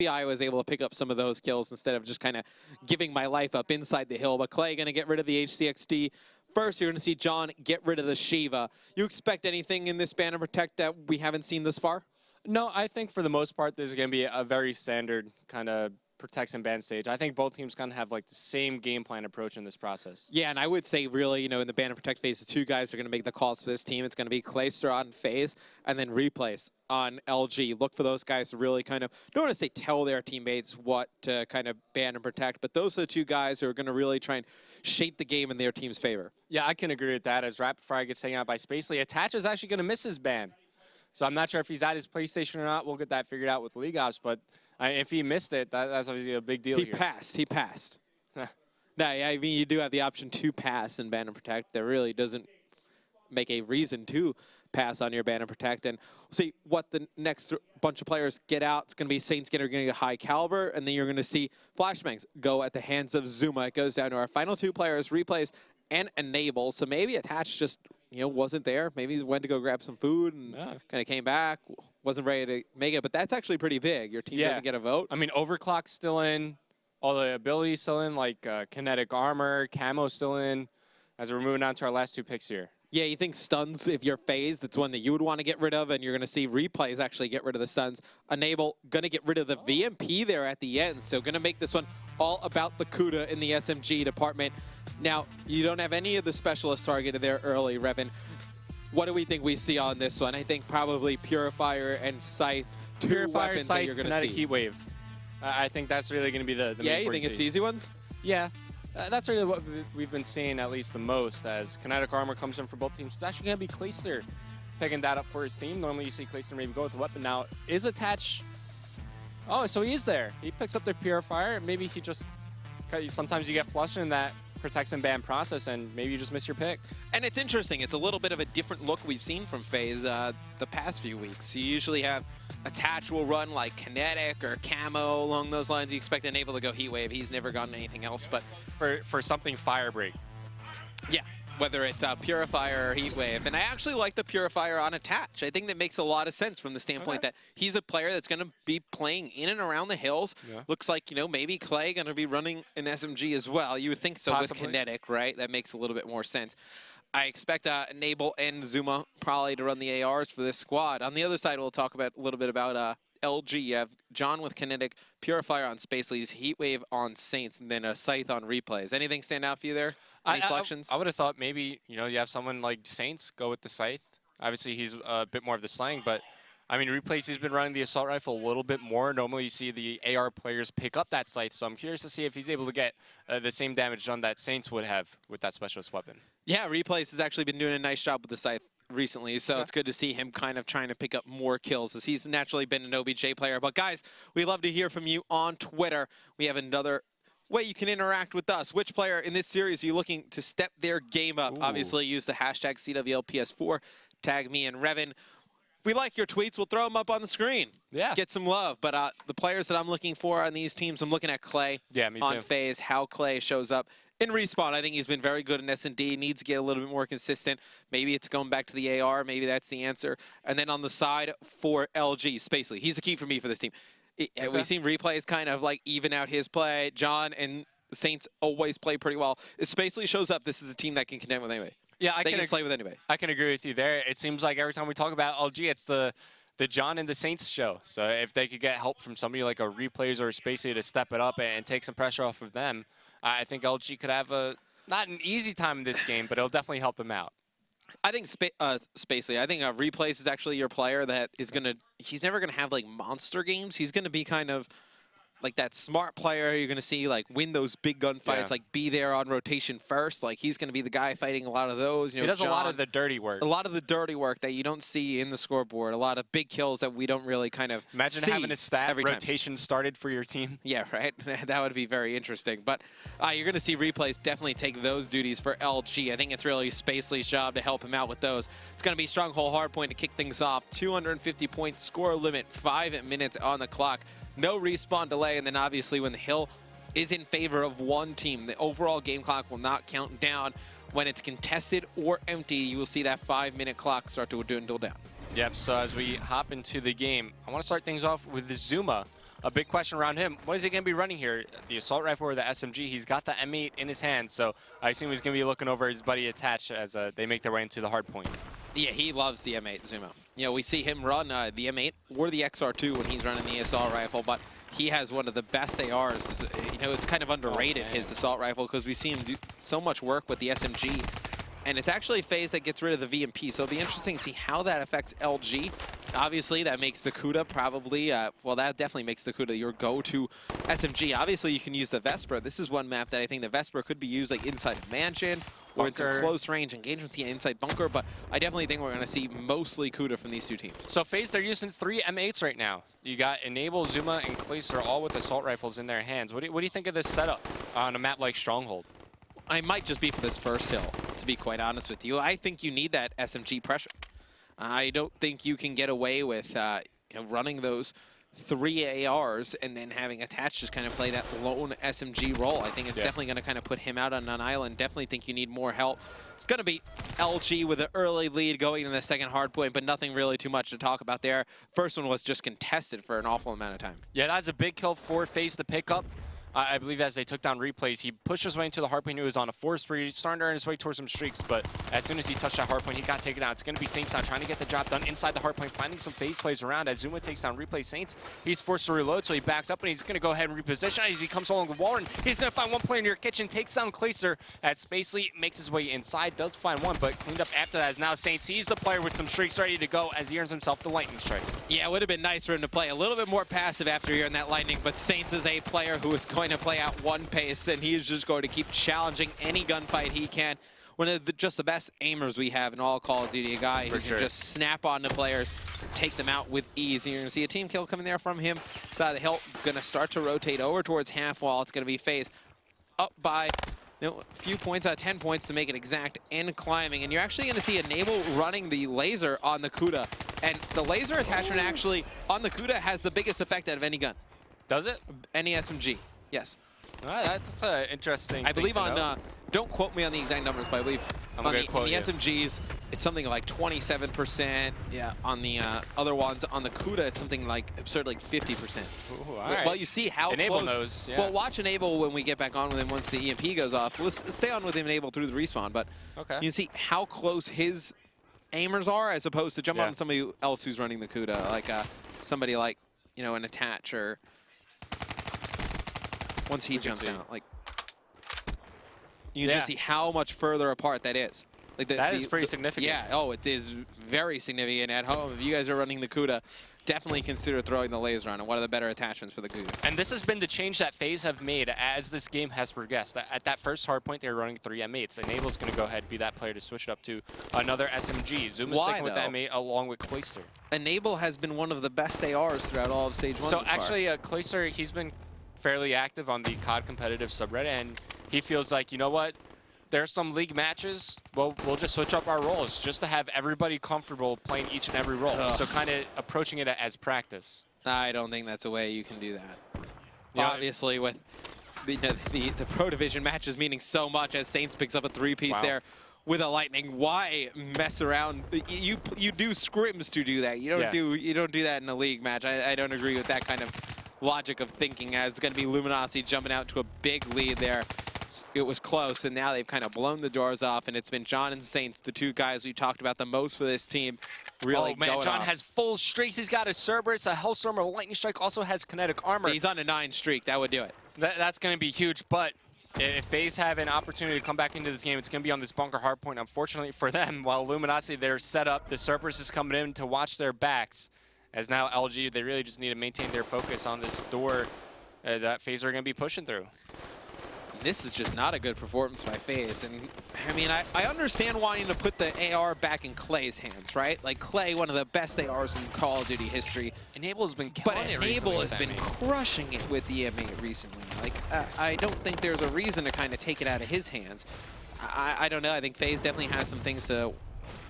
I was able to pick up some of those kills instead of just kind of giving my life up inside the hill. But Clay going to get rid of the HCXD. First, you're going to see John get rid of the Shiva. You expect anything in this ban and protect that we haven't seen this far? No, I think for the most part, this is going to be a very standard kind of protects and ban stage. I think both teams kind of have like the same game plan approach in this process. Yeah, and I would say really, in the ban and protect phase, the two guys are going to make the calls for this team. It's going to be Clayster on FaZe and then Replays on LG. Look for those guys to really kind of, don't want to say tell their teammates what to kind of ban and protect, but those are the two guys who are going to really try and shape the game in their team's favor. Yeah, I can agree with that. As Rapid Fire gets taken out by Spacely, Attach is actually going to miss his ban. So I'm not sure if he's at his PlayStation or not. We'll get that figured out with League Ops, but if he missed it, that's obviously a big deal. He passed. No, yeah, I mean, you do have the option to pass in ban and protect. There really doesn't make a reason to pass on your ban and protect. And we'll see what the next bunch of players get out. It's going to be Saints going to get high caliber, and then you're going to see Flashbangs go at the hands of Zuma. It goes down to our final two players, Replays and Enable. So maybe Attach just wasn't there. Maybe he went to go grab some food and kind of came back, wasn't ready to make it. But that's actually pretty big. Your team doesn't get a vote. I mean, Overclock's still in. All the abilities still in, like kinetic armor, camo still in. As we're moving on to our last two picks here. Yeah, you think stuns, if you're FaZe, that's one that you would want to get rid of, and you're going to see Replays actually get rid of the stuns. Enable going to get rid of the VMP there at the end, so going to make this one all about the CUDA in the SMG department. Now, you don't have any of the specialists targeted there early, Revan. What do we think we see on this one? I think probably Purifier and Scythe, two weapons that you're going to see. Kinetic Heatwave. I think that's really going to be the main Yeah, you think it's easy ones? Yeah. That's really what we've been seeing at least the most as kinetic armor comes in for both teams. It's actually going to be Clayster picking that up for his team. Normally you see Clayster maybe go with a weapon. Now, is Attach... Oh, so he is there. He picks up the Purifier. Maybe he just... Sometimes you get flushed in that protects and ban process, and maybe you just miss your pick. And it's interesting. It's a little bit of a different look we've seen from FaZe the past few weeks. You usually have Attach will run like kinetic or camo along those lines. You expect Enable to go Heatwave. He's never gotten anything else, but for something Firebreak. Yeah, whether it's Purifier or Heatwave. And I actually like the Purifier on Attach. I think that makes a lot of sense from the standpoint that he's a player that's going to be playing in and around the hills. Yeah. Looks like, maybe Clay going to be running an SMG as well. You would think so. Possibly. With kinetic, right? That makes a little bit more sense. I expect Enable and Zuma probably to run the ARs for this squad. On the other side, we'll talk about a little bit about LG. You have John with Kinetic, Purifier on Spacely's, Heatwave on Saints, and then a Scythe on Replays. Anything stand out for you there? Any selections? I would have thought maybe, you have someone like Saints go with the Scythe. Obviously, he's a bit more of the slang, but I mean, Replays, he's been running the Assault Rifle a little bit more. Normally, you see the AR players pick up that Scythe, so I'm curious to see if he's able to get the same damage done that Saints would have with that specialist weapon. Yeah, Replays has actually been doing a nice job with the Scythe recently, so it's good to see him kind of trying to pick up more kills, as he's naturally been an OBJ player. But guys, we love to hear from you on Twitter. We have another way you can interact with us. Which player in this series are you looking to step their game up? Ooh. Obviously, use the hashtag CWLPS4, tag me and Revan. If we like your tweets, we'll throw them up on the screen. Yeah. Get some love. But the players that I'm looking for on these teams, I'm looking at Clay on FaZe, how Clay shows up. In Respawn, I think he's been very good in S&D, needs to get a little bit more consistent. Maybe it's going back to the AR, maybe that's the answer. And then on the side for LG, Spacely. He's the key for me for this team. We've seen Replays kind of like even out his play. John and Saints always play pretty well. If Spacely shows up, this is a team that can contend with anybody. Yeah, they can slay with anybody. I can agree with you there. It seems like every time we talk about LG, it's the John and the Saints show. So if they could get help from somebody like a Replays or a Spacely to step it up and take some pressure off of them, I think LG could have not an easy time in this game, but it'll definitely help them out. I think Spacely, I think Replays is actually your player that is going to, he's never going to have like monster games. He's going to be kind of like that smart player you're going to see like win those big gunfights, like be there on rotation first. Like he's going to be the guy fighting a lot of those. He does John, a lot of the dirty work. A lot of the dirty work that you don't see in the scoreboard. A lot of big kills that we don't really kind of Imagine see having a stat every rotation started for your team. Yeah, right? That would be very interesting. But you're going to see Replays definitely take those duties for LG. I think it's really Spacely's job to help him out with those. It's going to be Stronghold Hardpoint to kick things off. 250-point score limit, 5 minutes on the clock. No respawn delay, and then obviously when the hill is in favor of one team, the overall game clock will not count down. When it's contested or empty, you will see that 5-minute clock start to dwindle down. Yep, so as we hop into the game, I want to start things off with Zuma a big question around him. What is he going to be running here? The assault rifle or the SMG? He's got the M8 in his hand, so I assume he's going to be looking over his buddy Attach as they make their way into the hard point. Yeah, he loves the M8, Zuma. You know, we see him run the M8 or the XR2 when he's running the assault rifle, but he has one of the best ARs. You know, it's kind of underrated, his assault rifle, because we see him do so much work with the SMG. And it's actually FaZe that gets rid of the VMP, so it'll be interesting to see how that affects LG. Obviously, that makes the Kuda probably, well, that definitely makes the Kuda your go-to SMG. Obviously, you can use the Vesper. This is one map that I think the Vesper could be used like inside a mansion or in some close range engagement inside bunker, but I definitely think we're going to see mostly Kuda from these two teams. So FaZe, they're using 3 M8s right now. You got Enable, Zuma, and Clayster all with assault rifles in their hands. What do you think of this setup on a map like Stronghold? I might just be for this first hill, to be quite honest with you. I think you need that SMG pressure. I don't think you can get away with you know, running those 3 ARs and then having Attach just kind of play that lone SMG role. I think it's definitely going to kind of put him out on an island. Definitely think you need more help. It's going to be LG with an early lead going in the second hard point, but nothing really too much to talk about there. First one was just contested for an awful amount of time. Yeah, that's a big kill for FaZe to pick up. I believe as they took down replays, he pushed his way into the hardpoint. He was on a force spree, starting to earn his way towards some streaks, but as soon as he touched that hardpoint, he got taken out. It's going to be Saints now trying to get the job done inside the hardpoint, finding some FaZe plays around. As Zuma takes down replay Saints, he's forced to reload, so he backs up, and he's going to go ahead and reposition as he comes along the wall, and he's going to find one player near kitchen, takes down Clayster as Spacely makes his way inside, does find one, but cleaned up after that is now Saints. He's the player with some streaks ready to go as he earns himself the lightning strike. Yeah, it would have been nice for him to play a little bit more passive after hearing that lightning, but Saints is a player who is going to play out one pace, and he is just going to keep challenging any gunfight he can. One of just the best aimers we have in all Call of Duty, a guy who can just snap onto players, take them out with ease. You're going to see a team kill coming there from him. Side of the hill, going to start to rotate over towards half wall. It's going to be FaZe up by a few points, 10 points to make it exact, and climbing. And you're actually going to see Enable running the laser on the Kuda. And the laser attachment actually on the Kuda has the biggest effect out of any gun. Does it? Any SMG, yes. That's interesting. I believe on, don't quote me on the exact numbers, but I believe on the SMGs, it's something like 27%. Yeah, on the other ones, on the Kuda, it's something like absurd, like 50%. Ooh, well, you see how Enable close. Knows, Well, watch Enable when we get back on with him once the EMP goes off. Let's stay on with him Enable through the respawn, but you can see how close his aimers are as opposed to jump on somebody else who's running the Kuda, like somebody like, you know, an Attach or once he jumps out, like you can just see how much further apart that is. Like that is pretty significant. Yeah, oh, it is very significant at home. If you guys are running the Kuda, definitely consider throwing the laser on, and one of the better attachments for the Kuda. And this has been the change that FaZe have made as this game has progressed. At that first hard point, they were running 3 M8s. Enable's going to go ahead and be that player to switch it up to another SMG. Zuma's sticking with the M8 along with Clayster. Enable has been one of the best ARs throughout all of Stage 1 So actually, Clayster, he's been fairly active on the COD competitive subreddit, and he feels like, you know what, there's some league matches, well, we'll just switch up our roles just to have everybody comfortable playing each and every role. So kind of approaching it as practice. I don't think that's a way you can do that. Obviously, with the Pro Division matches meaning so much as Saints picks up a 3-piece there with a lightning. Why mess around? You do scrims to do that. You don't do that in a league match. I don't agree with that kind of logic of thinking, as it's going to be Luminosity jumping out to a big lead there. It was close, and now they've kind of blown the doors off, and it's been John and Saints, the two guys we talked about the most for this team, really going off. John has full streaks. He's got a Cerberus, a Hellstorm, a Lightning Strike, also has kinetic armor. He's on a 9 streak. That would do it. That's going to be huge, but if FaZe have an opportunity to come back into this game, it's going to be on this bunker hardpoint. Unfortunately for them, while Luminosity, they're set up, the Cerberus is coming in to watch their backs. As now LG, they really just need to maintain their focus on this door that FaZe are going to be pushing through. This is just not a good performance by FaZe. And I mean, I understand wanting to put the AR back in Clay's hands, right? Like Clay, one of the best ARs in Call of Duty history. Enable has been killing it recently. But Enable has been crushing it with the M8 recently. Like, I don't think there's a reason to kind of take it out of his hands. I don't know. I think FaZe definitely has some things to,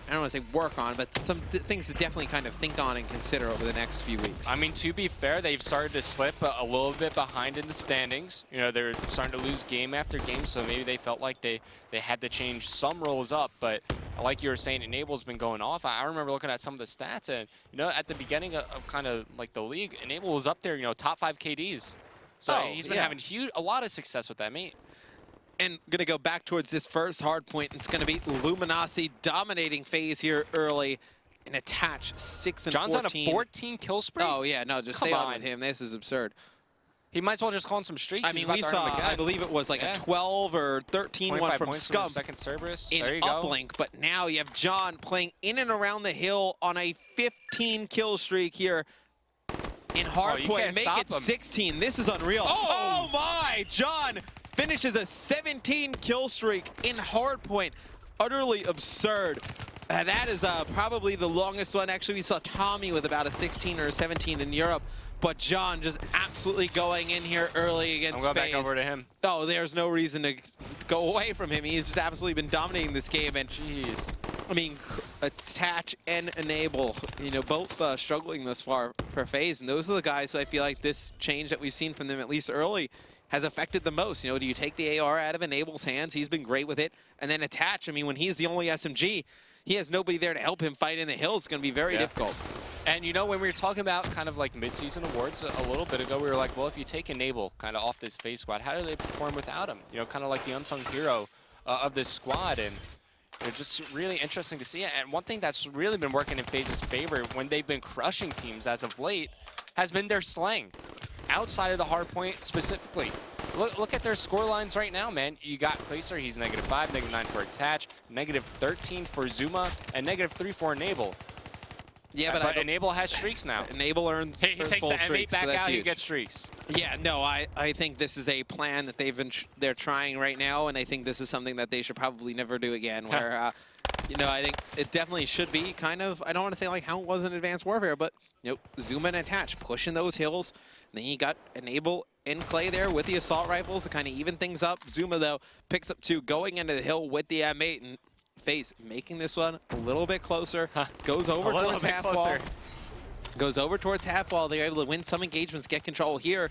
I don't want to say work on, but some things to definitely kind of think on and consider over the next few weeks. I mean, to be fair, they've started to slip a little bit behind in the standings. You know, they're starting to lose game after game, so maybe they felt like they had to change some roles up, but like you were saying, Enable's been going off. I remember looking at some of the stats, and at the beginning of kind of like the league, Enable was up there, top 5 KDs. So he's been having a lot of success with that mate. And going to go back towards this first hard point. It's going to be Luminosity dominating FaZe here early. And attach 6 and John's 14. on a 14 kill spree? Oh, yeah, no, just stay on with him. This is absurd. He might as well just call in some streaks. I mean, we saw, I believe it was like a 12 or 13 one from Scum second Cerberus. in uplink. But now you have John playing in and around the hill on a 15 kill streak here in hardpoint. Make it 16. This is unreal. Oh my! John finishes a 17 kill streak in hardpoint. Utterly absurd. That is probably the longest one. Actually, we saw Tommy with about a 16 or a 17 in Europe. But John just absolutely going in here early against FaZe. I'm going back over to him. Oh, there's no reason to go away from him. He's just absolutely been dominating this game. And jeez, I mean, attach and enable, both struggling thus far for FaZe. And those are the guys who I feel like this change that we've seen from them, at least early, has affected the most. Do you take the AR out of Enable's hands? He's been great with it. And then attach, I mean, when he's the only SMG, he has nobody there to help him fight in the hills. It's going to be very difficult. And when we were talking about kind of like mid-season awards a little bit ago, we were like, well, if you take Enable kind of off this FaZe squad, how do they perform without him? Kind of like the unsung hero of this squad. And just really interesting to see it. And one thing that's really been working in FaZe's favor when they've been crushing teams as of late has been their slang. Outside of the hard point specifically. Look at their score lines right now, man. You got Placer, he's -5, -9 for Attach, -13 for Zuma, and -3 for Enable. Yeah, but Enable has streaks now. Enable earns he takes full the M8 streaks, back so that's out, huge. he gets streaks. Yeah, no, I think this is a plan that they're trying right now, and I think this is something that they should probably never do again. Where, I think it definitely should be kind of, I don't want to say like how it was in Advanced Warfare, but Zuma and Attach pushing those hills. And then you got Enable and Clay there with the assault rifles to kind of even things up. Zuma though picks up 2, going into the hill with the M8, and FaZe making this one a little bit closer. Goes over towards half wall. Goes over towards half wall. They're able to win some engagements, get control here.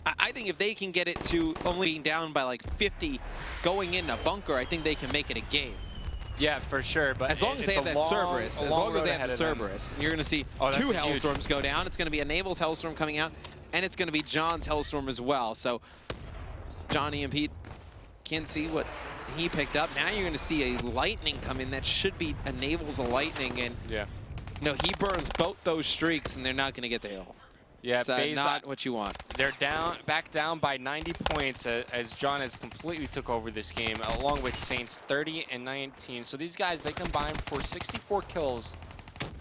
I think if they can get it to only being down by like 50 going in a bunker, I think they can make it a game. Yeah, for sure. But as long as they have that Cerberus, you're going to see 2 Hellstorms go down. It's going to be Enable's Hellstorm coming out, and it's going to be John's Hellstorm as well. So Johnny and Pete can see what he picked up. Now you're going to see a Lightning come in. That should be Enable's a Lightning, and he burns both those streaks, and they're not going to get the hill. Yeah, it's not what you want. They're back down by 90 points as John has completely took over this game, along with Saints 30 and 19. So these guys, they combine for 64 kills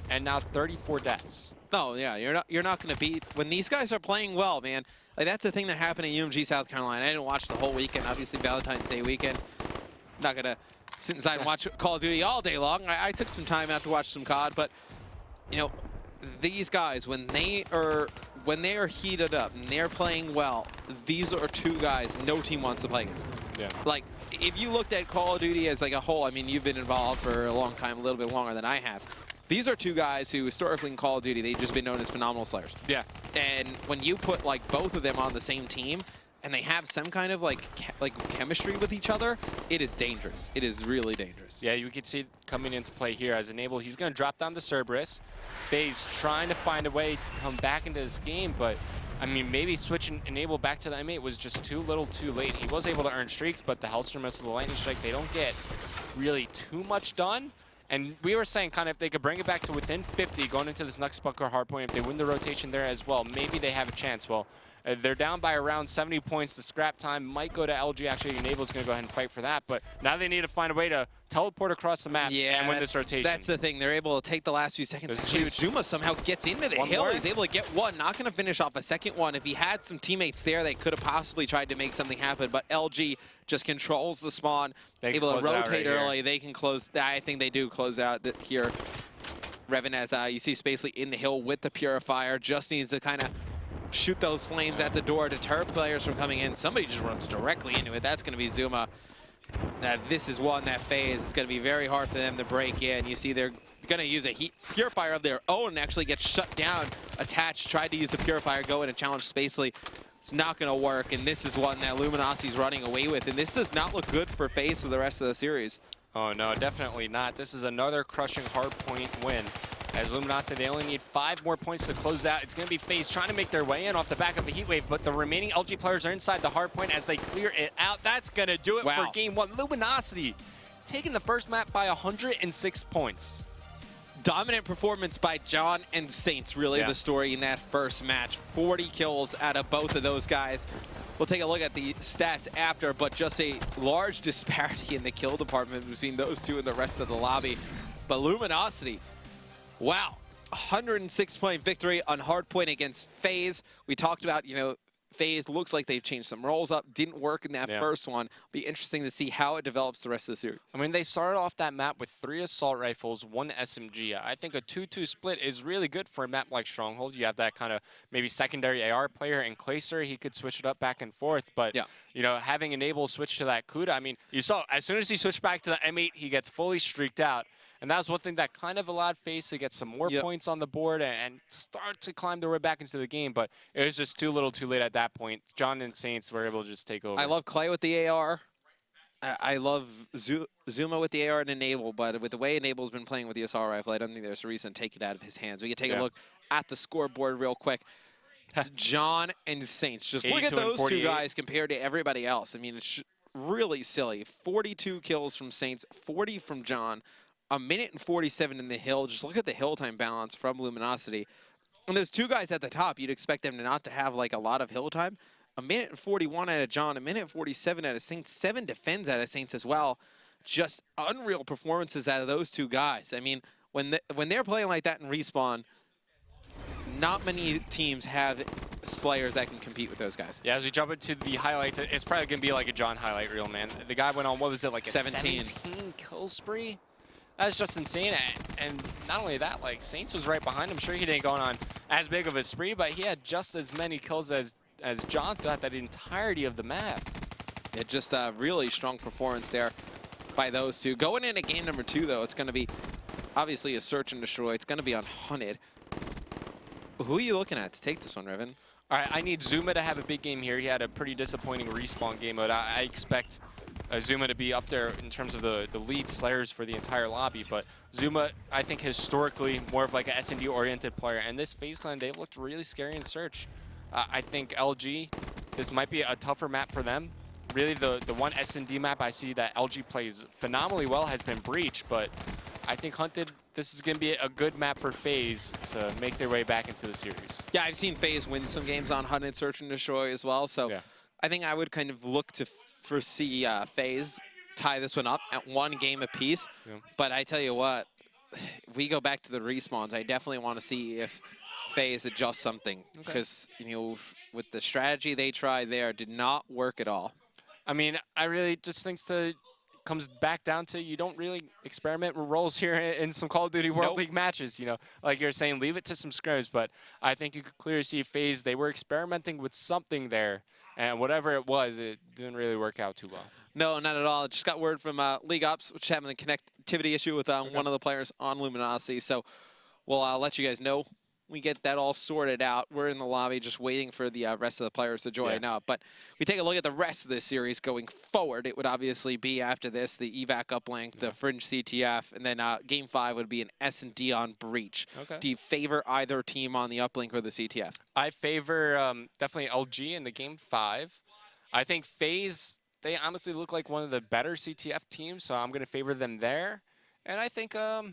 and now 34 deaths. No, yeah, you're not going to beat when these guys are playing well, man. Like that's the thing that happened at UMG South Carolina. I didn't watch the whole weekend, obviously Valentine's Day weekend. Not going to sit inside and watch Call of Duty all day long. I took some time out to watch some COD, but these guys, when they are heated up and they're playing well, these are 2 guys no team wants to play against. Yeah. Like, if you looked at Call of Duty as like a whole, I mean, you've been involved for a long time, a little bit longer than I have. These are 2 guys who historically in Call of Duty, they've just been known as phenomenal slayers. Yeah. And when you put like both of them on the same team, and they have some kind of like chemistry with each other, it is dangerous. It is really dangerous. Yeah, you can see it coming into play here as Enable. He's going to drop down the Cerberus. FaZe trying to find a way to come back into this game, but I mean, maybe switching Enable back to the M8 was just too little too late. He was able to earn streaks, but the Hellstorm of the Lightning Strike, they don't get really too much done. And we were saying kind of if they could bring it back to within 50 going into this next bunker hardpoint, if they win the rotation there as well, maybe they have a chance. Well, they're down by around 70 points. The scrap time might go to LG. Actually, Enable's going to go ahead and fight for that. But now they need to find a way to teleport across the map and win this rotation. That's the thing. They're able to take the last few seconds. Zuma somehow gets into the hill. He's able to get one. Not going to finish off a second one. If he had some teammates there, they could have possibly tried to make something happen. But LG just controls the spawn. Able to rotate early. They can close. I think they do close out here. Revan, as you see Spacely in the hill with the Purifier, just needs to kind of shoot those flames at the door, deter players from coming in. Somebody just runs directly into it. That's going to be Zuma. This is one that FaZe. It's going to be very hard for them to break in. You see they're going to use a heat Purifier of their own and actually get shut down. Attached, tried to use the Purifier, go in and challenge Spacely. It's not going to work, and this is one that Luminosity's running away with. And this does not look good for FaZe for the rest of the series. Oh no, definitely not. This is another crushing hardpoint win. As Luminosity, they only need 5 more points to close out. It's going to be FaZe trying to make their way in off the back of a heat wave, but the remaining LG players are inside the hardpoint as they clear it out. That's going to do it for game 1. Luminosity taking the first map by 106 points. Dominant performance by John and Saints, really the story in that first match. 40 kills out of both of those guys. We'll take a look at the stats after, but just a large disparity in the kill department between those two and the rest of the lobby. But Luminosity, wow, 106-point victory on hardpoint against FaZe. We talked about, you know, FaZe looks like they've changed some roles up. Didn't work in that first one. Be interesting to see how it develops the rest of the series. I mean, they started off that map with 3 assault rifles, 1 SMG. I think a 2-2 split is really good for a map like Stronghold. You have that kind of maybe secondary AR player, and Clayster, he could switch it up back and forth. But, you know, having Enable switch to that Kuda, I mean, you saw as soon as he switched back to the M8, he gets fully streaked out. And that was one thing that kind of allowed FaZe to get some more points on the board and start to climb their way back into the game. But it was just too little too late at that point. John and Saints were able to just take over. I love Clay with the AR. I love Zuma with the AR and Enable, but with the way Enable's been playing with the assault rifle, I don't think there's a reason to take it out of his hands. We can take a look at the scoreboard real quick. John and Saints. Just look at those two guys compared to everybody else. I mean, it's really silly. 42 kills from Saints, 40 from John. 1 minute and 47 in the hill. Just look at the hill time balance from Luminosity. And those two guys at the top, you'd expect them to not to have like a lot of hill time. 1 minute and 41 out of John, 1 minute and 47 out of Saints, 7 defends out of Saints as well. Just unreal performances out of those two guys. I mean, when they're playing like that in Respawn, not many teams have Slayers that can compete with those guys. Yeah, as we jump into the highlights, it's probably going to be like a John highlight reel, man. The guy went on, what was it, like a 17 kill spree? That's just insane. And not only that, like, Saints was right behind him. Sure, he didn't go on as big of a spree, but he had just as many kills as John throughout that entirety of the map. Yeah, just a really strong performance there by those two. Going into game number 2, though, it's going to be obviously a search and destroy. It's going to be on Hunted. Who are you looking at to take this one, Revan? All right, I need Zuma to have a big game here. He had a pretty disappointing Respawn game mode. I expect Zuma to be up there in terms of the lead Slayers for the entire lobby, but Zuma, I think historically, more of like an S&D-oriented player, and this FaZe clan, they've looked really scary in search. I think LG, this might be a tougher map for them. Really, the one S&D map I see that LG plays phenomenally well has been Breach, but I think Hunted, this is going to be a good map for FaZe to make their way back into the series. Yeah, I've seen FaZe win some games on Hunted Search and Destroy as well, so I think I would kind of look to foresee FaZe tie this one up at 1 game apiece. But I tell you what, if we go back to the respawns, I definitely want to see if FaZe adjusts something, because you know, with the strategy they tried there, did not work at all. I mean, I really just think comes back down to you don't really experiment with roles here in some Call of Duty World League matches. You know, like you're saying, leave it to some scrims. But I think you could clearly see FaZe, they were experimenting with something there, and whatever it was, it didn't really work out too well. No, not at all. Just got word from League Ops, which is having a connectivity issue with one of the players on Luminosity. So we'll let you guys know we get that all sorted out. We're in the lobby just waiting for the rest of the players to join up. But we take a look at the rest of this series going forward. It would obviously be after this, the evac uplink, the Fringe CTF, and then game 5 would be an S&D on Breach. Do you favor either team on the uplink or the CTF? I favor definitely LG in the game 5. I think FaZe, they honestly look like one of the better CTF teams, so I'm going to favor them there. And I think the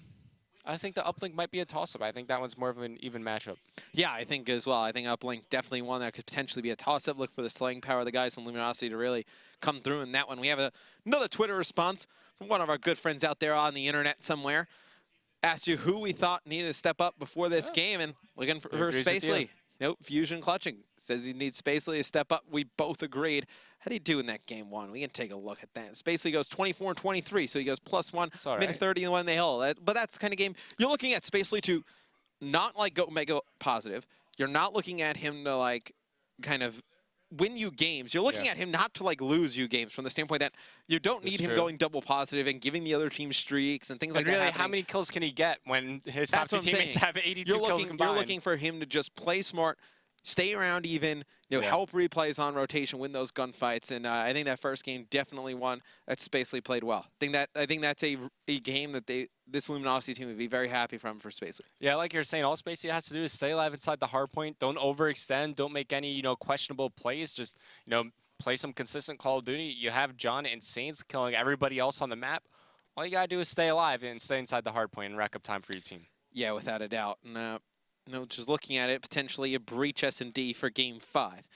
uplink might be a toss-up. I think that one's more of an even matchup. Yeah, I think as well. I think uplink definitely one that could potentially be a toss-up. Look for the slaying power of the guys in Luminosity to really come through in that one. We have another Twitter response from one of our good friends out there on the internet somewhere. Asked you who we thought needed to step up before this game, and looking for Spacely. Nope, Fusion clutching. Says he needs Spacely to step up. We both agreed. How did he do in that game 1? We can take a look at that. Spacely goes 24 and 23, so he goes +1, minute 30 and 1 in the hill. But that's the kind of game you're looking at Spacely to not like go mega positive. You're not looking at him to like kind of win you games. You're looking at him not to like lose you games from the standpoint that you don't need him going double positive and giving the other team streaks and things like that. How many kills can he get when his top 2 teammates have 82 kills combined? You're looking for him to just play smart, stay around even, help replays on rotation, win those gunfights. And I think that first game definitely won. That's basically played well. I think that's a game that this Luminosity team would be very happy from for Spacely. Yeah, like you're saying, all Spacely has to do is stay alive inside the hard point. Don't overextend. Don't make any, questionable plays. Just, play some consistent Call of Duty. You have John and Saints killing everybody else on the map. All you got to do is stay alive and stay inside the hard point and rack up time for your team. Yeah, without a doubt. And, just looking at it, potentially a breach S&D for Game 5.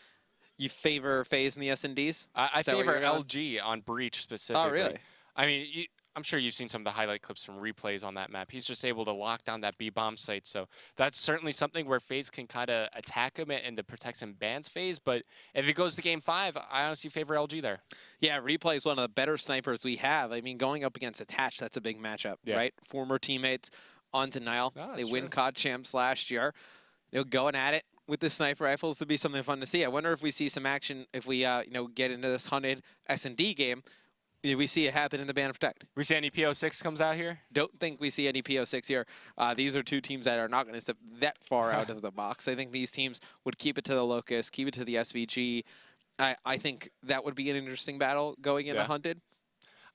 You favor FaZe in the S&Ds? I favor LG on breach specifically. Oh, really? I mean, I'm sure you've seen some of the highlight clips from replays on that map. He's just able to lock down that B-bomb site. So that's certainly something where FaZe can kind of attack him and the protects and bans FaZe. But if it goes to Game 5, I honestly favor LG there. Yeah, replay is one of the better snipers we have. I mean, going up against Attach, that's a big matchup, right? Former teammates on Denial. They win COD champs last year. Going at it with the sniper rifles to be something fun to see. I wonder if we see some action if we, get into this hunted S&D game. We see it happen in the Ban of Protect. We see any PO6 comes out here? Don't think we see any PO6 here. These are two teams that are not going to step that far out of the box. I think these teams would keep it to the Locust, keep it to the SVG. I think that would be an interesting battle going into Hunted.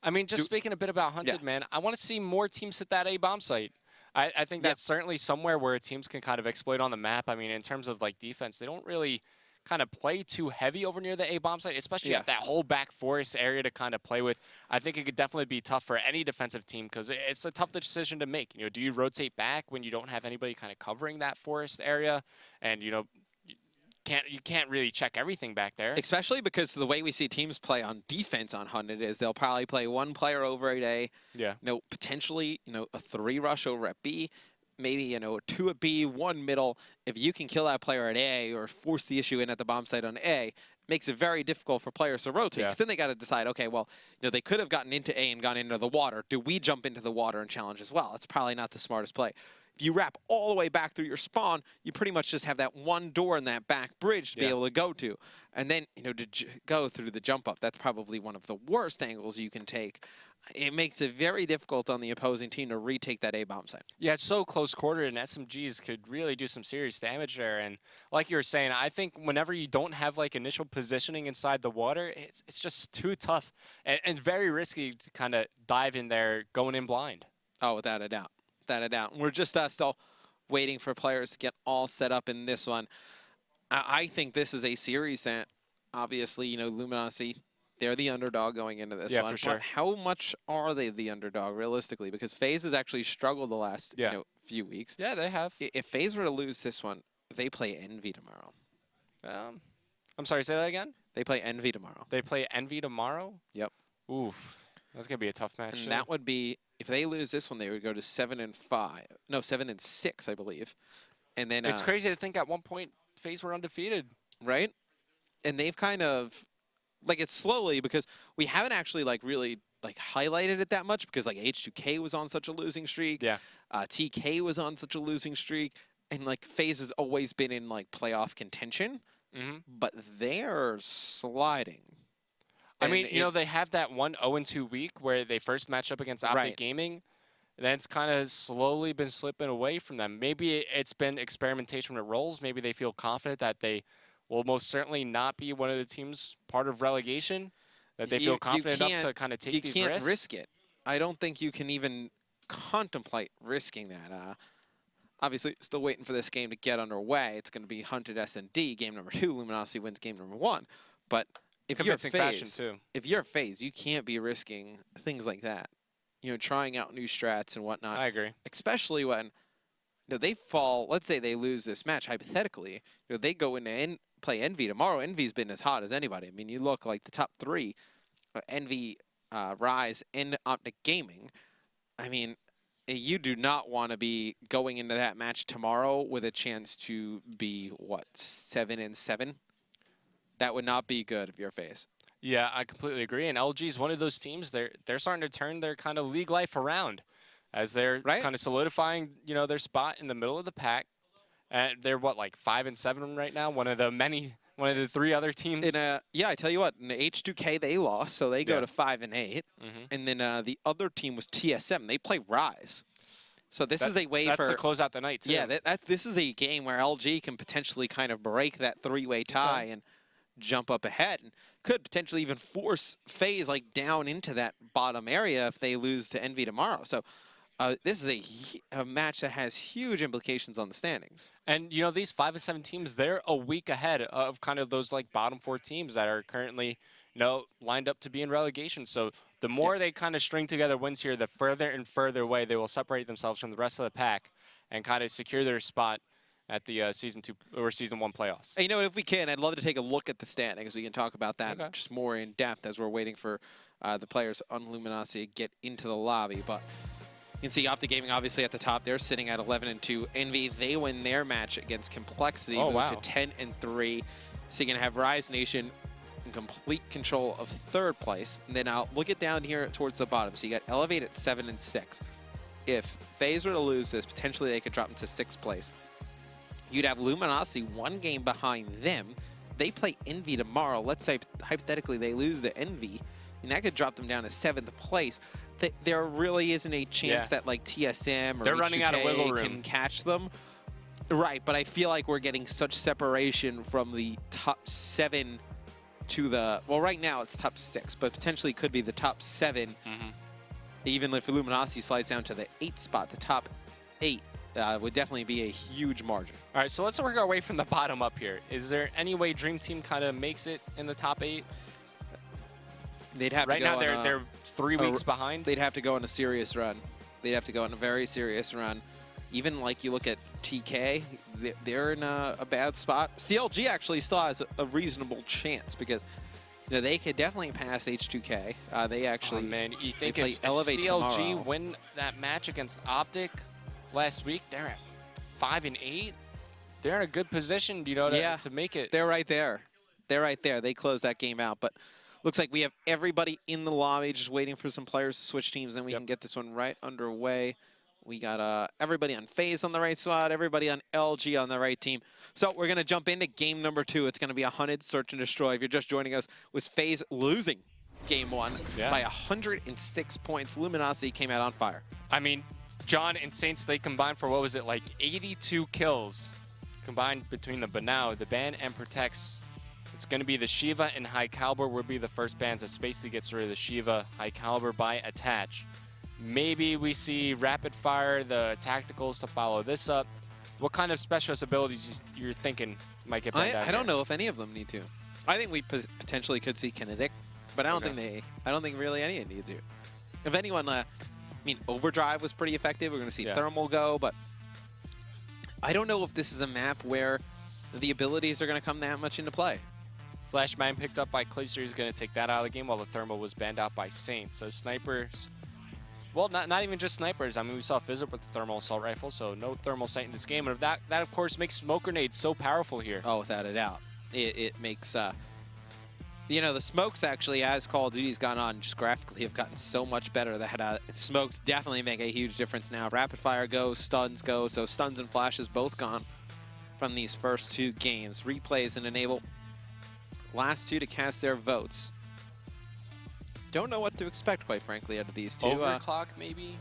I mean, just speaking a bit about Hunted, man, I want to see more teams hit that A-bomb site. I think that's certainly somewhere where teams can kind of exploit on the map. I mean, in terms of, defense, they don't really kind of play too heavy over near the A-bomb site, especially at that whole back forest area to kind of play with. I think it could definitely be tough for any defensive team because it's a tough decision to make. Do you rotate back when you don't have anybody kind of covering that forest area? And, you can't really check everything back there. Especially because the way we see teams play on defense on Hunted is they'll probably play one player over at A. Yeah. Potentially, a 3 rush over at B. Maybe, 2 at B, 1 middle. If you can kill that player at A or force the issue in at the bomb site on A, it makes it very difficult for players to rotate. Because then they got to decide, okay, well, they could have gotten into A and gone into the water. Do we jump into the water and challenge as well? It's probably not the smartest play. If you wrap all the way back through your spawn, you pretty much just have that one door in that back bridge to be able to go to. And then, to go through the jump up, that's probably one of the worst angles you can take. It makes it very difficult on the opposing team to retake that A-bomb site. Yeah, it's so close quarter, and SMGs could really do some serious damage there. And like you were saying, I think whenever you don't have, initial positioning inside the water, it's just too tough and very risky to kind of dive in there going in blind. Oh, without a doubt. Without a doubt. We're just still waiting for players to get all set up in this one. I think this is a series that, obviously, Luminosity, they're the underdog going into this one. For sure. But how much are they the underdog, realistically? Because FaZe has actually struggled the last few weeks. Yeah, they have. If FaZe were to lose this one, they play Envy tomorrow. I'm sorry, say that again? They play Envy tomorrow. They play Envy tomorrow? Yep. Oof. That's going to be a tough match. And that would be, if they lose this one, they would go to 7-5. No, 7-6, I believe. And then it's crazy to think at one point FaZe were undefeated. Right? And they've kind of, it's slowly, because we haven't actually, really, highlighted it that much, because, H2K was on such a losing streak. Yeah. TK was on such a losing streak. And, FaZe has always been in, playoff contention. But they're sliding. I mean, they have that 1 0-2 week where they first matched up against Optic Gaming. And then it's kind of slowly been slipping away from them. Maybe it's been experimentation with roles. Maybe they feel confident that they will most certainly not be one of the teams part of relegation, that they feel confident enough to kind of take these risks. You can't risk it. I don't think you can even contemplate risking that. Obviously, still waiting for this game to get underway. It's going to be Hunted S&D, game number 2. Luminosity wins game number 1. But if you're FaZe, you can't be risking things like that. Trying out new strats and whatnot. I agree. Especially when they fall, let's say they lose this match, hypothetically, they go in play Envy tomorrow. Envy's been as hot as anybody. I mean, you look like the top 3, Envy, Rise, and Optic Gaming. I mean, you do not want to be going into that match tomorrow with a chance to be, 7-7? That would not be good if you're FaZe. Yeah, I completely agree. And LG is one of those teams. They're starting to turn their kind of league life around as they're kind of solidifying, their spot in the middle of the pack. And they're 5-7 right now. One of the 3 other teams. Yeah, I tell you what. In the H2K they lost, so they go to 5-8. And then the other team was TSM. They play Rise. So this is a way that's for... to close out the night, too. Yeah, this is a game where LG can potentially kind of break that three-way tie and jump up ahead, and could potentially even force FaZe like down into that bottom area if they lose to Envy tomorrow. So this is a match that has huge implications on the standings. And, you know, these 5 and 7 teams, they're a week ahead of kind of those like bottom 4 teams that are currently, you know, lined up to be in relegation. So the more they kind of string together wins here, the further and further away they will separate themselves from the rest of the pack and kind of secure their spot at the Season 2 or Season 1 playoffs. You know, if we can, I'd love to take a look at the standings. We can talk about that just more in depth as we're waiting for the players on Luminosity to get into the lobby. But you can see Optic Gaming obviously at the top. They're sitting at 11-2. Envy, they win their match against Complexity, move to 10-3. So you're going to have Rise Nation in complete control of 3rd place. And then I'll look it down here towards the bottom. So you got Elevate at 7-6. If FaZe were to lose this, potentially they could drop into 6th place. You'd have Luminosity 1 game behind them. They play Envy tomorrow. Let's say, hypothetically, they lose to Envy, and that could drop them down to 7th place. There really isn't a chance that, like, TSM or H2K can catch them. Right, but I feel like we're getting such separation from the top 7 to the... Well, right now it's top 6, but potentially could be the top 7. Even if Luminosity slides down to the 8th spot, the top 8 would definitely be a huge margin. All right, so let's work our way from the bottom up here. Is there any way Dream Team kind of makes it in the top 8? They'd have right to go now they're 3 weeks behind. They'd have to go on a serious run. They'd have to go on a very serious run. Even like you look at TK, they're in a bad spot. CLG actually still has a reasonable chance because you know, they could definitely pass H2K. They actually you think if CLG tomorrow. win that match against Optic last week, they're at 5-8. They're in a good position, you know, to make it. They're right there. They're right there. They closed that game out, but looks like we have everybody in the lobby just waiting for some players to switch teams. Then we can get this one right underway. We got everybody on FaZe on the right side, everybody on LG on the right team. So we're going to jump into game number 2. It's going to be a hunted search and destroy. If you're just joining us, was FaZe losing game 1 by 106 points. Luminosity came out on fire. I mean, John and Saints, they combined for, what was it, like 82 kills combined between the Banao, the Ban, and Protects. It's going to be the Shiva and High Caliber will be the first bans as Spacely gets rid of the Shiva, High Caliber by attach. Maybe we see Rapid Fire, the Tacticals to follow this up. What kind of specialist abilities you're thinking might get banned out I don't know if any of them need to. I think we potentially could see Kinetic, but I don't think really any of them need to. If anyone, I mean, Overdrive was pretty effective. We're going to see Thermal go, but I don't know if this is a map where the abilities are going to come that much into play. Flashbang picked up by Clayster is going to take that out of the game, while the Thermal was banned out by Saints. So snipers, well, not even just snipers. I mean, we saw FizzUp with the Thermal Assault Rifle, so no Thermal Sight in this game. And that of course, makes Smoke Grenades so powerful here. Oh, without a doubt. It makes, you know, the smokes actually, as Call of Duty's gone on, just graphically have gotten so much better that smokes definitely make a huge difference now. Rapid Fire goes, stuns go, so stuns and flashes both gone from these first 2 games. Replays and enable. Last 2 to cast their votes. Don't know what to expect, quite frankly, out of these 2. Overclock, maybe?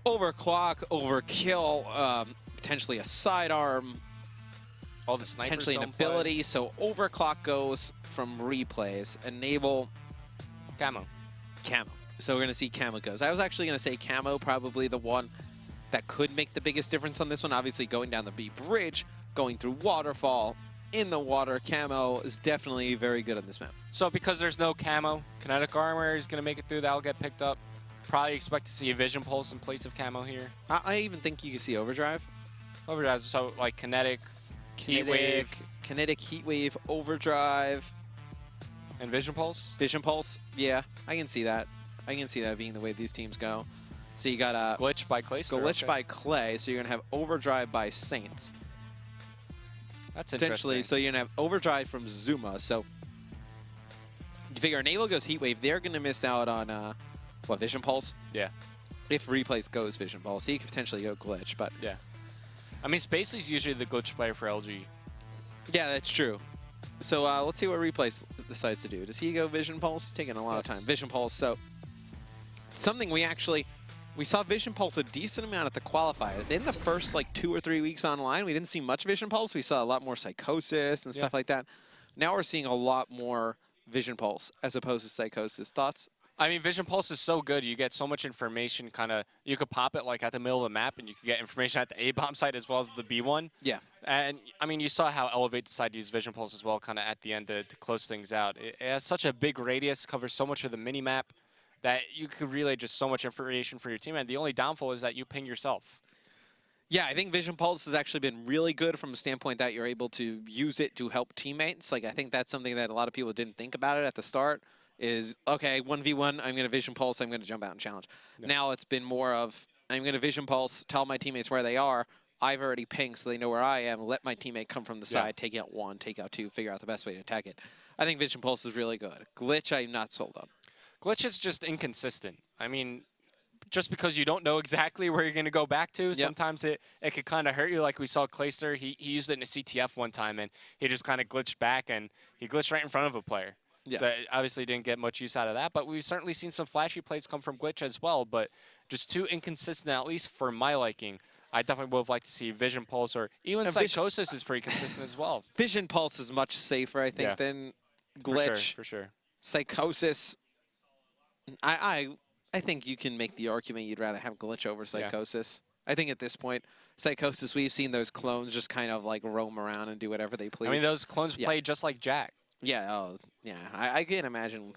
Overclock, overkill, potentially a sidearm. All the snipers potentially an ability. So overclock goes from replays. Enable. Camo. So we're going to see Camo goes. I was actually going to say Camo, probably the one that could make the biggest difference on this one. Obviously, going down the B bridge, going through waterfall. In the water, Camo is definitely very good on this map. So because there's no Camo, Kinetic Armor is going to make it through. That'll get picked up. Probably expect to see a Vision Pulse in place of Camo here. I even think you can see Overdrive. Overdrive, so like Kinetic, Heatwave. Kinetic, Heatwave, Overdrive. And Vision Pulse? Vision Pulse, yeah. I can see that. I can see that being the way these teams go. So you got a Glitch by Clay. Glitch by Clay, so you're going to have Overdrive by Saints. That's potentially, interesting. so you're going to have Overdrive from Zuma. So you figure Enable goes Heatwave, they're going to miss out on, what, Vision Pulse? Yeah. If Replays goes Vision Pulse, he could potentially go Glitch, but... Yeah. I mean, Spacely's usually the Glitch player for LG. Yeah, that's true. So let's see what Replays decides to do. Does he go Vision Pulse? He's taking a lot of time. Vision Pulse, so something we actually We saw Vision Pulse a decent amount at the qualifier. In the first like 2 or 3 weeks online, we didn't see much Vision Pulse. We saw a lot more Psychosis and stuff like that. Now we're seeing a lot more Vision Pulse as opposed to Psychosis. Thoughts? I mean, Vision Pulse is so good. You get so much information. Kind of, you could pop it like at the middle of the map, and you could get information at the A-bomb site as well as the B one. Yeah. And I mean, you saw how Elevate decided to use Vision Pulse as well, kind of at the end to close things out. It has such a big radius, covers so much of the mini map, that you could relay just so much information for your team. And the only downfall is that you ping yourself. Yeah, I think Vision Pulse has actually been really good from a standpoint that you're able to use it to help teammates. Like, I think that's something that a lot of people didn't think about it at the start is, okay, 1v1, I'm going to Vision Pulse, I'm going to jump out and challenge. Yeah. Now it's been more of, I'm going to Vision Pulse, tell my teammates where they are. I've already pinged so they know where I am. Let my teammate come from the side, take out 1, take out 2, figure out the best way to attack it. I think Vision Pulse is really good. Glitch, I'm not sold on. Glitch is just inconsistent. I mean, just because you don't know exactly where you're going to go back to, sometimes it could kind of hurt you. Like we saw Clayster, he used it in a CTF one time, and he just kind of glitched back, and he glitched right in front of a player. Yeah. So obviously didn't get much use out of that, but we've certainly seen some flashy plays come from Glitch as well, but just too inconsistent, at least for my liking. I definitely would have liked to see Vision Pulse, or even Psychosis is pretty consistent as well. Vision Pulse is much safer, I think, than Glitch. For sure. Psychosis, I think you can make the argument you'd rather have Glitch over Psychosis. I think at this point, Psychosis, we've seen those clones just kind of like roam around and do whatever they please. I mean, those clones play just like Jack. Yeah, yeah. I can't imagine.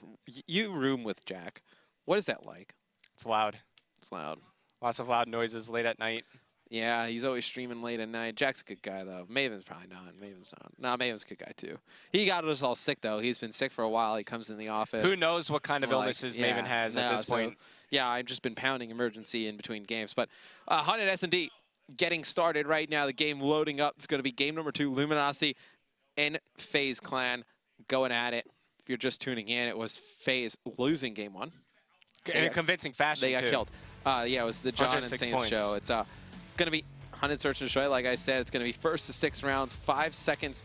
You room with Jack. What is that like? It's loud. It's loud. Lots of loud noises late at night. Yeah, he's always streaming late at night. Jack's a good guy, though. Maven's probably not. Maven's not. No, Maven's a good guy, too. He got us all sick, though. He's been sick for a while. He comes in the office. Who knows what kind of illnesses Maven has at this point. Yeah, I've just been pounding emergency in between games. But Haunted S&D getting started right now. The game loading up. It's going to be game number 2. Luminosity and FaZe Clan going at it. If you're just tuning in, it was FaZe losing game 1. In a convincing fashion, They got killed. Yeah, it was the John and Saints show. It's going to be Hunted Search and Destroy. Like I said, it's going to be first to 6 rounds, 5 seconds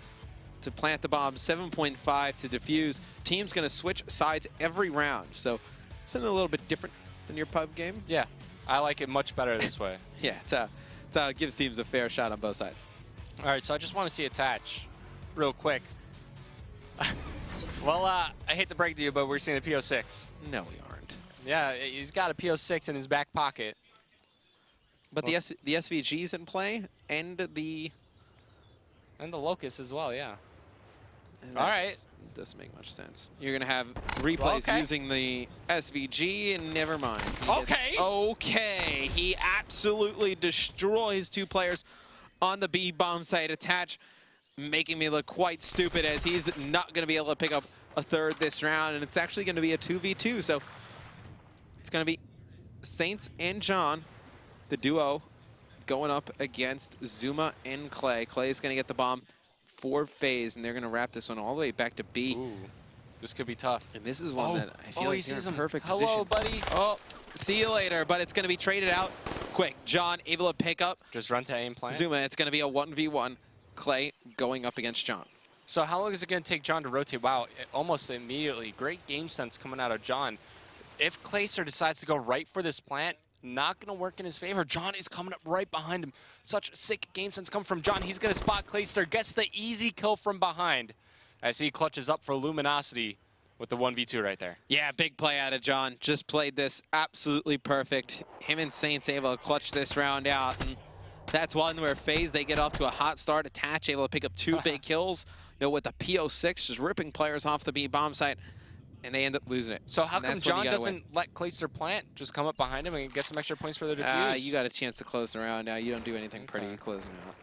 to plant the bomb, 7.5 to defuse. Team's going to switch sides every round. So something a little bit different than your pub game. Yeah, I like it much better this way. Yeah, it gives teams a fair shot on both sides. All right, so I just want to see attach real quick. Well, I hate to break to you, but we're seeing the PO6. No, we aren't. Yeah, he's got a PO6 in his back pocket. But the SVG's in play, and the Locust as well, yeah. All right. Doesn't make much sense. You're going to have replays using the SVG, and never mind. Okay. He absolutely destroys 2 players on the B bomb site. Attach, making me look quite stupid as he's not going to be able to pick up a 3rd this round, and it's actually going to be a 2v2. So it's going to be Saints and John, the duo, going up against Zuma and Clay. Clay is going to get the bomb for FaZe, and they're going to wrap this one all the way back to B. Ooh, this could be tough. And this is one that I feel like he's in perfect Hello, position. buddy. Oh, see you later, but it's going to be traded out quick. John able to pick up. Just run to aim plan. Zuma, it's going to be a 1v1. Clay going up against John. So how long is it going to take John to rotate? Wow, almost immediately. Great game sense coming out of John. If Clayster decides to go right for this plant, not going to work in his favor. John is coming up right behind him. Such sick game sense coming from John. He's going to spot Clayster, gets the easy kill from behind as he clutches up for Luminosity with the 1v2 right there. Yeah, big play out of John. Just played this absolutely perfect. Him and Saints able to clutch this round out. And that's one where FaZe, they get off to a hot start. Attach able to pick up 2 big kills. You know, with the PO6 just ripping players off the B bomb site. And they end up losing it. So how come John doesn't let Clayster plant? Just come up behind him and get some extra points for the defuse? You got a chance to close the round now. You don't do anything pretty closing out.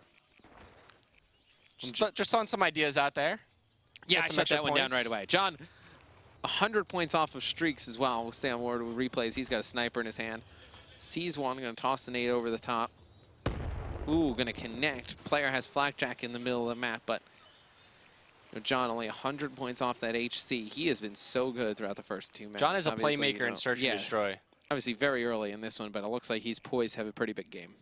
Just throwing some ideas out there. Yeah, I shut that one down right away. John, 100 points off of streaks as well. We'll stay on board with replays. He's got a sniper in his hand. Sees one, going to toss the nade over the top. Ooh, going to connect. Player has Flakjack in the middle of the map, but John only 100 points off that HC. He has been so good throughout the first 2 matches. John is a playmaker in Search and Destroy. Obviously very early in this one, but it looks like he's poised to have a pretty big game.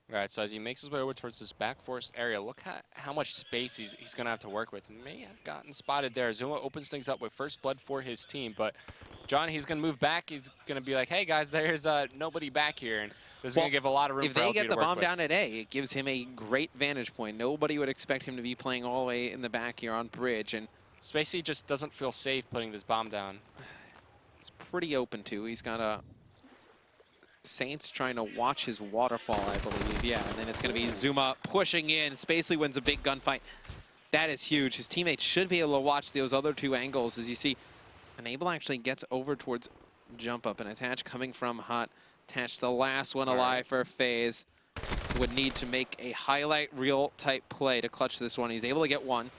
All right, so as he makes his way over towards this back forest area, look at how much space he's going to have to work with. May have gotten spotted there. Zuma opens things up with first blood for his team, but John, he's going to move back. He's going to be like, hey, guys, there's nobody back here, and this is going to give a lot of room for LG to work with. If they get the bomb down at A, it gives him a great vantage point. Nobody would expect him to be playing all the way in the back here on bridge, and Spacey just doesn't feel safe putting this bomb down. It's pretty open, too. He's got a Saints trying to watch his waterfall, I believe. Yeah, and then it's going to be Zuma pushing in. Spacely wins a big gunfight. That is huge. His teammates should be able to watch those other two angles. As you see, Enable actually gets over towards jump up and attach coming from Hut. Attach the last one alive for FaZe. Would need to make a highlight reel type play to clutch this one. He's able to get one.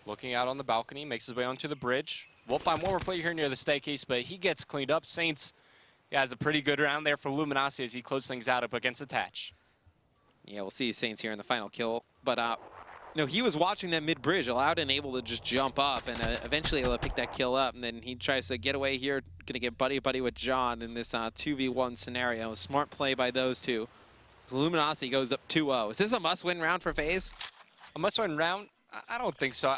Looking out on the balcony, makes his way onto the bridge. We'll find one more player here near the staircase, but he gets cleaned up. Saints has a pretty good round there for Luminosity as he closes things out up against Attach. Yeah, we'll see Saints here in the final kill. But no, he was watching that mid-bridge, allowed and able to just jump up, and eventually able to pick that kill up. And then he tries to get away here, going to get buddy-buddy with John in this 2v1 scenario. Smart play by those two. So Luminosity goes up 2-0. Is this a must-win round for FaZe? A must-win round? I don't think so.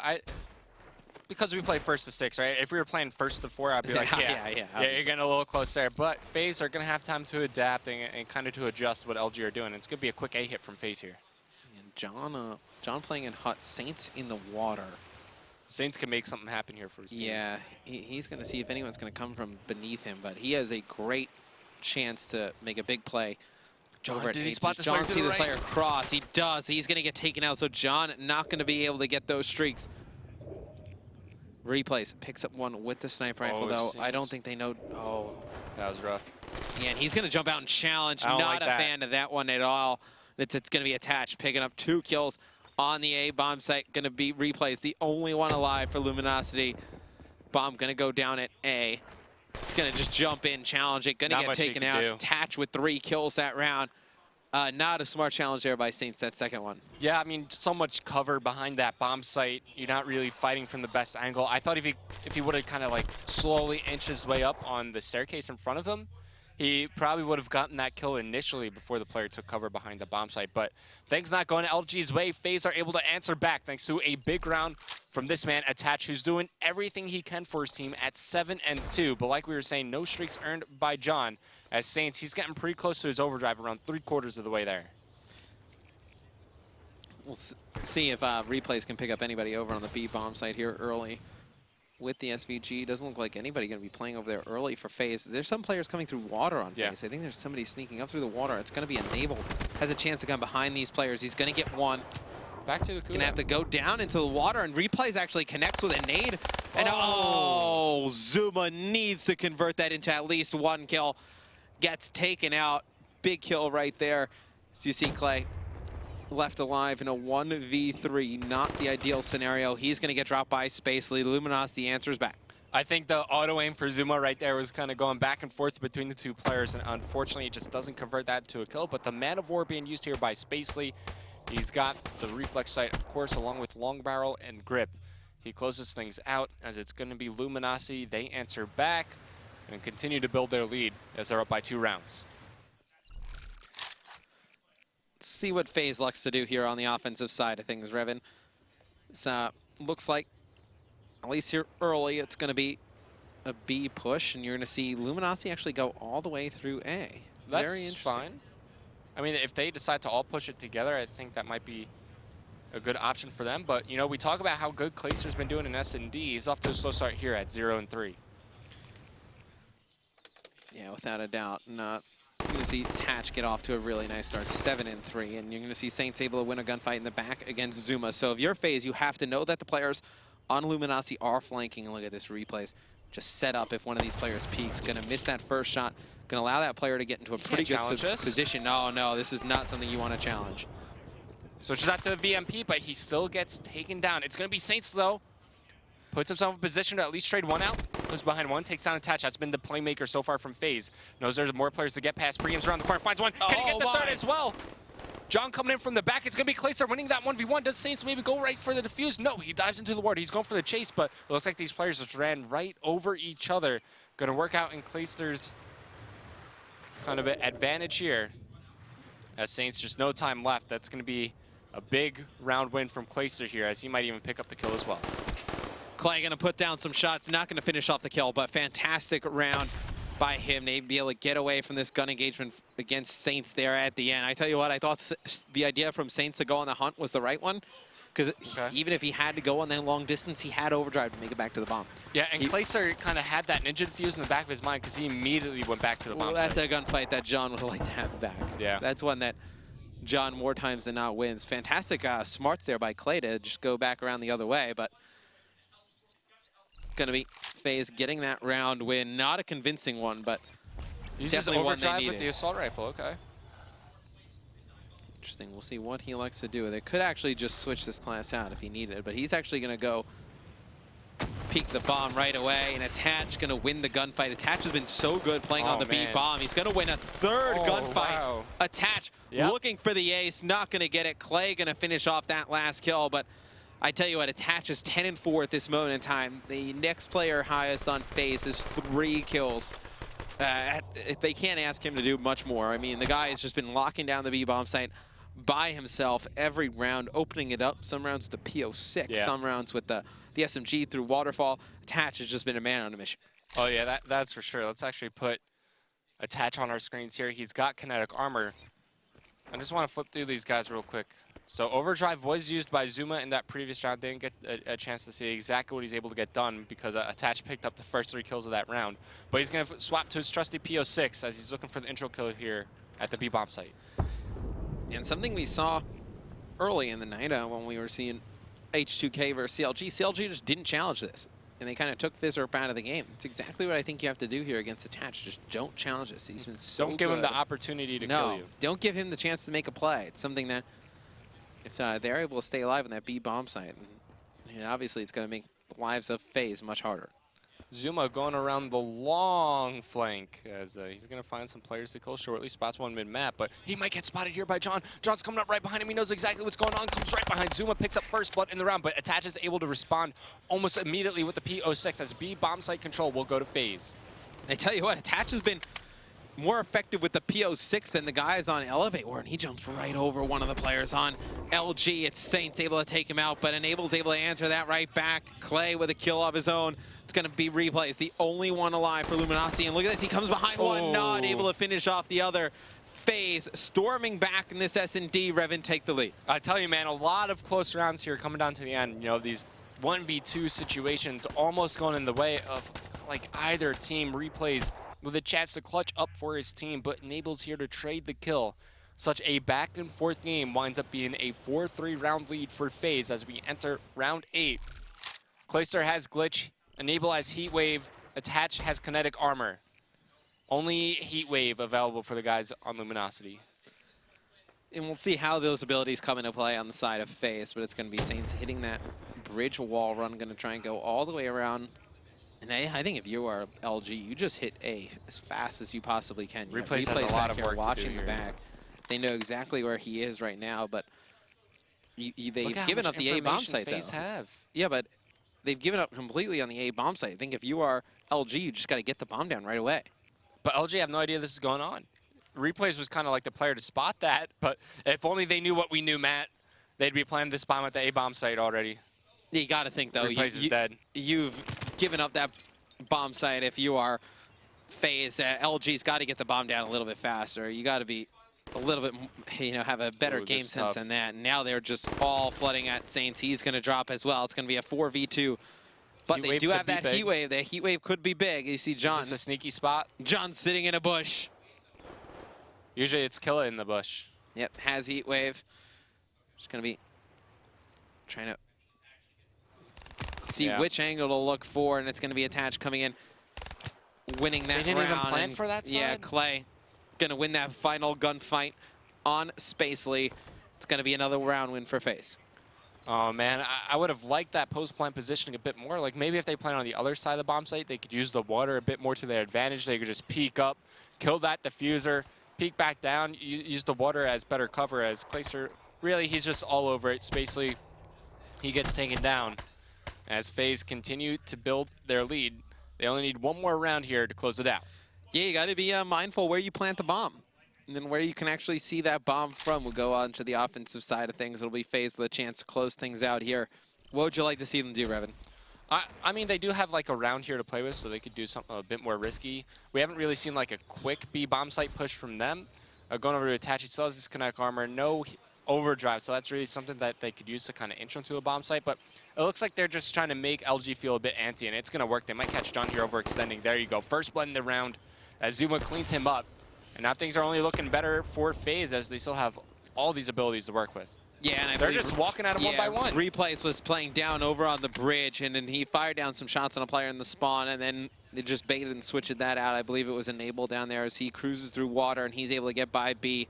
Because we play first to 6, right? If we were playing first to 4, I'd be like, yeah, you're getting a little close there. But FaZe are going to have time to adapt and kind of to adjust what LG are doing. It's going to be a quick A hit from FaZe here. And John playing in Hut, Saints in the water. Saints can make something happen here for his team. Yeah, he's going to see if anyone's going to come from beneath him, but he has a great chance to make a big play. John, did he spot this John player to see the the right? player cross. He does. He's going to get taken out, so John not going to be able to get those streaks. Replays, picks up one with the sniper rifle, though. I don't think they know. Oh, that was rough. Yeah, and he's going to jump out and challenge. Not Not a fan of that one at all. It's going to be Attached, picking up 2 kills on the A bomb site. Going to be Replays, the only one alive for Luminosity. Bomb going to go down at A. It's going to just jump in, challenge it. Going to get taken out. Attached with 3 kills that round. Not a smart challenge there by Saints, that second one. Yeah, I mean, so much cover behind that bomb site. You're not really fighting from the best angle. I thought if he would have kind of like slowly inched his way up on the staircase in front of him, he probably would have gotten that kill initially before the player took cover behind the bomb site. But things not going LG's way. FaZe are able to answer back thanks to a big round from this man, Attach, who's doing everything he can for his team at 7-2. But like we were saying, no streaks earned by John. As Saints, he's getting pretty close to his overdrive, around 3/4 of the way there. We'll see if Replays can pick up anybody over on the B bomb site here early with the SVG. Doesn't look like anybody going to be playing over there early for FaZe. There's some players coming through water on FaZe. I think there's somebody sneaking up through the water. It's going to be Enabled. Has a chance to come behind these players. He's going to get one. Back to the Gonna have to go down into the water, and Replays actually connects with a nade. And oh, Zuma needs to convert that into at least 1 kill. Gets taken out. Big kill right there. As you see Clay left alive in a 1v3. Not the ideal scenario. He's going to get dropped by Spacely. Luminosity answers back. I think the auto aim for Zuma right there was kind of going back and forth between the two players, and unfortunately it just doesn't convert that to a kill. But the Man of War being used here by Spacely, he's got the reflex sight, of course, along with long barrel and grip. He closes things out as it's going to be Luminosity. They answer back and continue to build their lead as they're up by 2 rounds. Let's see what FaZe looks to do here on the offensive side of things, Revin. This looks like, at least here early, it's going to be a B push, and you're going to see Luminosity actually go all the way through A. That's very interesting. fine. I mean, if they decide to all push it together, I think that might be a good option for them. But, you know, we talk about how good Clayster's been doing in S&D. He's off to a slow start here at 0-3. Yeah, without a doubt. And you're going to see Tatch get off to a really nice start, 7-3, and you're going to see Saints able to win a gunfight in the back against Zuma. So if you're FaZe, you have to know that the players on Luminosity are flanking. And look at this Replays. Just set up if one of these players peeks. Going to miss that first shot. Going to allow that player to get into a pretty good position. No, this is not something you want to challenge. Switches out to the VMP, but he still gets taken down. It's going to be Saints, though. Puts himself in position to at least trade one out. Goes behind one, takes down Attach. That's been the playmaker so far from FaZe. Knows there's more players to get past. Preem's around the corner, finds one. Can he get the third as well? John coming in from the back. It's going to be Clayster winning that 1v1. Does Saints maybe go right for the defuse? No, he dives into the water. He's going for the chase, but it looks like these players just ran right over each other. Going to work out in Clayster's kind of an advantage here as Saints just no time left. That's going to be a big round win from Clayster here, as he might even pick up the kill as well. Clay going to put down some shots, not going to finish off the kill, but fantastic round by him to be able to get away from this gun engagement against Saints there at the end. I tell you what, I thought the idea from Saints to go on the hunt was the right one, because even if he had to go on that long distance, he had overdrive to make it back to the bomb. Yeah, and Clayster kind of had that ninja defuse in the back of his mind, because he immediately went back to the bomb. Well, that's a gunfight that John would like to have back. Yeah. That's one that John more times than not wins. Fantastic smarts there by Clay to just go back around the other way, but it's going to be FaZe getting that round win. Not a convincing one, but uses definitely one they overdrive needed. with the assault rifle, okay. Interesting. We'll see what he likes to do. They could actually just switch this class out if he needed it, but he's actually going to go peek the bomb right away, and Attach going to win the gunfight. Attach has been so good playing on the B bomb. He's going to win a third gunfight. Wow. Attach looking for the ace, not going to get it. Clay going to finish off that last kill, but I tell you what, Attach is 10-4 at this moment in time. The next player highest on FaZe is 3 kills. They can't ask him to do much more. I mean, the guy has just been locking down the B bomb site by himself every round, opening it up. Some rounds with the PO6, some rounds with the SMG through Waterfall. Attach has just been a man on a mission. Oh yeah, that's for sure. Let's actually put Attach on our screens here. He's got kinetic armor. I just want to flip through these guys real quick. So overdrive was used by Zuma in that previous round. Didn't get a chance to see exactly what he's able to get done because Attach picked up the first 3 kills of that round. But he's going to swap to his trusty PO6 as he's looking for the intro kill here at the B bomb site. And something we saw early in the night when we were seeing H2K versus CLG. CLG just didn't challenge this, and they kind of took FizzRp out of the game. It's exactly what I think you have to do here against Attach. Just don't challenge this. He's been so Don't give good. him the opportunity to kill you. Don't give him the chance to make a play. It's something that if they're able to stay alive on that B bomb site, and obviously it's going to make the lives of FaZe much harder. Zuma going around the long flank as he's going to find some players to kill shortly. Spots one mid-map, but he might get spotted here by John. John's coming up right behind him. He knows exactly what's going on. Comes right behind. Zuma picks up first blood in the round, but Attach is able to respond almost immediately with the PO6 as B bomb site control will go to FaZe. I tell you what, Attach has been more effective with the PO6 than the guys on Elevate were, and he jumps right over one of the players on LG. It's Saints able to take him out, but Enable's able to answer that right back. Clay with a kill of his own. It's going to be replays. The only one alive for Luminosity, and look at this, he comes behind one, not able to finish off the other. FaZe storming back in this S&D. Revan take the lead. I tell you, man, a lot of close rounds here coming down to the end. You know, these 1v2 situations almost going in the way of like either team. Replays with a chance to clutch up for his team, but Enable's here to trade the kill. Such a back and forth game winds up being a 4-3 round lead for FaZe as we enter round 8. Clayster has glitch, Enable has heat wave, Attach has kinetic armor. Only heat wave available for the guys on Luminosity. And we'll see how those abilities come into play on the side of FaZe, but it's going to be Saints hitting that bridge wall run, going to try and go all the way around. And I think if you are LG, you just hit A as fast as you possibly can. You Replays has a lot of work watching to do the here. back. They know exactly where he is right now, but they've given up the A bomb site, FaZe though. have. Yeah, but they've given up completely on the A bomb site. I think if you are LG, you just got to get the bomb down right away. But LG have no idea this is going on. Replays was kind of like the player to spot that, but if only they knew what we knew, Matt, they'd be playing this bomb at the A bomb site already. You got to think, though, Replays is dead. You've given up that bomb site. If you are FaZe, LG's got to get the bomb down a little bit faster. You got to be a little bit, have a better game sense than that. And now they're just all flooding at Saints. He's going to drop as well. It's going to be a 4v2. But they do have that heat wave. That heat wave could be big. You see John. Is this a sneaky spot? John sitting in a bush. Usually it's Killa in the bush. Yep, has heat wave. Just going to be trying to see which angle to look for, and it's going to be Attached coming in, winning that round. They didn't even plan for that side? Yeah, Clay going to win that final gunfight on Spacely. It's going to be another round win for FaZe. Oh, man, I would have liked that post-plant positioning a bit more. Like, maybe if they plan on the other side of the bomb site, they could use the water a bit more to their advantage. They could just peek up, kill that diffuser, peek back down, use the water as better cover as Clayster. Really, he's just all over it. Spacely, he gets taken down. As FaZe continue to build their lead, they only need one more round here to close it out. Yeah, you got to be mindful where you plant the bomb. And then where you can actually see that bomb from will go on to the offensive side of things. It'll be FaZe with a chance to close things out here. What would you like to see them do, Revan? I mean, they do have like a round here to play with, so they could do something a bit more risky. We haven't really seen like a quick B bomb site push from them. Going over to attach, he still has this kinetic armor, no overdrive, so that's really something that they could use to kind of intro into a bomb site. But it looks like they're just trying to make LG feel a bit anti, and it's going to work. They might catch John here overextending. There you go. First blood in the round as Zuma cleans him up. And now things are only looking better for FaZe as they still have all these abilities to work with. Yeah, and they're just walking at him one by one. Replays was playing down over on the bridge, and then he fired down some shots on a player in the spawn, and then they just baited and switched that out. I believe it was Enable down there as he cruises through water, and he's able to get by B.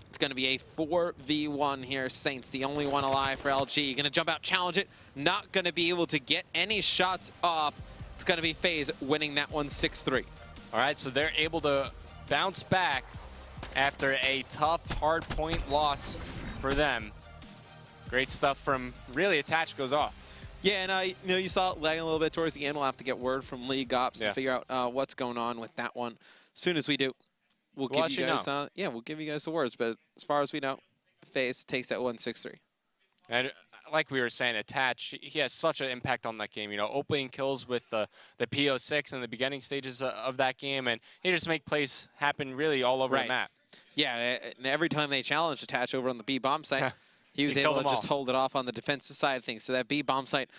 It's going to be a 4v1 here. Saints, the only one alive for LG. Going to jump out, challenge it. Not going to be able to get any shots off. It's going to be FaZe winning that one 6-3. All right, so they're able to bounce back after a tough, hard point loss for them. Great stuff from really Attach goes off. Yeah, and you saw it lagging a little bit towards the end. We'll have to get word from League Ops and figure out what's going on with that one. As soon as we do, we'll give you guys we'll give you guys the words. But as far as we know, FaZe takes that 1-6-3. And like we were saying, Attach, he has such an impact on that game. You know, opening kills with the PO6 in the beginning stages of that game, and he just make plays happen really all over the map. Yeah, and every time they challenged Attach over on the B bomb site, he was able to just hold it off on the defensive side of things. So that B bomb site,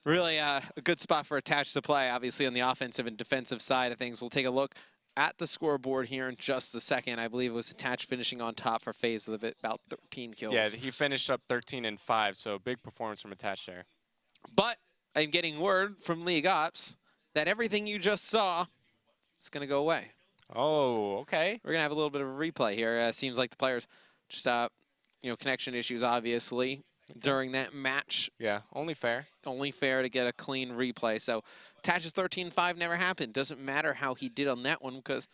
really a good spot for Attach to play. Obviously on the offensive and defensive side of things. We'll take a look at the scoreboard here in just a second. I believe it was Attach finishing on top for FaZe with about 13 kills. Yeah, he finished up 13 and 5, so big performance from Attach there. But I'm getting word from League Ops that everything you just saw is going to go away. Oh, okay. We're going to have a little bit of a replay here. Seems like the players just, connection issues, obviously, during that match. Yeah, only fair. Only fair to get a clean replay. So Attach's 13-5 never happened. Doesn't matter how he did on that one because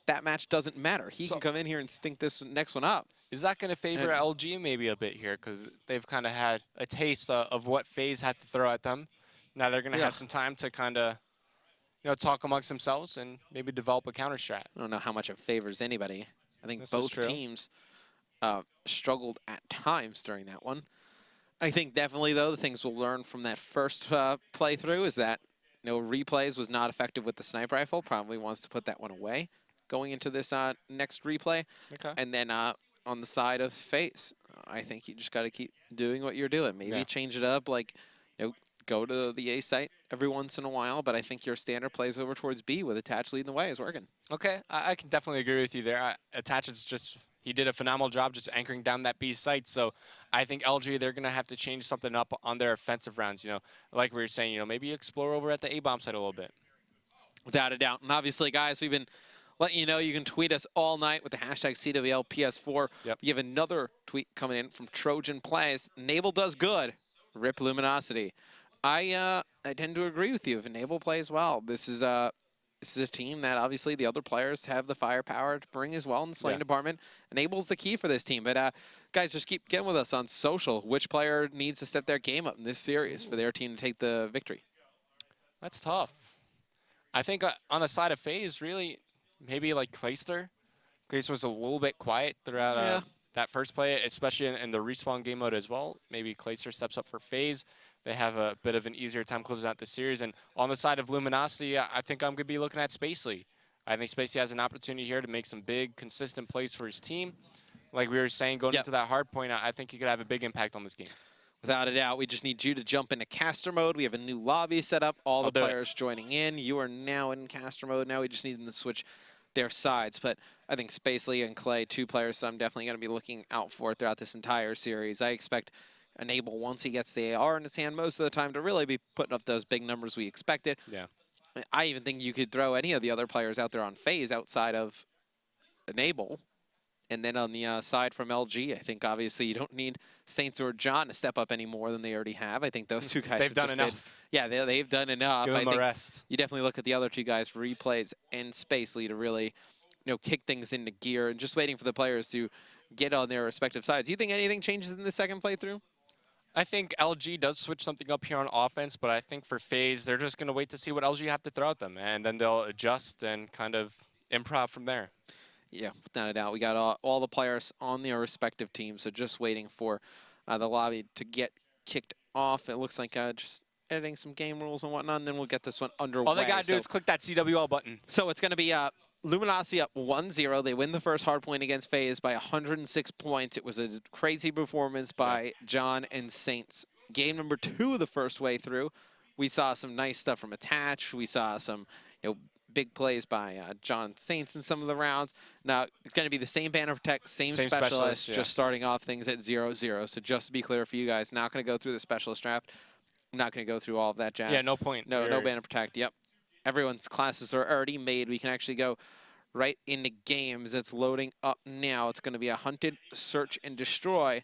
that match doesn't matter. He can come in here and stink this next one up. Is that going to favor LG maybe a bit here because they've kind of had a taste of what FaZe had to throw at them? Now they're going to have some time to kind of talk amongst themselves and maybe develop a counter strat. I don't know how much it favors anybody. I think both teams struggled at times during that one. I think definitely, though, the things we'll learn from that first playthrough is that replays was not effective with the sniper rifle. Probably wants to put that one away going into this next replay. Okay. And then on the side of FaZe, I think you just got to keep doing what you're doing. Maybe change it up, like go to the A site every once in a while. But I think your standard plays over towards B with Attach leading the way is working. Okay, I can definitely agree with you there. Attach is just. He did a phenomenal job just anchoring down that B site. So I think LG, they're going to have to change something up on their offensive rounds. Like we were saying, maybe explore over at the A-bomb site a little bit. Without a doubt. And obviously, guys, we've been letting you know you can tweet us all night with the hashtag CWLPS4. Yep. We have another tweet coming in from Trojan Plays. Enable does good. Rip Luminosity. I tend to agree with you. If Enable plays well, this is a team that obviously the other players have the firepower to bring as well in the slaying department. Enable's the key for this team. But guys, just keep getting with us on social. Which player needs to step their game up in this series for their team to take the victory? That's tough. I think on the side of FaZe, really, maybe like Clayster. Clayster was a little bit quiet throughout that first play, especially in the respawn game mode as well. Maybe Clayster steps up for FaZe. They have a bit of an easier time closing out the series. And on the side of Luminosity, I think I'm going to be looking at Spacely. I think Spacely has an opportunity here to make some big, consistent plays for his team. Like we were saying, going into that hard point, I think he could have a big impact on this game. Without a doubt, we just need you to jump into caster mode. We have a new lobby set up. All the players joining in. You are now in caster mode. Now we just need them to switch their sides. But I think Spacely and Clay, two players that I'm definitely going to be looking out for throughout this entire series. I expect Enable, once he gets the AR in his hand most of the time, to really be putting up those big numbers we expected. Yeah. I even think you could throw any of the other players out there on FaZe outside of Enable. And then on the side from LG, I think obviously you don't need Saints or John to step up any more than they already have. I think those two guys they've done enough. They've done enough. Give them a rest. You definitely look at the other two guys, replays and Spacely, to really kick things into gear and just waiting for the players to get on their respective sides. Do you think anything changes in the second playthrough? I think LG does switch something up here on offense, but I think for FaZe, they're just going to wait to see what LG have to throw at them, and then they'll adjust and kind of improv from there. Yeah, without a doubt. We got all the players on their respective teams, so just waiting for the lobby to get kicked off. It looks like just editing some game rules and whatnot, and then we'll get this one underway. All they got to do is click that CWL button. So it's going to be Luminosity up 1-0. They win the first hard point against FaZe by 106 points. It was a crazy performance by John and Saints. Game number 2 the first way through. We saw some nice stuff from Attach. We saw some big plays by John Saints in some of the rounds. Now, it's going to be the same banner protect, same specialist, just starting off things at 0-0. So just to be clear for you guys, not going to go through the specialist draft. I'm not going to go through all of that jazz. Yeah, no point. No banner protect. Yep. Everyone's classes are already made. We can actually go right into games. It's loading up now. It's going to be a hunted, search, and destroy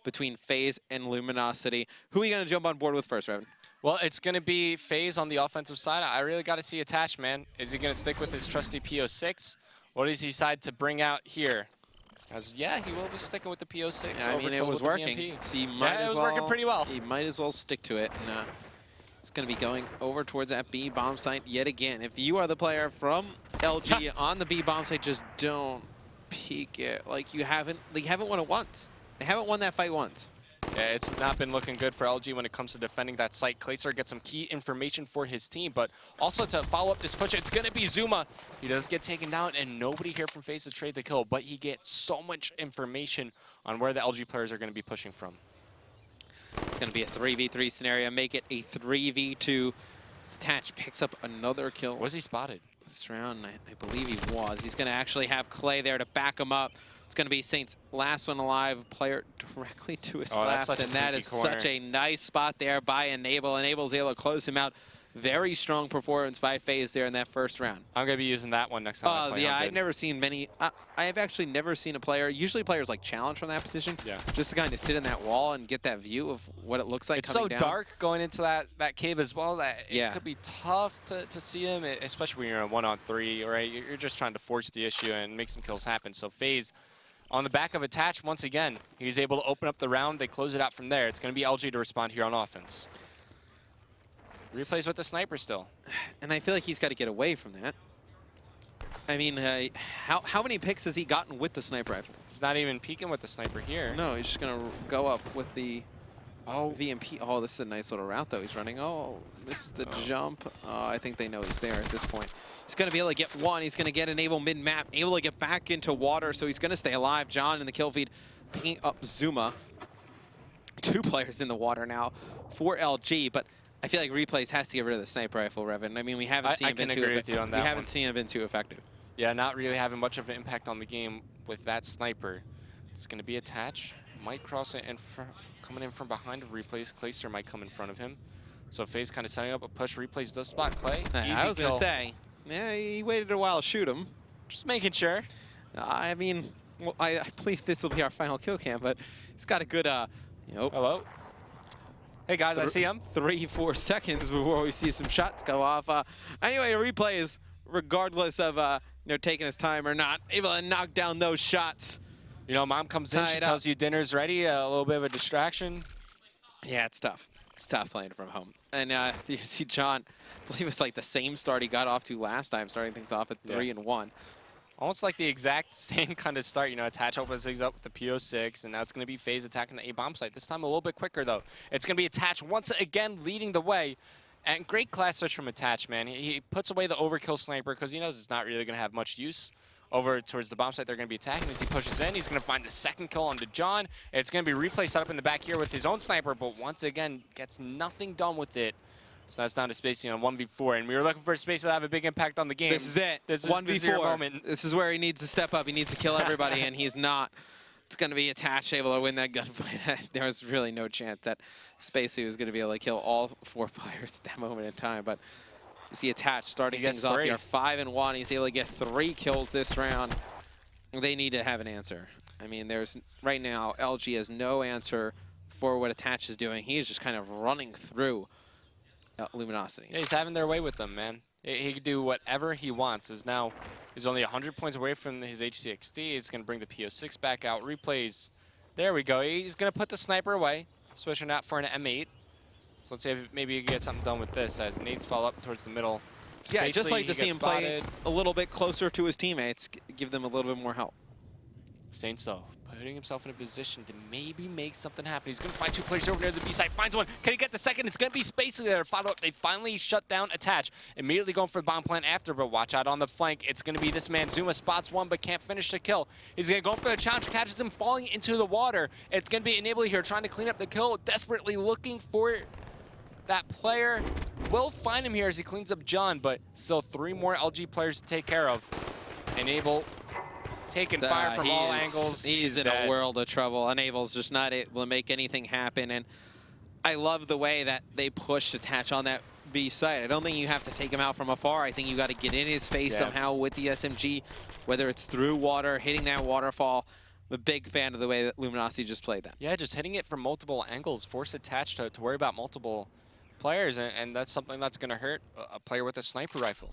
between FaZe and Luminosity. Who are you going to jump on board with first, Revan? Well, it's going to be FaZe on the offensive side. I really got to see Attach, man. Is he going to stick with his trusty PO6? What does he decide to bring out here? Yeah, he will be sticking with the PO6. Yeah, I mean, it was working. So he might as well, working pretty well. He might as well stick to it. And, it's going to be going over towards that B bomb site yet again. If you are the player from LG on the B bomb site, just don't peek it. Like they haven't won it once. They haven't won that fight once. Yeah, it's not been looking good for LG when it comes to defending that site. Clayster gets some key information for his team, but also to follow up this push, it's going to be Zuma. He does get taken down, and nobody here from FaZe to trade the kill, but he gets so much information on where the LG players are going to be pushing from. It's going to be a 3v3 scenario. Make it a 3v2. Attach picks up another kill. Was he spotted? This round, I believe he was. He's going to actually have Clay there to back him up. It's going to be Saints' last one alive, player directly to his left, and that is such a nice spot there by Enable. Enable's able to close him out. Very strong performance by FaZe there in that first round. I'm going to be using that one next time I play I've never seen many. I have actually never seen a player, usually players like challenge from that position, just to kind of sit in that wall and get that view of what it looks like It's coming so down. dark going into that cave as well that it could be tough to see him, especially when you're in a 1-on-3, right? You're just trying to force the issue and make some kills happen. So FaZe, on the back of Attach, once again, he's able to open up the round. They close it out from there. It's going to be LG to respond here on offense. Replays with the sniper still. And I feel like he's got to get away from that. I mean, how many picks has he gotten with the sniper rifle? He's not even peeking with the sniper here. No, he's just going to go up with the VMP. Oh, this is a nice little route, though. He's running. Oh, this is the jump. I think they know he's there at this point. He's going to be able to get one. He's going to get Enable mid-map, able to get back into water, so he's going to stay alive. John in the kill feed, picking up Zuma. 2 players in the water now for LG, but I feel like Replays has to get rid of the sniper rifle, Revan. I mean, we haven't seen him been too effective. Yeah, not really having much of an impact on the game with that sniper. It's going to be Attach. Might cross it and coming in from behind of Replays. Clayster might come in front of him. So FaZe kind of setting up a push. Replays does spot Clay. I was going to say, yeah, he waited a while to shoot him. Just making sure. I mean, well, I believe this will be our final kill cam, but he's got a good, Hello. Hey guys, I see him. 3-4 seconds before we see some shots go off. Anyway, Replays, regardless of taking his time or not, able to knock down those shots. You know, mom comes in, she tells you dinner's ready. A little bit of a distraction. Yeah, it's tough. It's tough playing from home. And you see John, I believe it's like the same start he got off to last time, starting things off at 3-1. Almost like the exact same kind of start. You know, Attach opens things up with the PO6, and now it's going to be FaZe attacking the A-bomb site. This time a little bit quicker, though. It's going to be Attach once again leading the way. And great class switch from Attach, man. He puts away the overkill sniper because he knows it's not really going to have much use. Over towards the bomb site they're going to be attacking. As he pushes in, he's going to find the second kill onto John. It's going to be Replay set up in the back here with his own sniper, but once again, gets nothing done with it. So that's down to Spacey on 1v4, and we were looking for Spacey to have a big impact on the game. This is it. 1v4 moment. This is where he needs to step up. He needs to kill everybody, and he's not. It's going to be Attach able to win that gunfight. There was really no chance that Spacey was going to be able to kill all 4 players at that moment in time. But you see Attach starting things off here, 5-1. He's able to get 3 kills this round. They need to have an answer. I mean, right now, LG has no answer for what Attach is doing. He is just kind of running through Luminosity. Yeah, he's having their way with them, man. He can do whatever he wants. He's only 100 points away from his HCXD. He's going to bring the PO6 back out. Replays. There we go. He's going to put the sniper away, switching out for an M8. So let's see if maybe he can get something done with this as nades fall up towards the middle. Yeah, I'd just like to he see gets him play spotted. a little bit closer to his teammates, give them a little bit more help. Saints, though, putting himself in a position to maybe make something happen. He's going to find two players over near the B side. Finds one. Can he get the second? It's going to be Spacely there. Follow up. They finally shut down Attach. Immediately going for the bomb plant after, but watch out on the flank. It's going to be this man. Zuma spots one, but can't finish the kill. He's going to go for the challenge. Catches him falling into the water. It's going to be Enable here trying to clean up the kill. Desperately looking for that player. Will find him here as he cleans up John, but still 3 more LG players to take care of. Enable taking fire from all angles. He's in dead. a world of trouble. Enable's just not able to make anything happen. And I love the way that they pushed Attach on that B site. I don't think you have to take him out from afar. I think you got to get in his face somehow with the SMG, whether it's through water, hitting that waterfall. I'm a big fan of the way that Luminosity just played that. Yeah, just hitting it from multiple angles, force Attach to worry about multiple players, and that's something that's going to hurt a player with a sniper rifle.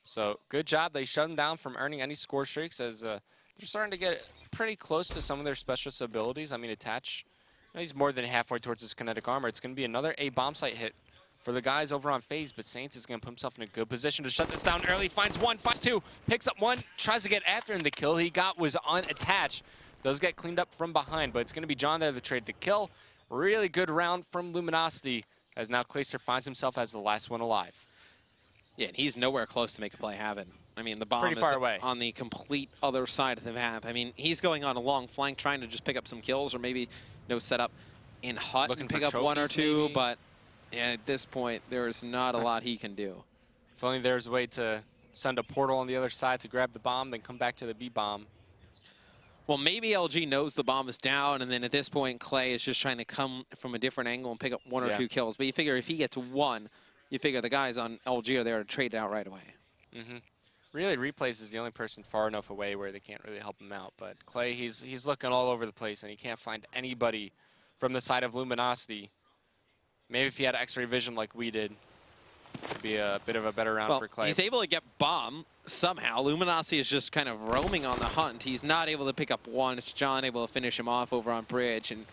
So good job. They shut him down from earning any score streaks as they're starting to get pretty close to some of their specialist abilities. I mean, Attach, he's more than halfway towards his kinetic armor. It's going to be another A bomb site hit for the guys over on FaZe, but Saints is going to put himself in a good position to shut this down early. Finds one, finds two, picks up one, tries to get after him. The kill he got was on Attach. Does get cleaned up from behind, but it's going to be John there to trade the kill. Really good round from Luminosity as now Clayster finds himself as the last one alive. Yeah, and he's nowhere close to make a play happen. I mean, the bomb Pretty far is away. on the complete other side of the map. I mean, he's going on a long flank trying to just pick up some kills or maybe set up in hut Looking and pick for up 1 or trophies, 2, maybe. but yeah, at this point, there's not a lot he can do. If only there's a way to send a portal on the other side to grab the bomb, then come back to the B bomb. Well, maybe LG knows the bomb is down, and then at this point, Clay is just trying to come from a different angle and pick up 1 or 2 kills. But you figure if he gets 1, you figure the guys on LG are there to trade it out right away. Really, Replays is the only person far enough away where they can't really help him out. But Clay, he's looking all over the place, and he can't find anybody from the side of Luminosity. Maybe if he had X-ray vision like we did, it'd be a bit of a better round for Clay. He's able to get bomb somehow. Luminosity is just kind of roaming on the hunt. He's not able to pick up 1. It's John able to finish him off over on bridge, and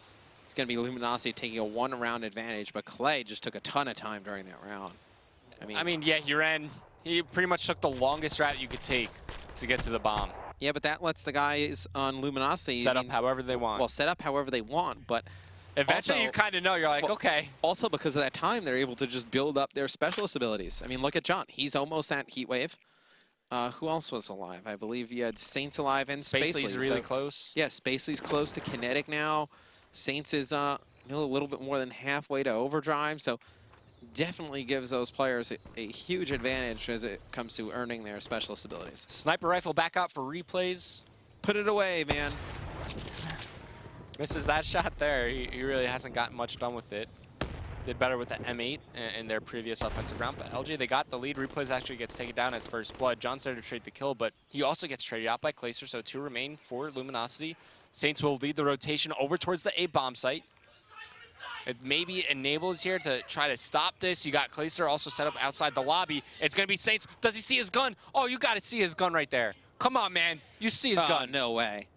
it's going to be Luminosity taking a 1-round advantage. But Clay just took a ton of time during that round. I mean, yeah, he pretty much took the longest route you could take to get to the bomb. Yeah, but that lets the guys on Luminosity set up however they want. Well, set up however they want, but eventually also, you kind of know. You're like, okay. Also, because of that time, they're able to just build up their specialist abilities. I mean, look at John. He's almost at Heatwave. Who else was alive? I believe you had Saints alive and Spacely's Spacely's really close. Yeah, Spacely's close to Kinetic now. Saints is a little bit more than halfway to Overdrive, so definitely gives those players a huge advantage as it comes to earning their specialist abilities. Sniper rifle back out for Replays. Put it away, man. Misses that shot there. He really hasn't gotten much done with it. Did better with the M8 in their previous offensive round. But LG, they got the lead. Replays actually gets taken down as first blood. John started to trade the kill, but he also gets traded out by Clayster, so 2 remain for Luminosity. Saints will lead the rotation over towards the A bomb site. It maybe enables here to try to stop this. You got Clayster also set up outside the lobby. It's going to be Saints. Does he see his gun? Oh, you got to see his gun right there. Come on, man. You see his gun. No way.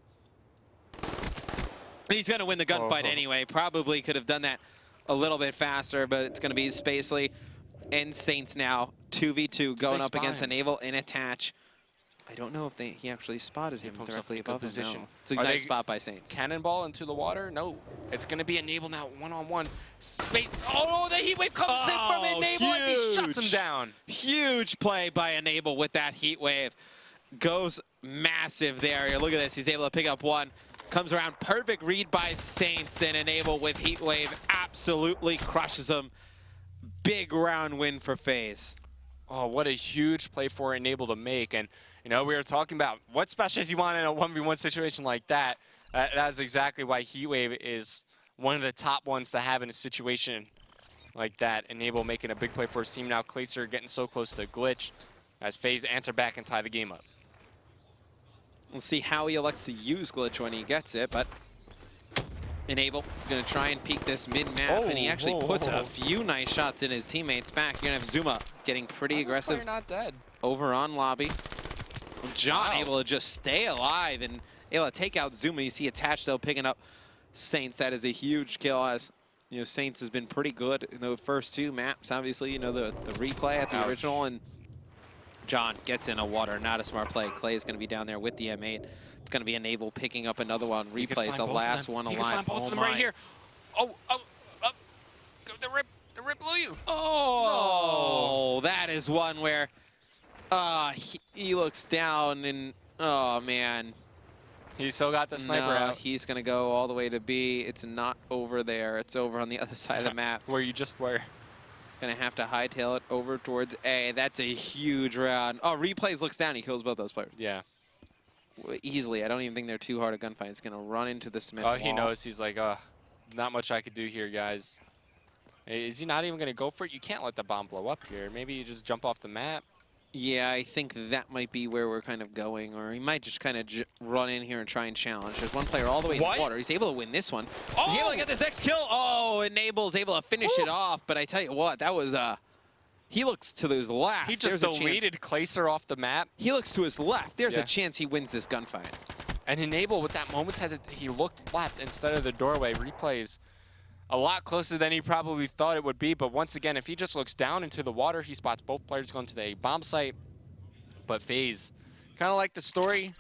He's going to win the gunfight anyway. Probably could have done that a little bit faster, but it's going to be Spacely and Saints now. 2v2 going up against Enable and Attach. I don't know if he actually spotted him directly above him. No. It's a nice spot by Saints. Cannonball into the water? No. It's going to be Enable now, one-on-one. Space. Oh, the heat wave comes in from Enable and he shuts him down. Huge play by Enable with that heat wave. Goes massive there. Look at this. He's able to pick up 1. Comes around. Perfect read by Saints, and Enable with heat wave absolutely crushes him. Big round win for FaZe. Oh, what a huge play for Enable to make. And you know, we were talking about what specials you want in a 1v1 situation like that. That's exactly why Heatwave is one of the top ones to have in a situation like that. Enable making a big play for his team. Now Clayster getting so close to Glitch as FaZe answer back and tie the game up. We'll see how he elects to use Glitch when he gets it, but Enable going to try and peek this mid-map, and he actually puts a few nice shots in his teammates' back. You're going to have Zuma getting pretty aggressive not dead. over on lobby. John able to just stay alive and able to take out Zuma. You see Attach though picking up Saints. That is a huge kill, as you know, Saints has been pretty good in the first 2 maps. Obviously, you know, the replay at the original, and John gets in a water, not a smart play. Clay is going to be down there with the M8. It's going to be Enable picking up another one. Replays the last one alive. You can find both of them right here. Oh, the rip blew you. Oh, no. That is one where he looks down and, oh, man. He still got the sniper out. He's going to go all the way to B. It's not over there. It's over on the other side of the map. Where you just were. Going to have to hightail it over towards A. That's a huge round. Oh, Replays looks down. He kills both those players. Yeah. Easily. I don't even think they're too hard a gunfight. It's going to run into the Smith wall. He knows. He's like, not much I could do here, guys. Is he not even going to go for it? You can't let the bomb blow up here. Maybe you just jump off the map. Yeah, I think that might be where we're kind of going, or he might just kind of run in here and try and challenge. There's one player all the way in the water. He's able to win this one. Oh! He's able to get this next kill. Oh, Enable's able to finish it off, but I tell you what, that was, he looks to his left. He just deleted Clayster off the map. He looks to his left. There's a chance he wins this gunfight. And Enable, with that moment, he looked left instead of the doorway. Replays a lot closer than he probably thought it would be, but once again, if he just looks down into the water, he spots both players going to the bomb site. But FaZe, kind of like the story,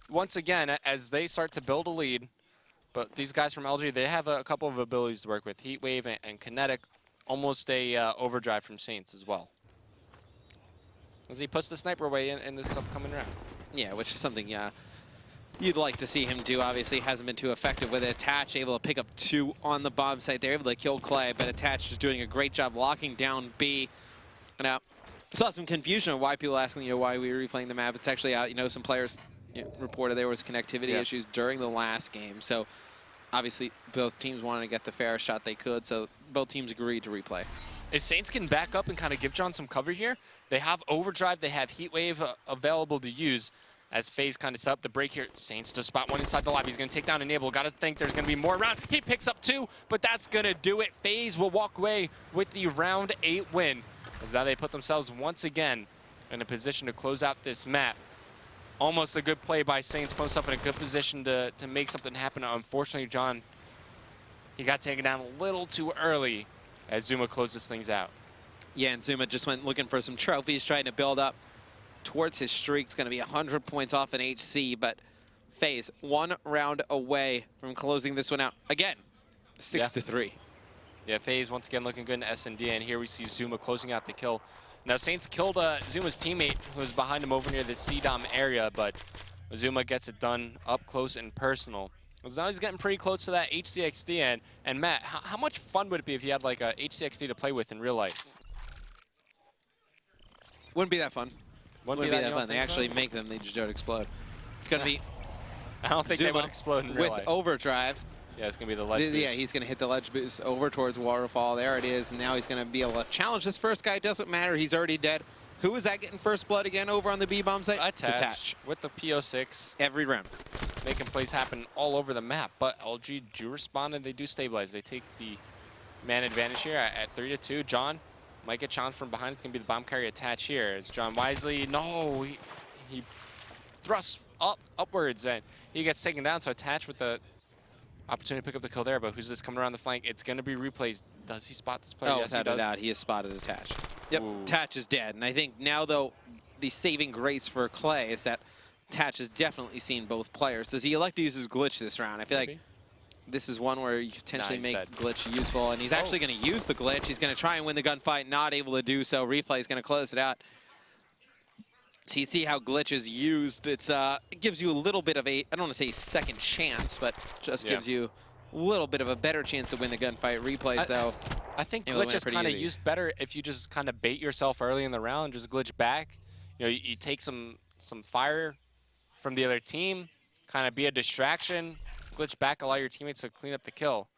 once again, as they start to build a lead, but these guys from LG, they have a couple of abilities to work with, Heat Wave and Kinetic, almost a overdrive from Saints as well. As he puts the sniper away in this upcoming round. Yeah, which is something, you'd like to see him do. Obviously, hasn't been too effective with it. Attach able to pick up 2 on the bomb site. They're able to kill Clay, but Attach is doing a great job locking down B. Now, saw some confusion of why people asking, why we were replaying the map. It's actually, some players reported there was connectivity issues during the last game. So, obviously, both teams wanted to get the fairest shot they could. So, both teams agreed to replay. If Saints can back up and kind of give John some cover here, they have overdrive, they have heat wave available to use. As FaZe kind of set up the break here, Saints to spot one inside the lobby. He's going to take down Enable. Got to think there's going to be more around. He picks up 2, but that's going to do it. FaZe will walk away with the round 8 win. As now they put themselves once again in a position to close out this map. Almost a good play by Saints, put himself in a good position to make something happen. Unfortunately, John, he got taken down a little too early as Zuma closes things out. Yeah, and Zuma just went looking for some trophies, trying to build up towards his streak. It's going to be 100 points off an HC, but FaZe 1 round away from closing this one out. Again, 6-3. Yeah, FaZe once again looking good in S&D, and here we see Zuma closing out the kill. Now, Saints killed Zuma's teammate who was behind him over near the C-Dom area, but Zuma gets it done up close and personal. So now he's getting pretty close to that HCXD, and Matt, how much fun would it be if you had like a HCXD to play with in real life? Wouldn't be that fun. Wouldn't be that fun. They actually make them, they just don't explode. It's going to be I don't think Zuma they would explode in real life. with overdrive. Yeah, it's going to be the ledge boost. Yeah, he's going to hit the ledge boost over towards Waterfall. There it is. And now he's going to be able to challenge this first guy. Doesn't matter. He's already dead. Who was that getting first blood again over on the B-bomb site? Attach. With the PO6. Every round. Making plays happen all over the map. But LG do respond and they do stabilize. They take the man advantage here at 3-2. John might get challenged from behind. It's going to be the bomb carry Attach here. It's John Wisely. No, he thrusts upwards and he gets taken down. So Attach with the opportunity to pick up the kill there, but who's this coming around the flank? It's going to be Replays. Does he spot this player? Oh, yes, without a doubt, he has spotted Attach. Yep, Attach is dead. And I think now, though, the saving grace for Clay is that Attach has definitely seen both players. Does he elect to use his glitch this round? I feel like this is one where you potentially make glitch useful, and he's actually going to use the glitch. He's going to try and win the gunfight, not able to do so. Replay is going to close it out. So you see how glitch is used. It gives you a little bit of a, I don't want to say second chance, but just gives you a little bit of a better chance to win the gunfight. Replays, though, I think glitch is kind of used better if you just kind of bait yourself early in the round, just glitch back. You know, you take some fire from the other team, kind of be a distraction, glitch back, allow your teammates to clean up the kill.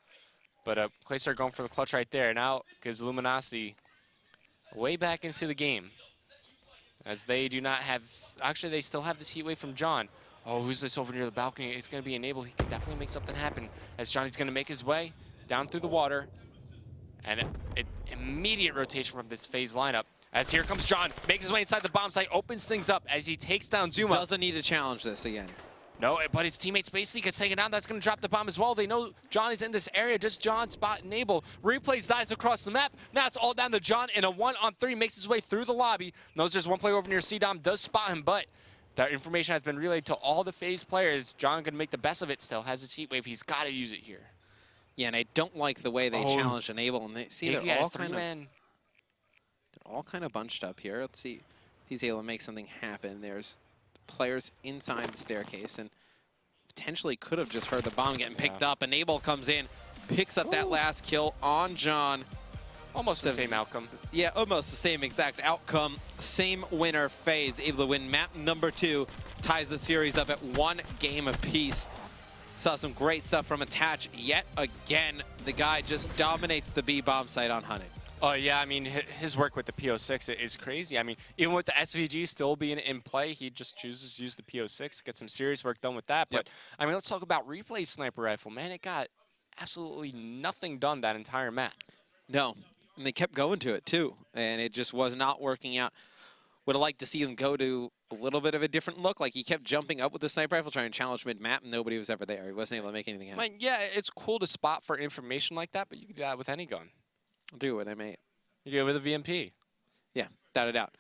But Clayster going for the clutch right there. Now gives Luminosity way back into the game. As they do not have, actually they still have this heat wave from John. Oh, who's this over near the balcony? It's going to be Enable. He can definitely make something happen. As Johnny's going to make his way down through the water. And immediate rotation from this FaZe lineup. As here comes John, makes his way inside the bomb site, opens things up as he takes down Zuma. Doesn't need to challenge this again. No, but his teammates basically gets taken down. That's going to drop the bomb as well. They know John is in this area. Just John spot enable. Replays dies across the map. Now it's all down to John in a 1-on-3. Makes his way through the lobby. Knows there's one player over near C-Dom. Does spot him, but that information has been relayed to all the FaZe players. John can make the best of it still. Has his heat wave. He's got to use it here. Yeah, and I don't like the way they challenge enable. And they see they're all kind of bunched up here. Let's see if he's able to make something happen. There's players inside the staircase and potentially could have just heard the bomb getting picked up. Enable comes in, picks up that last kill on John. Almost the same outcome. Yeah, almost the same exact outcome. Same winner, FaZe, able to win map number 2, ties the series up at 1 game apiece. Saw some great stuff from Attach yet again. The guy just dominates the B bomb site on Hunted. Oh, yeah, I mean, his work with the PO6 is crazy. I mean, even with the SVG still being in play, he just chooses to use the PO6, get some serious work done with that. But, I mean, let's talk about replay sniper rifle. Man, it got absolutely nothing done that entire map. No, and they kept going to it, too, and it just was not working out. Would have liked to see him go to a little bit of a different look. Like, he kept jumping up with the sniper rifle, trying to challenge mid-map, and nobody was ever there. He wasn't able to make anything happen. I mean, yeah, it's cool to spot for information like that, but you can do that with any gun. I'll do it, I mate. You do it with a VMP. Yeah, without a doubt.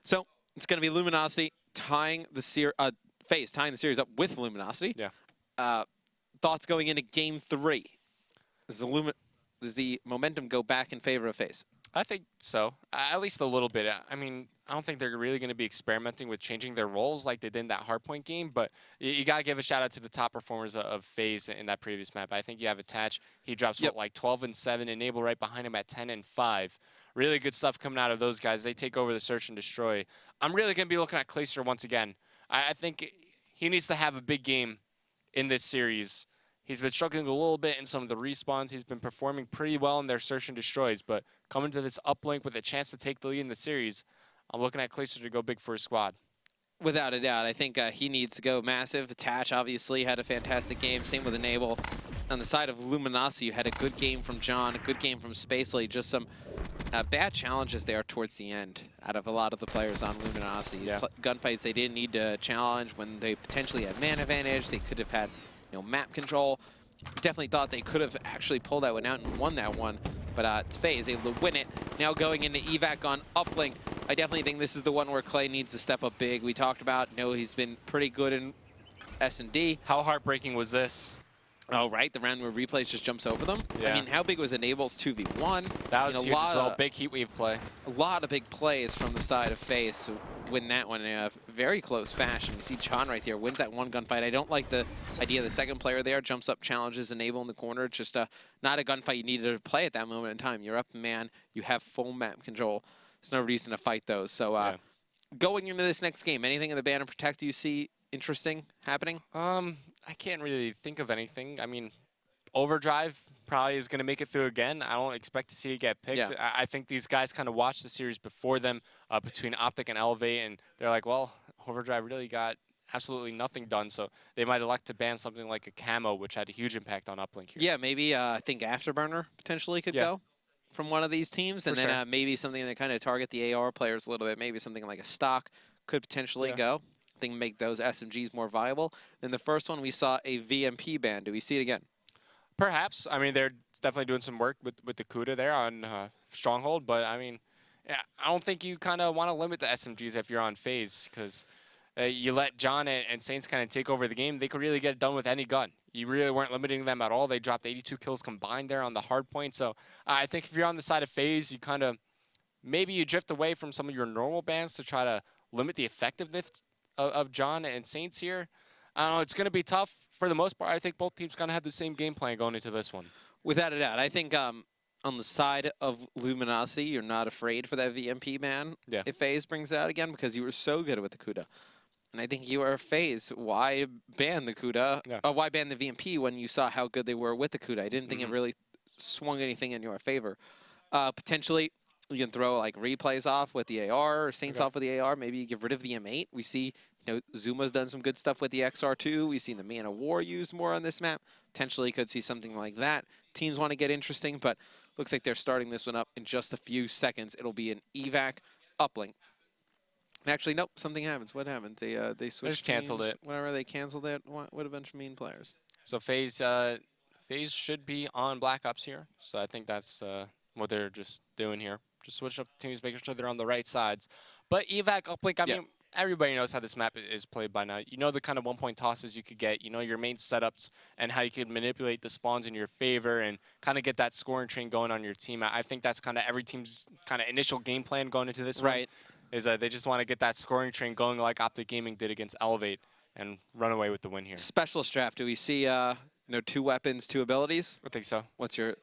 So it's going to be Luminosity tying the FaZe tying the series up with Luminosity. Yeah. Thoughts going into Game 3? Does the momentum go back in favor of FaZe? I think so, at least a little bit. I mean, I don't think they're really going to be experimenting with changing their roles like they did in that hardpoint game, but you got to give a shout out to the top performers of FaZe in that previous map. I think you have Attach. He drops what, like 12 and 7, Enable right behind him at 10 and 5. Really good stuff coming out of those guys. They take over the search and destroy. I'm really going to be looking at Clayster once again. I think he needs to have a big game in this series. He's been struggling a little bit in some of the respawns. He's been performing pretty well in their search and destroys, but coming to this uplink with a chance to take the lead in the series, I'm looking at Clayster to go big for his squad. Without a doubt. I think he needs to go massive. Attach obviously had a fantastic game. Same with Enable. On the side of Luminosity, you had a good game from John, a good game from Spacely. Just some bad challenges there towards the end out of a lot of the players on Luminosity. Yeah. Gunfights they didn't need to challenge when they potentially had man advantage. They could have had map control. Definitely thought they could have actually pulled that one out and won that one. But it's FaZe able to win it. Now going into evac on uplink. I definitely think this is the one where Clay needs to step up big. We talked about, he's been pretty good in S&D. How heartbreaking was this? Oh, right, the round where Replays just jumps over them. Yeah. I mean, how big was Enable's 2v1? That was huge as well. Big heat wave play. A lot of big plays from the side of FaZe to win that one in a very close fashion. You see John right there wins that one gunfight. I don't like the idea the second player there jumps up, challenges Enable in the corner. It's just not a gunfight you needed to play at that moment in time. You're up, man. You have full map control. There's no reason to fight those. So going into this next game, anything in the Ban and Protect you see interesting happening? I can't really think of anything. I mean, Overdrive probably is going to make it through again. I don't expect to see it get picked. Yeah. I think these guys kind of watched the series before them between Optic and Elevate, and they're like, well, Overdrive really got absolutely nothing done, so they might elect to ban something like a Camo, which had a huge impact on Uplink here. Yeah, maybe I think Afterburner potentially could go from one of these teams, and then maybe something that kind of target the AR players a little bit. Maybe something like a Stock could potentially go. I think make those SMGs more viable. In the first one, we saw a VMP ban. Do we see it again? Perhaps. I mean, they're definitely doing some work with the CUDA there on Stronghold, but I mean, I don't think you kind of want to limit the SMGs if you're on FaZe, because you let John and Saints kind of take over the game. They could really get it done with any gun. You really weren't limiting them at all. They dropped 82 kills combined there on the hard point. So I think if you're on the side of FaZe, you kind of, maybe you drift away from some of your normal bans to try to limit the effectiveness of John and Saints here. I don't know, it's going to be tough. For the most part, I think both teams kind of have the same game plan going into this one. Without a doubt. I think on the side of Luminosity, you're not afraid for that VMP ban if FaZe brings it out again, because you were so good with the CUDA. And I think you are FaZe. Why ban the CUDA? Why ban the VMP when you saw how good they were with the CUDA? I didn't think it really swung anything in your favor. Potentially, you can throw like replays off with the AR or Saints off with the AR. Maybe you get rid of the M8. We see, Zuma's done some good stuff with the XR2. We've seen the Man of War used more on this map. Potentially could see something like that. Teams want to get interesting, but looks like they're starting this one up in just a few seconds. It'll be an evac uplink. And actually, nope, something happens. What happened? They switched just canceled teams. it. Whatever, they canceled it. What would have been mean players? So FaZe should be on Black Ops here. So I think that's what they're just doing here. Just switching up the teams, making sure they're on the right sides. But evac uplink, I mean, everybody knows how this map is played by now. You know the kind of one-point tosses you could get. You know your main setups and how you could manipulate the spawns in your favor and kind of get that scoring train going on your team. I think that's kind of every team's kind of initial game plan going into this Right. Is they just want to get that scoring train going like Optic Gaming did against Elevate and run away with the win here. Specialist draft. Do we see 2 weapons, 2 abilities? I think so. What's your...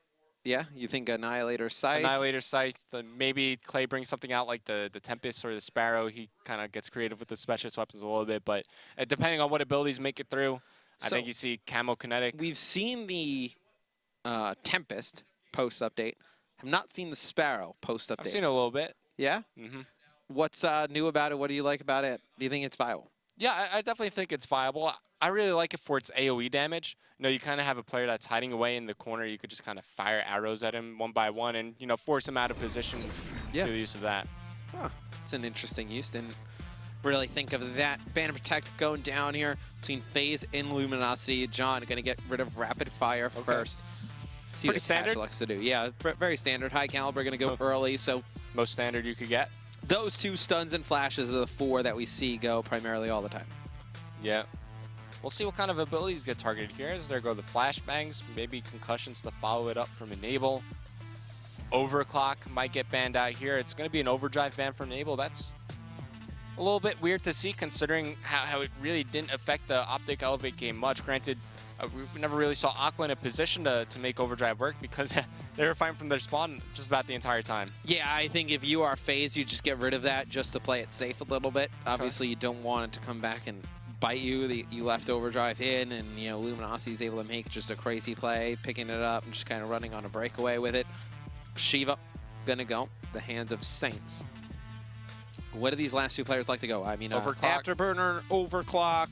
Yeah, you think Annihilator Scythe? Annihilator Scythe. Maybe Clay brings something out like the Tempest or the Sparrow. He kind of gets creative with the specialist weapons a little bit, but depending on what abilities make it through, I think you see Camo Kinetic. We've seen the Tempest post-update. Have not seen the Sparrow post-update. I've seen it a little bit. Yeah? Mm-hmm. What's new about it? What do you like about it? Do you think it's viable? Yeah, I definitely think it's viable. I really like it for its AoE damage. You know, you kind of have a player that's hiding away in the corner. You could just kind of fire arrows at him one by one and, you know, force him out of position through the use of that. Huh. It's an interesting use. Didn't really think of that. Ban and Protect going down here between FaZe and Luminosity. John going to get rid of Rapid Fire first. See Pretty what standard. likes to do. Yeah, very standard. High Caliber going to go early. So most standard you could get. Those 2 stuns and flashes are the 4 that we see go primarily all the time. Yeah. We'll see what kind of abilities get targeted here. As there go the flashbangs, maybe concussions to follow it up from Enable. Overclock might get banned out here. It's going to be an overdrive ban from Enable. That's a little bit weird to see considering how it really didn't affect the Optic Elevate game much. Granted, we never really saw Aqua in a position to make overdrive work because they were fighting from their spawn just about the entire time. Yeah, I think if you are FaZe, you just get rid of that just to play it safe a little bit. Obviously, you don't want it to come back and bite you. You left overdrive in, and you know Luminosity is able to make just a crazy play, picking it up and just kind of running on a breakaway with it. Shiva gonna go the hands of Saints. What do these last 2 players like to go? I mean, Afterburner, Overclock,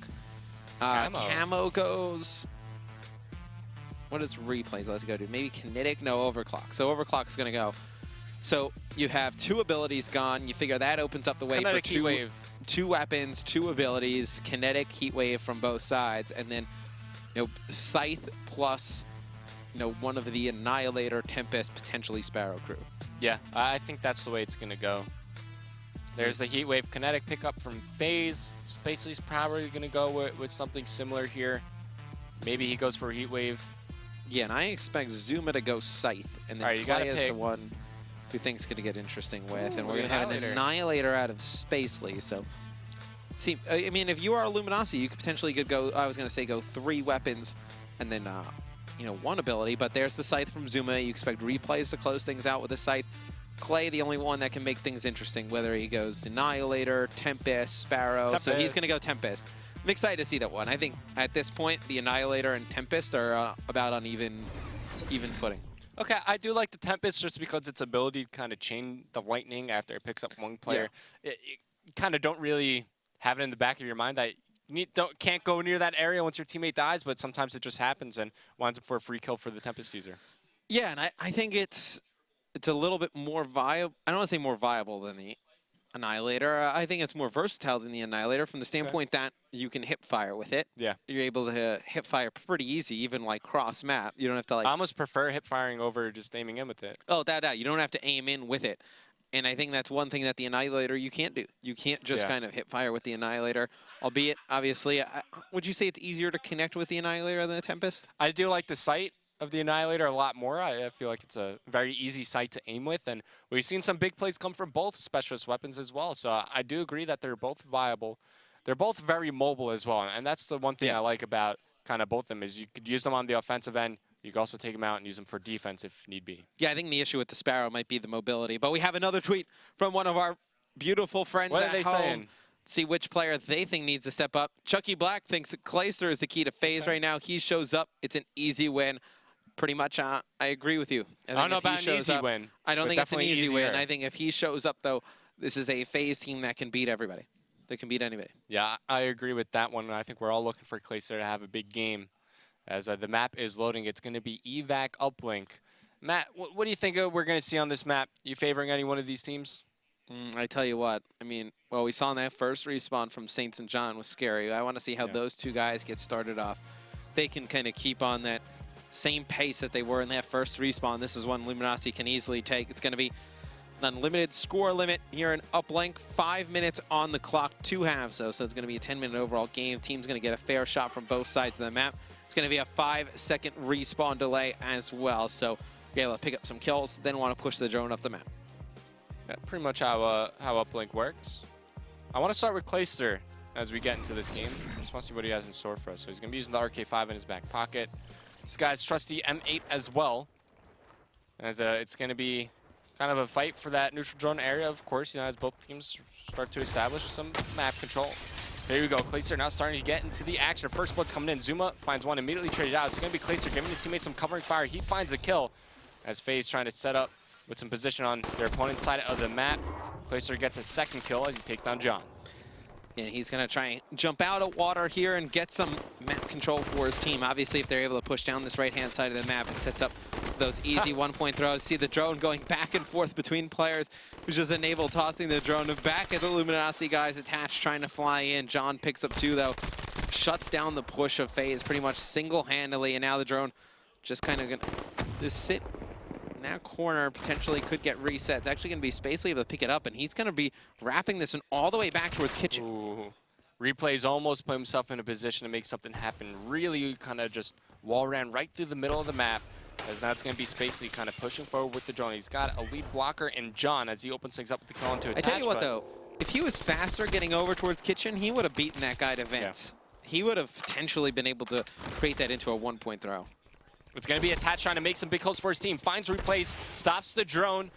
Camo goes. What does Replays let's go do? Maybe Kinetic? No, Overclock. So Overclock's gonna go. So you have 2 abilities gone. You figure that opens up the way Kinetic for Heatwave. 2 weapons, 2 abilities, Kinetic, Heatwave from both sides, and then Scythe plus one of the Annihilator, Tempest, potentially Sparrow crew. Yeah, I think that's the way it's gonna go. There's the Heatwave Kinetic pickup from FaZe. Spacely's probably gonna go with something similar here. Maybe he goes for Heatwave. Yeah, and I expect Zuma to go Scythe, and then Clay is the one who thinks going to get interesting with, and we're going to have an Annihilator out of Spacely. So, see, I mean, if you are Luminosity, you could potentially go. I was going to say go 3 weapons, and then 1 ability. But there's the Scythe from Zuma. You expect Replays to close things out with the Scythe. Clay, the only one that can make things interesting, whether he goes Annihilator, Tempest, Sparrow. So he's going to go Tempest. I'm excited to see that one. I think at this point, the Annihilator and Tempest are about on even footing. Okay, I do like the Tempest just because its ability to kind of chain the lightning after it picks up one player. Yeah. You kind of don't really have it in the back of your mind that you can't go near that area once your teammate dies, but sometimes it just happens and winds up for a free kill for the Tempest user. Yeah, and I think it's a little bit more viable. I don't want to say more viable than the Annihilator. I think it's more versatile than the Annihilator from the standpoint that you can hip fire with it. Yeah. You're able to hip fire pretty easy, even like cross map. You don't have to like... I almost prefer hip firing over just aiming in with it. Oh, that. You don't have to aim in with it. And I think that's one thing that the Annihilator you can't do. You can't just kind of hip fire with the Annihilator. Albeit, obviously, would you say it's easier to connect with the Annihilator than the Tempest? I do like the sight of the Annihilator a lot more. I feel like it's a very easy sight to aim with, and we've seen some big plays come from both specialist weapons as well. So I do agree that they're both viable. They're both very mobile as well, and that's the one thing I like about kind of both of them is you could use them on the offensive end. You can also take them out and use them for defense if need be. Yeah, I think the issue with the Sparrow might be the mobility, but we have another tweet from one of our beautiful friends what at are they home. Saying? See which player they think needs to step up. Chucky Black thinks that Clayster is the key to FaZe right now. He shows up. It's an easy win. Pretty much, I agree with you. I don't know about an easy win. I don't think it's an easy win. I think if he shows up, though, this is a FaZe team that can beat everybody. They can beat anybody. Yeah, I agree with that one. I think we're all looking for Clayster to have a big game. As the map is loading, it's going to be evac uplink. Matt, what do you think we're going to see on this map? You favoring any one of these teams? I tell you what, I mean, well, we saw that first respawn from Saints and John was scary. I want to see how those two guys get started off. They can kind of keep on that same pace that they were in that first respawn. This is one Luminosity can easily take. It's going to be an unlimited score limit here in Uplink. 5 minutes on the clock, 2 halves, so it's going to be a 10-minute overall game. Team's going to get a fair shot from both sides of the map. It's going to be a 5-second respawn delay as well, so be able to pick up some kills, then want to push the drone up the map. Yeah, pretty much how Uplink works. I want to start with Clayster as we get into this game. Just want to see what he has in store for us. So he's going to be using the RK5 in his back pocket. This guy's trusty M8 as well. As it's going to be kind of a fight for that neutral drone area, of course, as both teams start to establish some map control. There we go. Clayster now starting to get into the action. First blood's coming in. Zuma finds one, immediately traded out. It's going to be Clayster giving his teammates some covering fire. He finds the kill as FaZe trying to set up with some position on their opponent's side of the map. Clayster gets a second kill as he takes down John. And he's going to try and jump out of water here and get some map control for his team. Obviously, if they're able to push down this right-hand side of the map, it sets up those easy one-point throws. See the drone going back and forth between players, who's just enabled tossing the drone back at the Luminosity guys attached, trying to fly in. John picks up 2, though. Shuts down the push of FaZe pretty much single-handedly, and now the drone just kind of going to just sit in that corner, potentially could get reset. It's actually going to be Spacely able to pick it up, and he's going to be wrapping this one all the way back towards Kitchen. Ooh. Replay's almost put himself in a position to make something happen. Really kind of just wall ran right through the middle of the map, as now it's going to be Spacely kind of pushing forward with the drone. He's got a lead blocker in John as he opens things up with the kill into attach. I tell you what, though, if he was faster getting over towards Kitchen, he would have beaten that guy to Vince. Yeah. He would have potentially been able to create that into a one-point throw. It's going to be attached, trying to make some big kills for his team. Finds replays, stops the drone,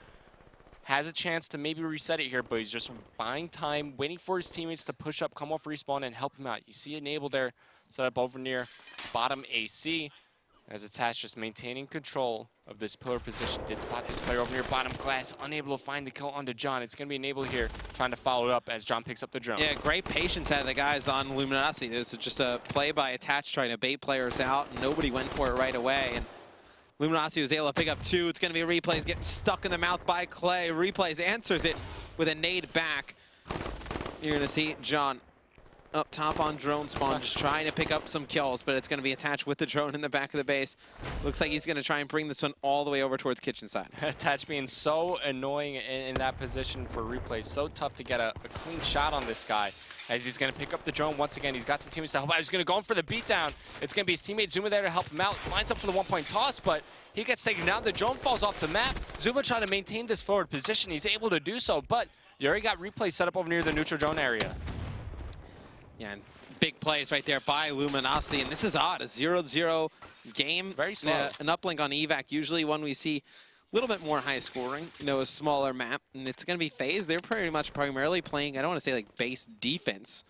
has a chance to maybe reset it here, but he's just buying time, waiting for his teammates to push up, come off respawn, and help him out. You see Enable there, set up over near bottom AC, as Attach just maintaining control of this pillar position. Did spot this player over near bottom glass, unable to find the kill onto John. It's going to be Enable here, trying to follow it up as John picks up the drone. Yeah, great patience out of the guys on Luminosity. This is just a play by Attach trying to bait players out. Nobody went for it right away, and Luminosity was able to pick up 2. It's going to be Replays getting stuck in the mouth by Clay. Replays answers it with a nade back. You're going to see John up top on drone spawn, just trying to pick up some kills, but it's going to be Attached with the drone in the back of the base. Looks like he's going to try and bring this one all the way over towards Kitchen side. Attach being so annoying in that position for Replay. So tough to get a clean shot on this guy, as he's going to pick up the drone once again. He's got some teammates to help out. He's going to go in for the beatdown. It's going to be his teammate Zuma there to help him out. Lines up for the one-point toss, but he gets taken down. The drone falls off the map. Zuma trying to maintain this forward position. He's able to do so, but you already got Replay set up over near the neutral drone area. Yeah, and big plays right there by Luminosity, and this is odd, a 0-0 game. Very slow. An uplink on evac, usually one we see a little bit more high scoring, a smaller map, and it's going to be FaZe. They're pretty much primarily playing, I don't want to say like base defense,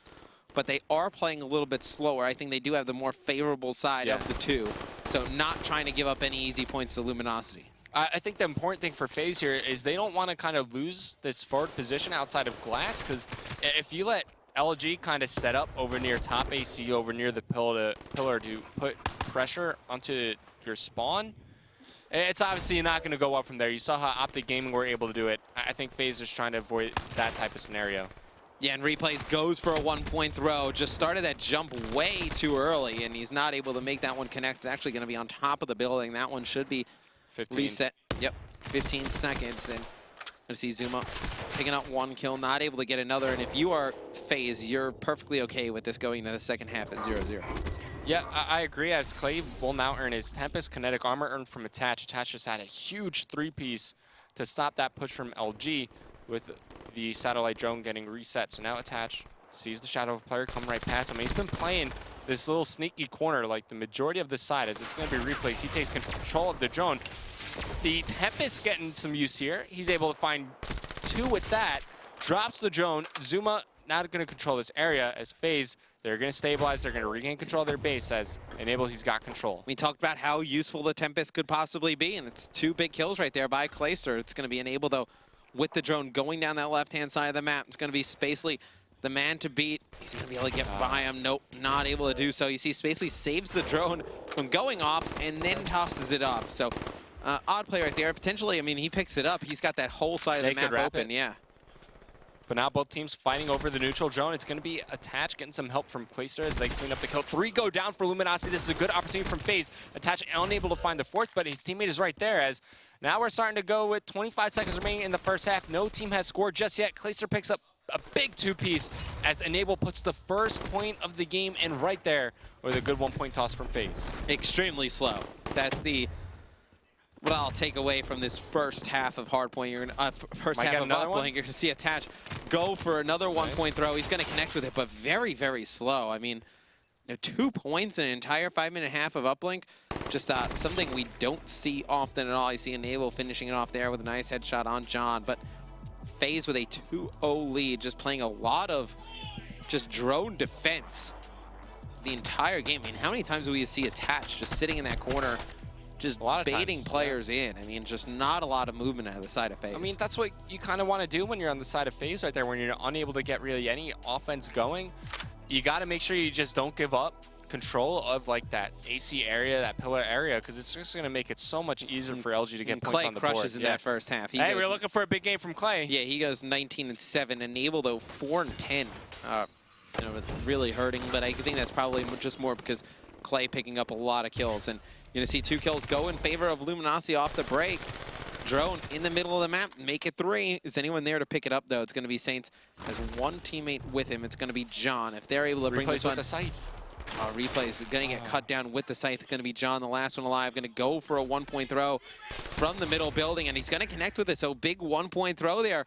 but they are playing a little bit slower. I think they do have the more favorable side of the two, so not trying to give up any easy points to Luminosity. I think the important thing for FaZe here is they don't want to kind of lose this forward position outside of glass, because if you let LG kind of set up over near top AC, over near the pillar to put pressure onto your spawn, it's obviously not going to go up from there. You saw how Optic Gaming were able to do it. I think FaZe is trying to avoid that type of scenario. Yeah, and Replays goes for a one-point throw. Just started that jump way too early, and he's not able to make that one connect. It's actually going to be on top of the building. That one should be 15. Reset. Yep, 15 seconds, and I see Zuma picking up 1 kill, not able to get another. And if you are FaZe, you're perfectly okay with this going to the second half at 0-0. Yeah, I agree, as Clay will now earn his Tempest Kinetic Armor earned from Attach. Attach just had a huge 3-piece to stop that push from LG, with the satellite drone getting reset. So now Attach sees the shadow of a player coming right past him. He's been playing this little sneaky corner like the majority of the side, as it's going to be Replays. He takes control of the drone. The Tempest getting some use here. He's able to find 2 with that. Drops the drone. Zuma not going to control this area as FaZe. They're going to stabilize. They're going to regain control of their base as Enable, he's got control. We talked about how useful the Tempest could possibly be, and it's 2 big kills right there by Clayster. It's going to be Enable, though, with the drone going down that left-hand side of the map. It's going to be Spacely, the man to beat. He's going to be able to get by him. Nope, not able to do so. You see Spacely saves the drone from going off and then tosses it up. So odd play right there. Potentially, I mean, he picks it up. He's got that whole side of the map open. Yeah. But now both teams fighting over the neutral drone. It's going to be Attach getting some help from Clayster as they clean up the kill. 3 go down for Luminosity. This is a good opportunity from FaZe. Attach unable to find the 4th, but his teammate is right there as now we're starting to go with 25 seconds remaining in the first half. No team has scored just yet. Clayster picks up a big 2-piece as Enable puts the first point of the game in right there with a good 1-point toss from FaZe. Extremely slow. That's the what I'll take away from this first half of Hardpoint. You're gonna, first half of Hardpoint, you're gonna see Attach go for another 1-point throw. He's gonna connect with it, but very, very slow. I mean, 2 points in an entire 5-minute half of uplink, just something we don't see often at all. You see Enable finishing it off there with a nice headshot on John, but FaZe with a 2-0 lead, just playing a lot of just drone defense the entire game. I mean, how many times do we see Attach just sitting in that corner, just baiting players in? I mean, just not a lot of movement out of the side of FaZe. I mean, that's what you kind of want to do when you're on the side of FaZe right there, when you're unable to get really any offense going. You got to make sure you just don't give up control of like that AC area, that pillar area, because it's just going to make it so much easier for LG to get points on the board. Clay crushes in that first half. Hey, we're looking for a big game from Clay. Yeah, he goes 19-7. Enable, though, 4-10. You know, really hurting, but I think that's probably just more because Clay picking up a lot of kills. And you're going to see 2 kills go in favor of Luminosity off the break. Drone in the middle of the map, make it 3. Is anyone there to pick it up, though? It's going to be Saints. Has 1 teammate with him. It's going to be John. If they're able to bring this one... with the Scythe. Replay is going to get cut down with the Scythe. It's going to be John, the last one alive. Going to go for a 1-point throw from the middle building, and he's going to connect with it. So big 1-point throw there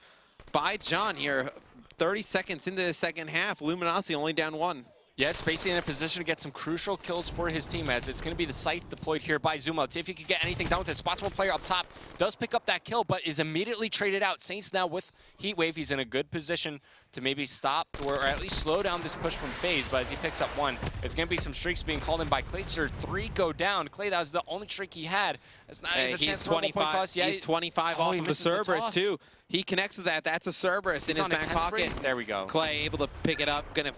by John here. 30 seconds into the second half. Luminosity only down 1. Yes, basically in a position to get some crucial kills for his team, as it's going to be the Scythe deployed here by Zuma. Let's see if he can get anything done with it. Spotsable player up top does pick up that kill, but is immediately traded out. Saints now with Heatwave. He's in a good position to maybe stop or at least slow down this push from FaZe, but as he picks up 1, it's going to be some streaks being called in by Clayster. 3 go down. Clay, that was the only streak he had. It's not a chance for a 1-point toss. Yeah, he's 25 off of the Cerberus, too. He connects with that. That's a Cerberus in his back pocket. There we go. Clay able to pick it up. Gonna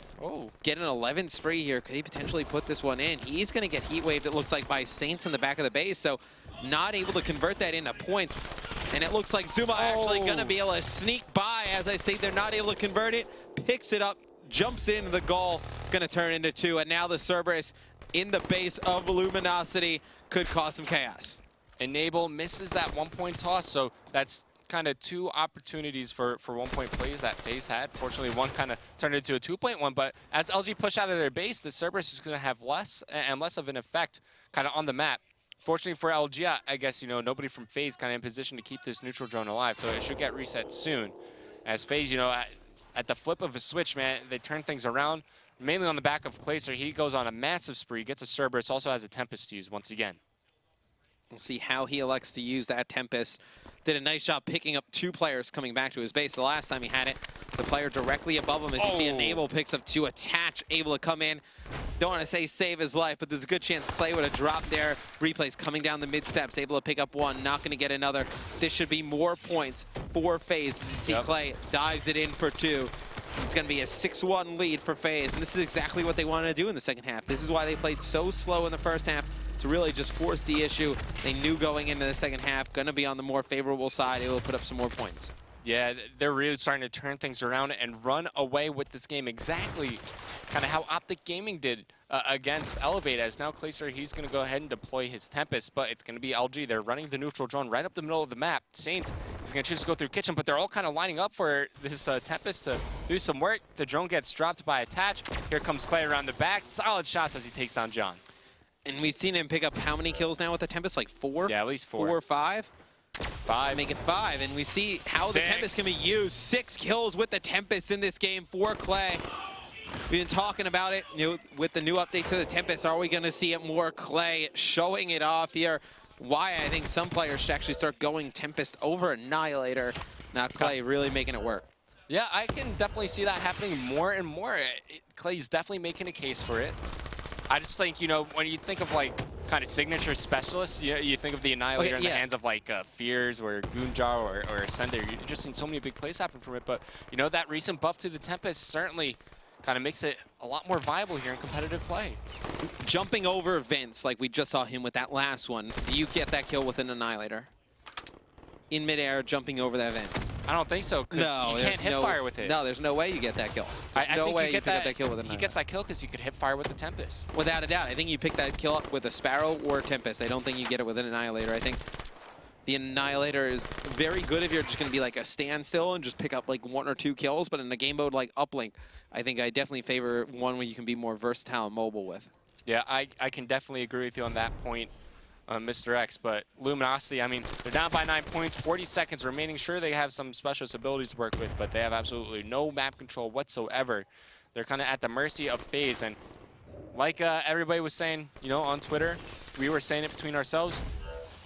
get an 11 spree here. Could he potentially put this one in? He's gonna get heat waved, it looks like, by Saints in the back of the base. So not able to convert that into points. And it looks like Zuma actually gonna be able to sneak by. As I say, they're not able to convert it. Picks it up, jumps into the goal. Gonna turn into 2. And now the Cerberus in the base of Luminosity could cause some chaos. Enable misses that 1-point toss, so that's kind of 2 opportunities for 1-point plays that FaZe had. Fortunately, 1 kind of turned into a 2-point one, but as LG push out of their base, the Cerberus is going to have less and less of an effect kind of on the map. Fortunately for LG, I guess, you know, nobody from FaZe kind of in position to keep this neutral drone alive, so it should get reset soon. As FaZe, you know, at the flip of a switch, man, they turn things around, mainly on the back of Clayster. He goes on a massive spree, gets a Cerberus, also has a Tempest to use once again. We'll see how he elects to use that Tempest. Did a nice job picking up 2 players coming back to his base. The last time he had it, the player directly above him. As you see, Enable picks up 2. Attach, able to come in. Don't want to say save his life, but there's a good chance Clay would have dropped there. Replay's coming down the mid steps, able to pick up 1. Not going to get another. This should be more points for FaZe. As you see, Clay dives it in for 2. It's going to be a 6-1 lead for FaZe, and this is exactly what they wanted to do in the second half. This is why they played so slow in the first half, to really just force the issue. They knew going into the second half, going to be on the more favorable side, able to put up some more points. Yeah, they're really starting to turn things around and run away with this game, exactly kind of how Optic Gaming did against Elevate, as now Clayster, he's going to go ahead and deploy his Tempest, but it's going to be LG. They're running the neutral drone right up the middle of the map. Saints, he's going to choose to go through Kitchen, but they're all kind of lining up for this Tempest to do some work. The drone gets dropped by Attach. Here comes Clay around the back. Solid shots as he takes down John. And we've seen him pick up how many kills now with the Tempest? Like 4? Yeah, at least 4. 4 or 5? 5. Make it 5. And we see how 6. the Tempest can be used. 6 kills with the Tempest in this game for Clay. We've been talking about it, you know, with the new update to the Tempest. Are we going to see it more? Clay showing it off here. Why I think some players should actually start going Tempest over Annihilator. Now Clay really making it work. Yeah, I can definitely see that happening more and more. Clay's definitely making a case for it. I just think, you know, when you think of like kind of signature specialists, you think of the Annihilator in the hands of like Fears or Goonjar or Sender. You've just seen so many big plays happen from it. But, you know, that recent buff to the Tempest certainly kind of makes it a lot more viable here in competitive play. Jumping over Vince, like we just saw him with that last one, do you get that kill with an Annihilator? In midair, jumping over that vent. I don't think so, because No, you can't hip fire with it. No, there's no way you get that kill. There's I no think way you pick up that kill with a He gets that kill because you could hip fire with the Tempest. Without a doubt. I think you pick that kill up with a Sparrow or a Tempest. I don't think you get it with an Annihilator. I think the Annihilator is very good if you're just going to be like a standstill and just pick up like 1 or 2 kills, but in a game mode like Uplink, I think I definitely favor one where you can be more versatile and mobile with. Yeah, I can definitely agree with you on that point, Mr. X, but Luminosity, I mean, they're down by 9 points, 40 seconds remaining. Sure, they have some specialist abilities to work with, but they have absolutely no map control whatsoever. They're kind of at the mercy of FaZe, and like everybody was saying, you know, on Twitter, we were saying it between ourselves,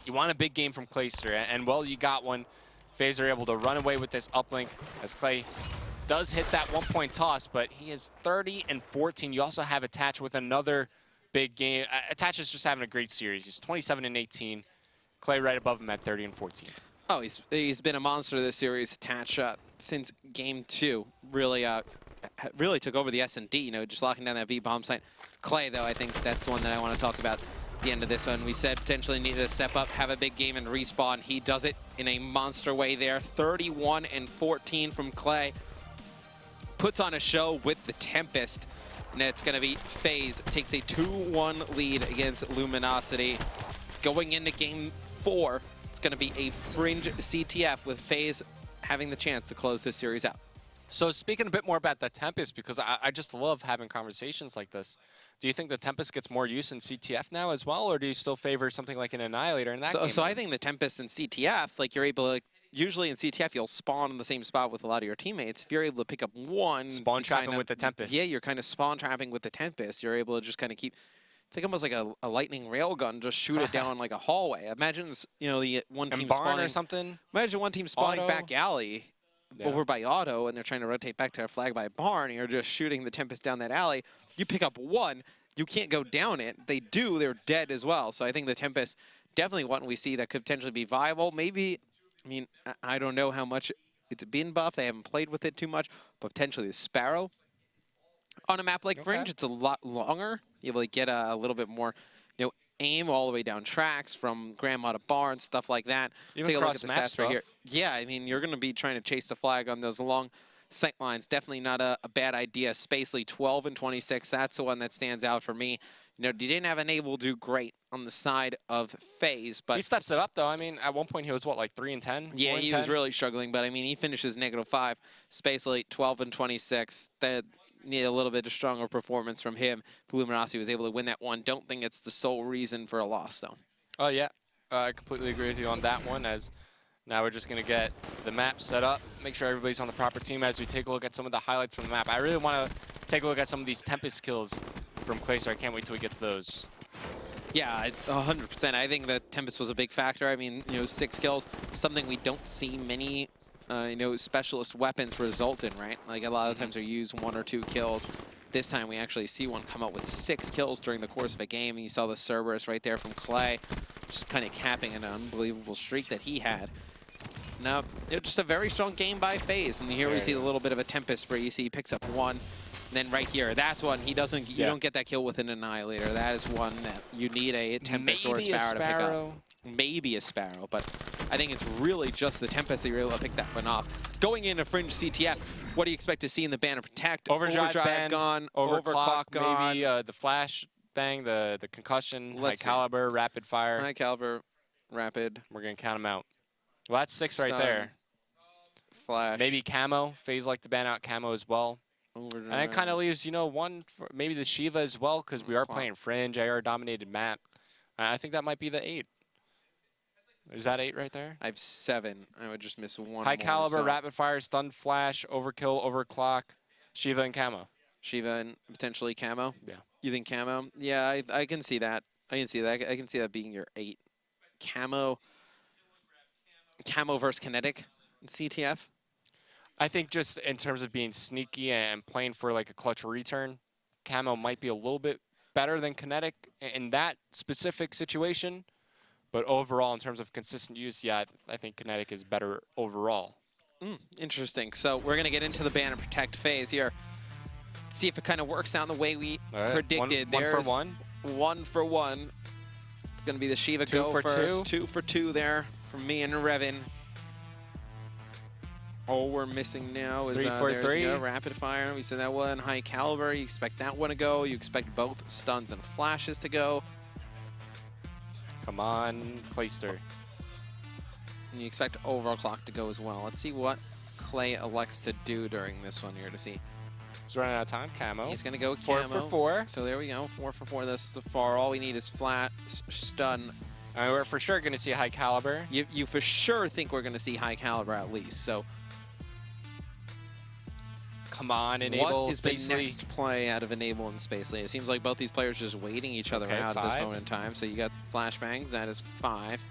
you want a big game from Clayster, and well, you got one. FaZe are able to run away with this uplink as Clay does hit that 1-point toss, but he is 30 and 14. You also have Attach with another big game. Attach is just having a great series. He's 27 and 18. Clay right above him at 30 and 14. Oh, he's been a monster this series. Attach since game 2 really took over the S&D. You know, just locking down that B bomb site. Clay, though, I think that's one that I want to talk about. At the end of this one, we said potentially needed to step up, have a big game, and respawn. He does it in a monster way there. 31 and 14 from Clay. Puts on a show with the Tempest. And it's going to be FaZe takes a 2-1 lead against Luminosity. Going into game 4, it's going to be a fringe CTF with FaZe having the chance to close this series out. So speaking a bit more about the Tempest, because I just love having conversations like this, do you think the Tempest gets more use in CTF now as well, or do you still favor something like an Annihilator in that game? So I think the Tempest in CTF, like you're able to, usually in CTF, you'll spawn in the same spot with a lot of your teammates. If you're able to pick up one... Spawn trapping with the Tempest. Yeah, you're kind of spawn trapping with the Tempest. You're able to just kind of keep... It's like almost like a lightning railgun, just shoot it down like a hallway. Imagine, you know, the one team spawning... or something? Imagine one team spawning Auto. back alley over by Auto, and they're trying to rotate back to a flag by barn, and you're just shooting the Tempest down that alley. You pick up one, you can't go down it. They do, they're dead as well. So I think the Tempest, definitely one we see that could potentially be viable. Maybe... I mean, I don't know how much it's been buffed. They haven't played with it too much, but potentially the Sparrow. On a map like Fringe, it's a lot longer. You're able to get a little bit more, you know, aim all the way down tracks from Grandma to Barn, stuff like that. Even take a look at the cross-map stats right here. Yeah, I mean, you're going to be trying to chase the flag on those long sight lines. Definitely not a bad idea. Spacely, 12 and 26. That's the one that stands out for me. You know, he didn't have an able do great on the side of FaZe, but... He steps it up, though. I mean, at one point he was, what, like 3 and 10? Yeah, he was really struggling, but I mean, he finishes -5. Spacely, 12 and 26. That need a little bit of stronger performance from him. If Luminosity was able to win that one, don't think it's the sole reason for a loss, though. Oh, yeah. I completely agree with you on that one, as now we're just going to get the map set up, make sure everybody's on the proper team as we take a look at some of the highlights from the map. I really want to take a look at some of these Tempest kills from Clayster. I can't wait till we get to those. Yeah, 100%. I think that Tempest was a big factor. I mean, you know, 6 kills, something we don't see many, you know, specialist weapons result in, right? Like a lot of times they use 1 or 2 kills. This time we actually see one come up with 6 kills during the course of a game. And you saw the Cerberus right there from Clay, just kind of capping an unbelievable streak that he had. Now, you know, just a very strong game by FaZe. And here we see a little bit of a Tempest where you see he picks up 1. Then right here, that's one he doesn't. You don't get that kill with an Annihilator. That is one that you need a Tempest or a Sparrow to pick up. Maybe a Sparrow, but I think it's really just the Tempest that you're able to pick that one off. Going into Fringe CTF, what do you expect to see in the Banner Protect? Overdrive band, gone, overclock gone. Maybe the flash bang, the concussion, high caliber, rapid fire. High caliber, rapid. We're gonna count them out. Well, that's 6 Stun, right there. Flash. Maybe camo. FaZe like to ban out camo as well. Overdrive. And it kind of leaves, you know, one for maybe the Shiva as well, because we are playing Fringe, AR-dominated map. I think that might be the 8. Is that 8 right there? I have 7. I would just miss 1 High more, caliber, so. rapid fire, stun flash, overkill, overclock, Shiva and camo. Shiva and potentially camo? Yeah. You think camo? Yeah, I can see that. I can see that. I can see that being your 8. Camo versus kinetic in CTF? I think just in terms of being sneaky and playing for like a clutch return, camo might be a little bit better than kinetic in that specific situation. But overall, in terms of consistent use, yeah, I think kinetic is better overall. Interesting. So we're going to get into the ban and protect phase here. See if it kind of works out the way we predicted. One for one. 1 for 1. It's going to be the Shiva go first. 2 for 2 there from me and Revin. All we're missing now is 3 for there's 3. no rapid fire. We said that one. High caliber. You expect that one to go. You expect both stuns and flashes to go. Come on, Clayster. And you expect overclock to go as well. Let's see what Clay elects to do during this one here to see. He's running out of time. Camo. He's going to go 4 camo. for 4. So there we go. 4 for 4 thus far. All we need is flat, stun. We're for sure going to see high caliber. You for sure think we're going to see high caliber at least. So come on, Enable. what is the next play out of Enable and Spacely? It seems like both these players just waiting each other out at this moment in time. So you got flashbangs. That is 5.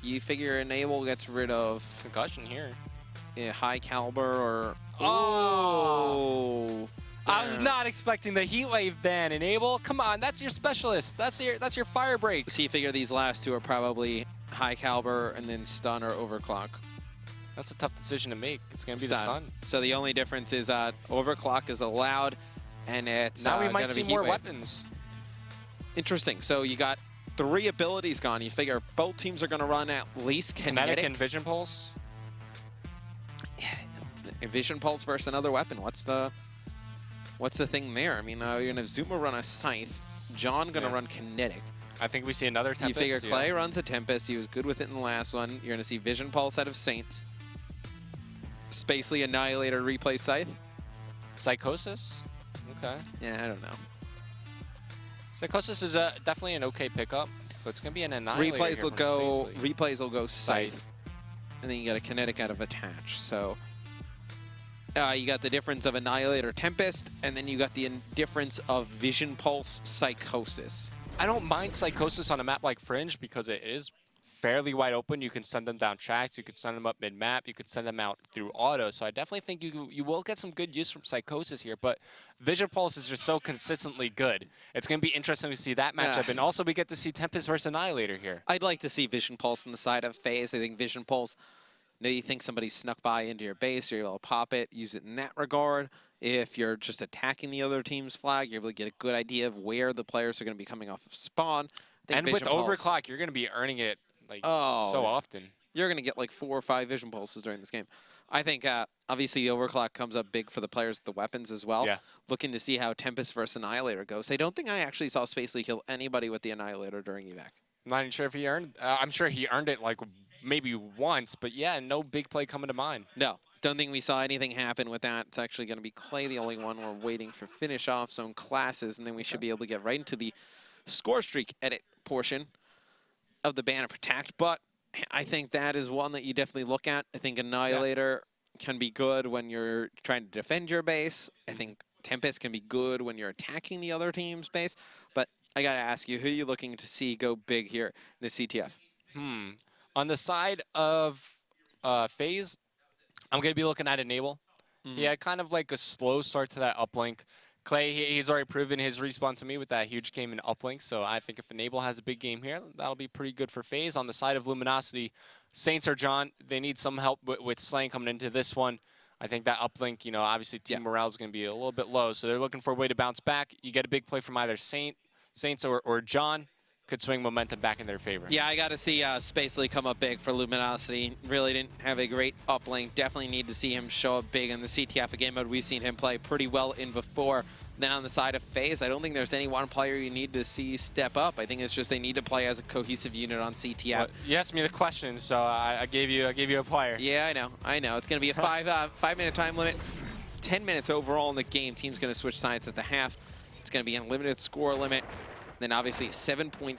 You figure Enable gets rid of Concussion here. high caliber or... Oh! I was not expecting the heat wave ban. Enable, come on, that's your specialist. That's your fire break. So you figure these last two are probably high caliber and then stun or overclock. That's a tough decision to make. It's going to be the stun. So the only difference is overclock is allowed, and it's now we might gonna see be more heat wave. weapons. Interesting. So you got 3 abilities gone. You figure both teams are going to run at least kinetic and Vision Pulse. Vision Pulse versus another weapon. What's the thing there? I mean, you're going to Zuma run a Scythe. John going to run Kinetic. I think we see another Tempest. You figure Clay runs a Tempest. He was good with it in the last one. You're going to see Vision Pulse out of Saints. Spacely Annihilator replay Scythe. Psychosis? Okay. Yeah, I don't know. Psychosis is definitely an okay pickup, but it's going to be an Annihilator. Replays will go Scythe. And then you got a Kinetic out of Attach. So you got the difference of Annihilator Tempest, and then you got the difference of Vision Pulse Psychosis. I don't mind Psychosis on a map like Fringe because it is fairly wide open. You can send them down tracks, you could send them up mid-map, you could send them out through auto. So I definitely think you will get some good use from Psychosis here, but Vision Pulse is just so consistently good. It's going to be interesting to see that matchup, and also we get to see Tempest versus Annihilator here. I'd like to see Vision Pulse on the side of FaZe. I think Vision Pulse, you think somebody snuck by into your base, you're able to pop it, use it in that regard. If you're just attacking the other team's flag, you're able to get a good idea of where the players are going to be coming off of spawn. And with Overclock, you're going to be earning it so often. You're going to get like 4 or 5 Vision Pulses during this game. I think, obviously, the Overclock comes up big for the players with the weapons as well. Yeah. Looking to see how Tempest versus Annihilator goes. I don't think I actually saw Spacely kill anybody with the Annihilator during evac. I'm not even sure if he earned I'm sure he earned it like maybe once, but yeah, no big play coming to mind. No, don't think we saw anything happen with that. It's actually going to be Clay, the only one. We're waiting for finish off some classes, and then we should be able to get right into the score streak edit portion of the Banner Protect. But I think that is one that you definitely look at. I think Annihilator can be good when you're trying to defend your base. I think Tempest can be good when you're attacking the other team's base. But I got to ask you, who are you looking to see go big here in the CTF? On the side of FaZe, I'm going to be looking at Enable. He had kind of like a slow start to that uplink. Clay, he's already proven his respawn to me with that huge game in uplink, so I think if Enable has a big game here, that'll be pretty good for FaZe. On the side of Luminosity, Saints or John, they need some help with Slang coming into this one. I think that uplink, obviously team morale is going to be a little bit low, so they're looking for a way to bounce back. You get a big play from either Saints or John. Could swing momentum back in their favor. Yeah, I got to see Spacely come up big for Luminosity. Really didn't have a great uplink. Definitely need to see him show up big in the CTF game mode. We've seen him play pretty well in before. Then on the side of FaZe, I don't think there's any one player you need to see step up. I think it's just they need to play as a cohesive unit on CTF. Well, you asked me the question, so I gave you a player. Yeah, I know. It's going to be a 5-minute time limit. 10 minutes overall in the game. Team's going to switch sides at the half. It's going to be an unlimited score limit. Then obviously 7.5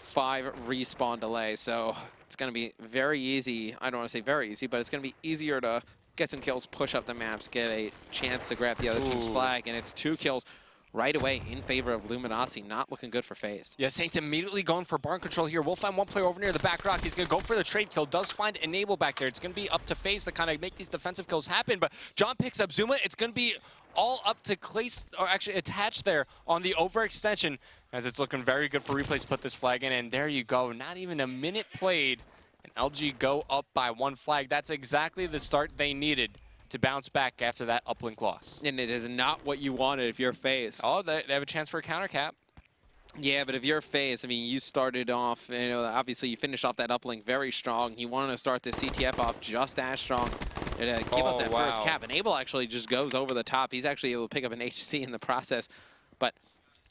respawn delay, so it's going to be very easy. I don't want to say very easy, but it's going to be easier to get some kills, push up the maps, get a chance to grab the other team's flag, and it's 2 kills right away in favor of Luminosity. Not looking good for FaZe. Yeah, Saints immediately going for barn control here. We'll find one player over near the back rock. He's going to go for the trade kill. Does find Enable back there. It's going to be up to FaZe to kind of make these defensive kills happen, but John picks up Zuma. It's going to be all up to Clay, or actually attached there on the overextension, as it's looking very good for replays to put this flag in, and there you go. Not even a minute played, and LG go up by 1 flag. That's exactly the start they needed to bounce back after that uplink loss. And it is not what you wanted if you're FaZe. Oh, they have a chance for a counter cap. Yeah, but if you're FaZe, I mean, you started off, obviously you finished off that uplink very strong. You wanted to start the CTF off just as strong. To keep up that first cap. Enable actually just goes over the top. He's actually able to pick up an HC in the process. But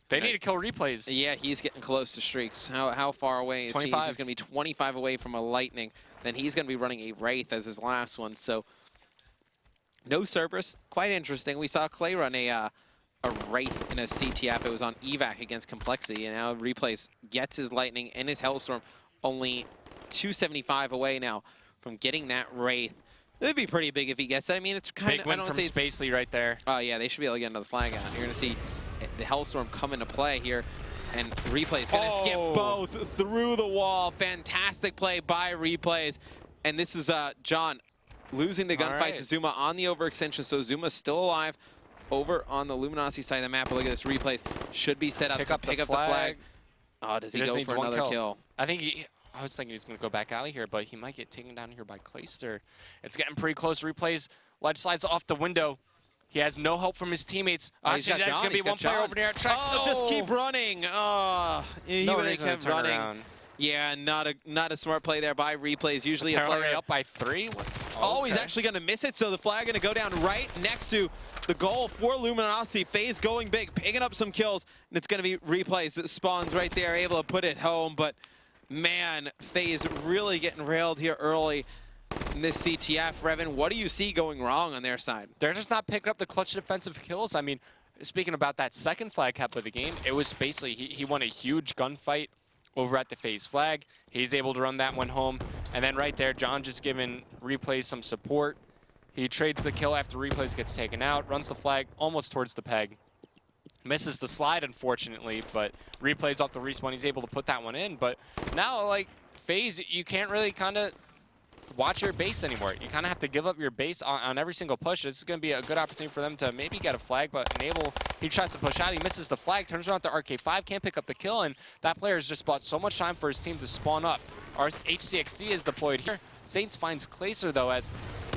they need to kill replays. Yeah, he's getting close to streaks. How far away is 25. he? He's going to be 25 away from a Lightning. Then he's going to be running a Wraith as his last one. So no Cerberus. Quite interesting. We saw Clay run a Wraith in a CTF. It was on evac against Complexity, and now Replays gets his Lightning and his Hellstorm, only 275 away now from getting that Wraith. It'd be pretty big if he gets it. I mean, it's kind of... Big win from Spacely right there. Oh, yeah, they should be able to get another flag out. You're going to see the Hellstorm come into play here, and Replay's going to skip both through the wall. Fantastic play by Replays. And this is John losing the gunfight to Zuma on the overextension, so Zuma's still alive over on the Luminosity side of the map. But look at this, Replays should be set up to pick up the flag. Oh, does he go for another kill? I think I was thinking he's going to go back alley here, but he might get taken down here by Clayster. It's getting pretty close. Replays, ledge slides off the window. He has no help from his teammates. Actually, there's going to be one player over there at tracks. Oh, just keep running. Oh, he would have kept running. Around. Yeah, not a smart play there by Replays. Usually a player up by 3. Oh, he's actually going to miss it, so the flag going to go down right next to the goal for Luminosity. FaZe going big, picking up some kills, and it's going to be Replays that spawns right there, able to put it home. But man, FaZe really getting railed here early in this CTF. Revan, what do you see going wrong on their side? They're just not picking up the clutch defensive kills. I mean, speaking about that second flag cap of the game, it was basically he won a huge gunfight over at the FaZe flag. He's able to run that one home. And then right there, John just giving Replays some support. He trades the kill after Replays gets taken out, runs the flag almost towards the peg. Misses the slide, unfortunately, but Replays off the respawn. He's able to put that one in. But now, like, FaZe, you can't really kind of watch your base anymore. You kind of have to give up your base on every single push. This is going to be a good opportunity for them to maybe get a flag, but Enable, he tries to push out. He misses the flag, turns around to RK5, can't pick up the kill, and that player has just bought so much time for his team to spawn up. Our HCXD is deployed here. Saints finds Clayser, though, as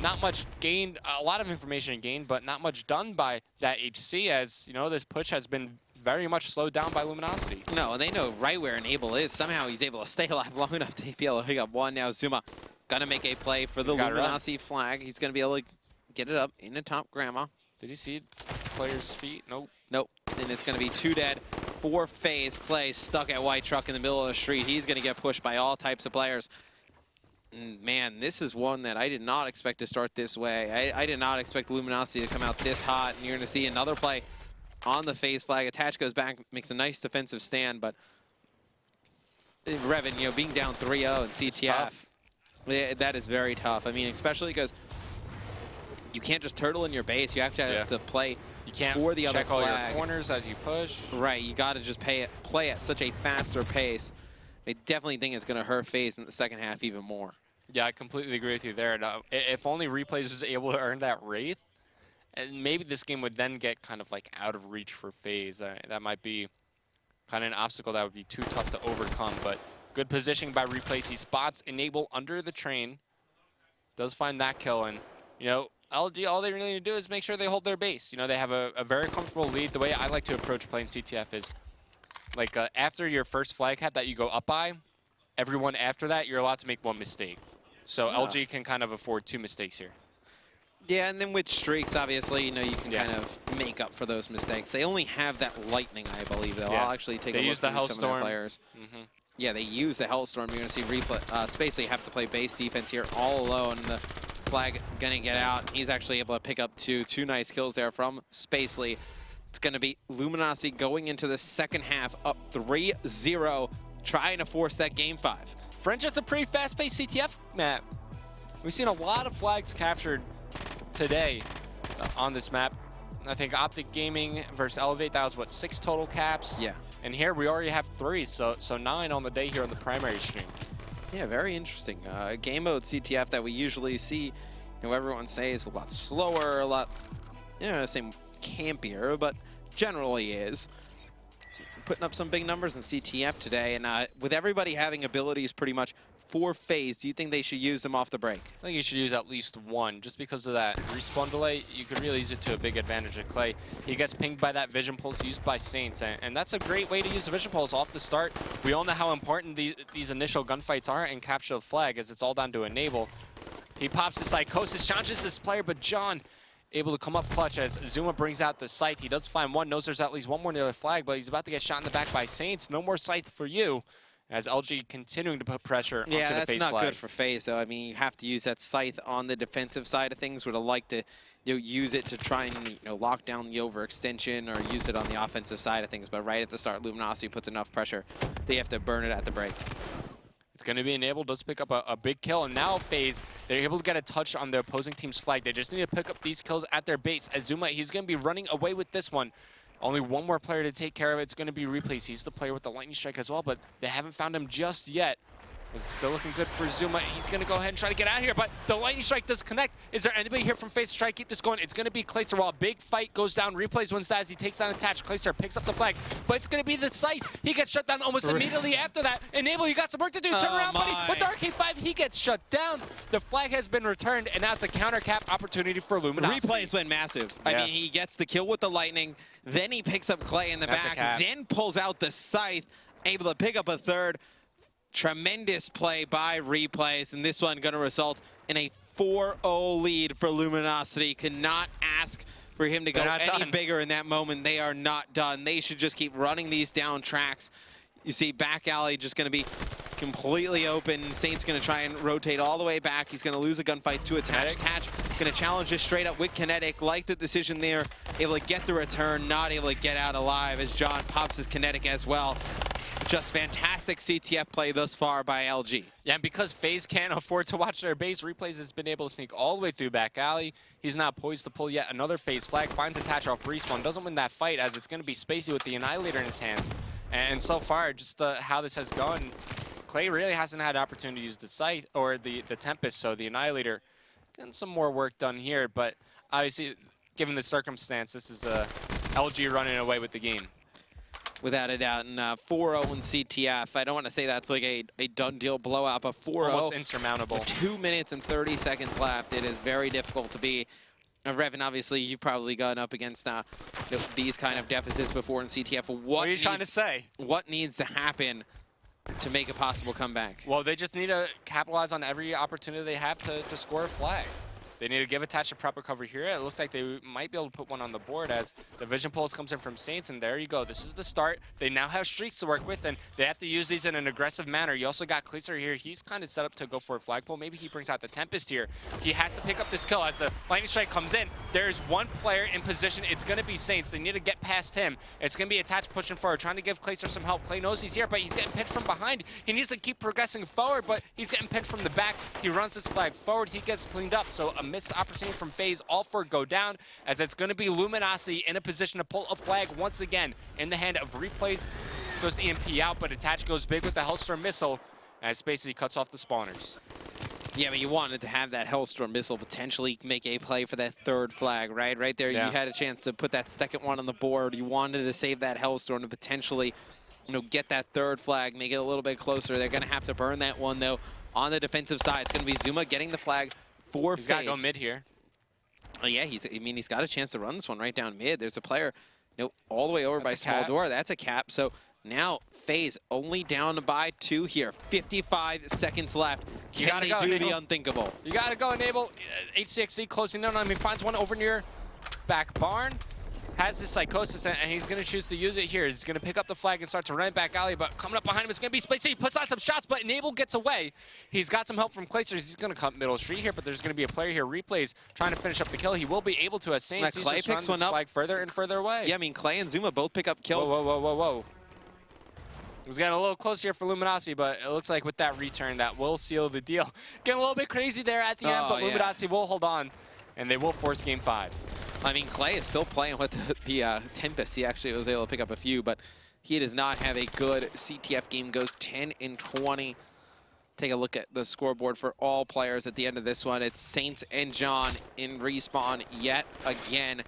not much gained, a lot of information gained, but not much done by that HC, as, you know, this push has been very much slowed down by Luminosity. No, and they know right where Enable is. Somehow he's able to stay alive long enough to be able to pick up one. Now Zuma gonna make a play for the Luminosity flag. He's gonna be able to get it up in the top grandma. Did he see the player's feet? Nope. Nope. And it's gonna be 2 dead. 4 FaZe. Clay stuck at White Truck in the middle of the street. He's gonna get pushed by all types of players. And man, this is one that I did not expect to start this way. I did not expect Luminosity to come out this hot. And you're gonna see another play on the FaZe flag. Attach goes back, makes a nice defensive stand, but Revan, you know, being down 3-0 in CTF, yeah, that is very tough. I mean, especially because you can't just turtle in your base. You have to play for the other flag. Check all your corners as you push. Right, you got to just play at such a faster pace. I definitely think it's going to hurt FaZe in the second half even more. Yeah, I completely agree with you there. Now, if only Replays was able to earn that Wraith, and maybe this game would then get kind of like out of reach for FaZe. That might be kind of an obstacle that would be too tough to overcome, but good positioning by Replays. He spots Enable under the train, does find that kill, and, you know, LG, all they really need to do is make sure they hold their base. You know, they have a very comfortable lead. The way I like to approach playing CTF is, like, after your first flag cap that you go up by, everyone after that, you're allowed to make 1 mistake. So LG can kind of afford 2 mistakes here. Yeah, and then with streaks, obviously, you know, you can kind of make up for those mistakes. They only have that Lightning, I believe, though. I'll actually take a look through some of their players. Yeah, they use the Hellstorm. You're going to see Spacely have to play base defense here all alone. The flag going to get out. He's actually able to pick up two nice kills there from Spacely. It's going to be Luminosity going into the second half up 3-0, trying to force that game 5. French is a pretty fast-paced CTF map. We've seen a lot of flags captured today on this map. I think Optic Gaming versus Elevate, that was, what, 6 total caps? Yeah. And here we already have 3, so 9 on the day here on the primary stream. Yeah, very interesting. Game mode CTF that we usually see, you know, everyone says a lot slower, a lot, you know, same campier, but generally is. Putting up some big numbers in CTF today, and with everybody having abilities pretty much for FaZe, do you think they should use them off the break? I think you should use at least 1, just because of that respawn delay. You could really use it to a big advantage of Clay. He gets pinged by that Vision Pulse used by Saints, and that's a great way to use the Vision Pulse off the start. We all know how important these initial gunfights are and capture the flag, as it's all down to Enable. He pops his Psychosis, challenges this player, but John able to come up clutch as Zuma brings out the Scythe. He does find one, knows there's at least one more near the flag, but he's about to get shot in the back by Saints. No more Scythe for you, as LG continuing to put pressure onto the FaZe flag. Yeah, that's not good for FaZe, though. I mean, you have to use that Scythe on the defensive side of things. Would have liked to use it to try and lock down the overextension or use it on the offensive side of things. But right at the start, Luminosity puts enough pressure. They have to burn it at the break. It's going to be enabled, does pick up a big kill, and now FaZe, they're able to get a touch on the opposing team's flag. They just need to pick up these kills at their base. As Zuma, he's going to be running away with this one. Only one more player to take care of it. It's going to be Replays. He's the player with the lightning strike as well, but they haven't found him just yet. It's still looking good for Zuma. He's going to go ahead and try to get out of here, but the lightning strike does connect. Is there anybody here from FaZe to try to keep this going? It's going to be Clayster. While a big fight goes down, Replays wins that as he takes down Attach. Clayster picks up the flag, but it's going to be the Scythe. He gets shut down almost immediately after that. Enable, you got some work to do. Turn around, buddy. With the Arcade 5, he gets shut down. The flag has been returned, and now it's a counter cap opportunity for Luminosity. Replays went massive. I mean, he gets the kill with the lightning, then he picks up Clay in the back, then pulls out the Scythe, able to pick up a third. Tremendous play by Replays, and this one going to result in a 4-0 lead for Luminosity. Cannot ask for him to go any bigger in that moment. They are not done. They should just keep running these down tracks. You see back alley just going to be completely open. Saint's going to try and rotate all the way back. He's going to lose a gunfight to Attach. Attach going to challenge this straight up with Kinetic. Like the decision there. Able to get the return, not able to get out alive as John pops his Kinetic as well. Just fantastic CTF play thus far by LG. Yeah, and because FaZe can't afford to watch their base, Replays has been able to sneak all the way through back alley. He's now poised to pull yet another FaZe flag, finds Attach off respawn, doesn't win that fight as it's going to be Spacey with the Annihilator in his hands. And so far, just how this has gone, Clay really hasn't had opportunity to use the Scythe or the Tempest, so the Annihilator getting some more work done here, but obviously, given the circumstance, this is LG running away with the game. Without a doubt, and 4-0 in CTF. I don't want to say that's like a done deal blowout, but 4-0. Almost insurmountable. 2 minutes and 30 seconds left. It is very difficult to be. Revan, obviously, you've probably gone up against these kind of deficits before in CTF. What are you trying to say? What needs to happen to make a possible comeback? Well, they just need to capitalize on every opportunity they have to score a flag. They need to give Attach a proper cover here. It looks like they might be able to put one on the board as the vision pulse comes in from Saints, and there you go. This is the start. They now have streaks to work with, and they have to use these in an aggressive manner. You also got Clayster here. He's kind of set up to go for a flagpole. Maybe he brings out the Tempest here. He has to pick up this kill as the lightning strike comes in. There's one player in position. It's going to be Saints. They need to get past him. It's going to be Attach pushing forward, trying to give Clayster some help. Clay knows he's here, but he's getting pinched from behind. He needs to keep progressing forward, but he's getting pinched from the back. He runs this flag forward. He gets cleaned up, so a missed opportunity from FaZe. All four go down as it's going to be Luminosity in a position to pull a flag once again in the hand of Replays. Goes the EMP out, but Attach goes big with the Hellstorm missile as basically cuts off the spawners. Yeah, but you wanted to have that Hellstorm missile potentially make a play for that third flag, right? Right there, you had a chance to put that second one on the board. You wanted to save that Hellstorm to potentially, get that third flag, make it a little bit closer. They're going to have to burn that one, though, on the defensive side. It's going to be Zuma getting the flag for FaZe. He's got to go mid here. Oh, yeah, he's got a chance to run this one right down mid. There's a player, all the way over by small door. That's a cap. So now FaZe only down by 2 here. 55 seconds left. Can they do the unthinkable? You got to go, Enable. HCXD closing in on him. He finds one over near back barn. Has this Psychosis, and he's going to choose to use it here. He's going to pick up the flag and start to run it back alley, but coming up behind him, it's going to be Spacey. He puts on some shots, but Enable gets away. He's got some help from Clayster. He's going to cut middle street here, but there's going to be a player here. Replays trying to finish up the kill. He will be able to as Saints. Clay picks one up. Flag further and further away. Yeah, I mean, Clay and Zuma both pick up kills. Whoa. He's getting a little close here for Luminosity, but it looks like with that return, that will seal the deal. Getting a little bit crazy there at the end, but Luminosity will hold on, and they will force Game 5. I mean, Clay is still playing with the Tempest. He actually was able to pick up a few, but he does not have a good CTF game. Goes 10 and 20. Take a look at the scoreboard for all players at the end of this one. It's Saints and John in respawn yet again.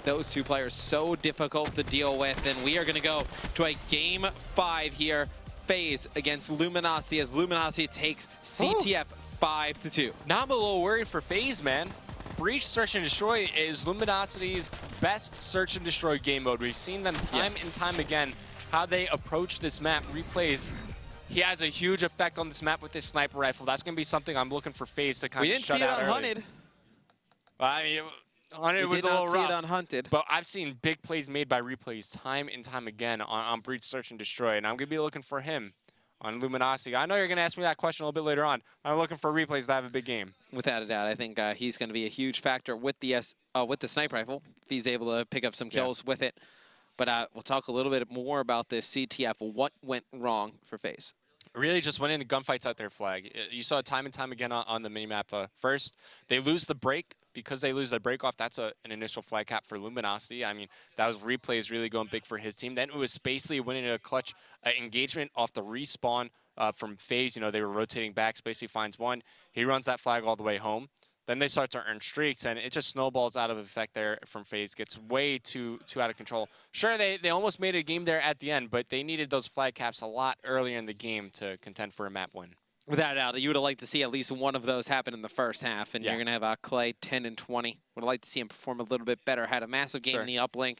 Those two players so difficult to deal with, and we are going to go to a Game 5 here. FaZe against Luminosity as Luminosity takes CTF 5-2. Now I'm a little worried for FaZe, man. Breach Search and Destroy is Luminosity's best Search and Destroy game mode. We've seen them time and time again, how they approach this map. Replays he has a huge effect on this map with his sniper rifle. That's going to be something I'm looking for FaZe to kind of shut out early. We didn't see it on Hunted. Well, I mean, Hunted was a little rough. We did not see it on Hunted. But I've seen big plays made by replays time and time again on Breach Search and Destroy, and I'm going to be looking for him on Luminosity. I know you're going to ask me that question a little bit later on. I'm looking for replays to have a big game. Without a doubt, I think he's going to be a huge factor with the sniper rifle if he's able to pick up some kills with it. But we'll talk a little bit more about this CTF. What went wrong for FaZe? Really just winning the gunfights out their flag. You saw it time and time again on the minimap. First, they lose the break. Because they lose the break off, that's an initial flag cap for Luminosity. I mean, that was replays really going big for his team. Then it was Spacely winning a clutch engagement off the respawn from FaZe. You know, they were rotating back. Spacely finds one. He runs that flag all the way home. Then they start to earn streaks, and it just snowballs out of effect there from FaZe. Gets way too out of control. Sure, they almost made a game there at the end, but they needed those flag caps a lot earlier in the game to contend for a map win. Without a doubt, you would have liked to see at least one of those happen in the first half, and you're going to have Clay 10 and 20. Would have liked to see him perform a little bit better. Had a massive game in the uplink.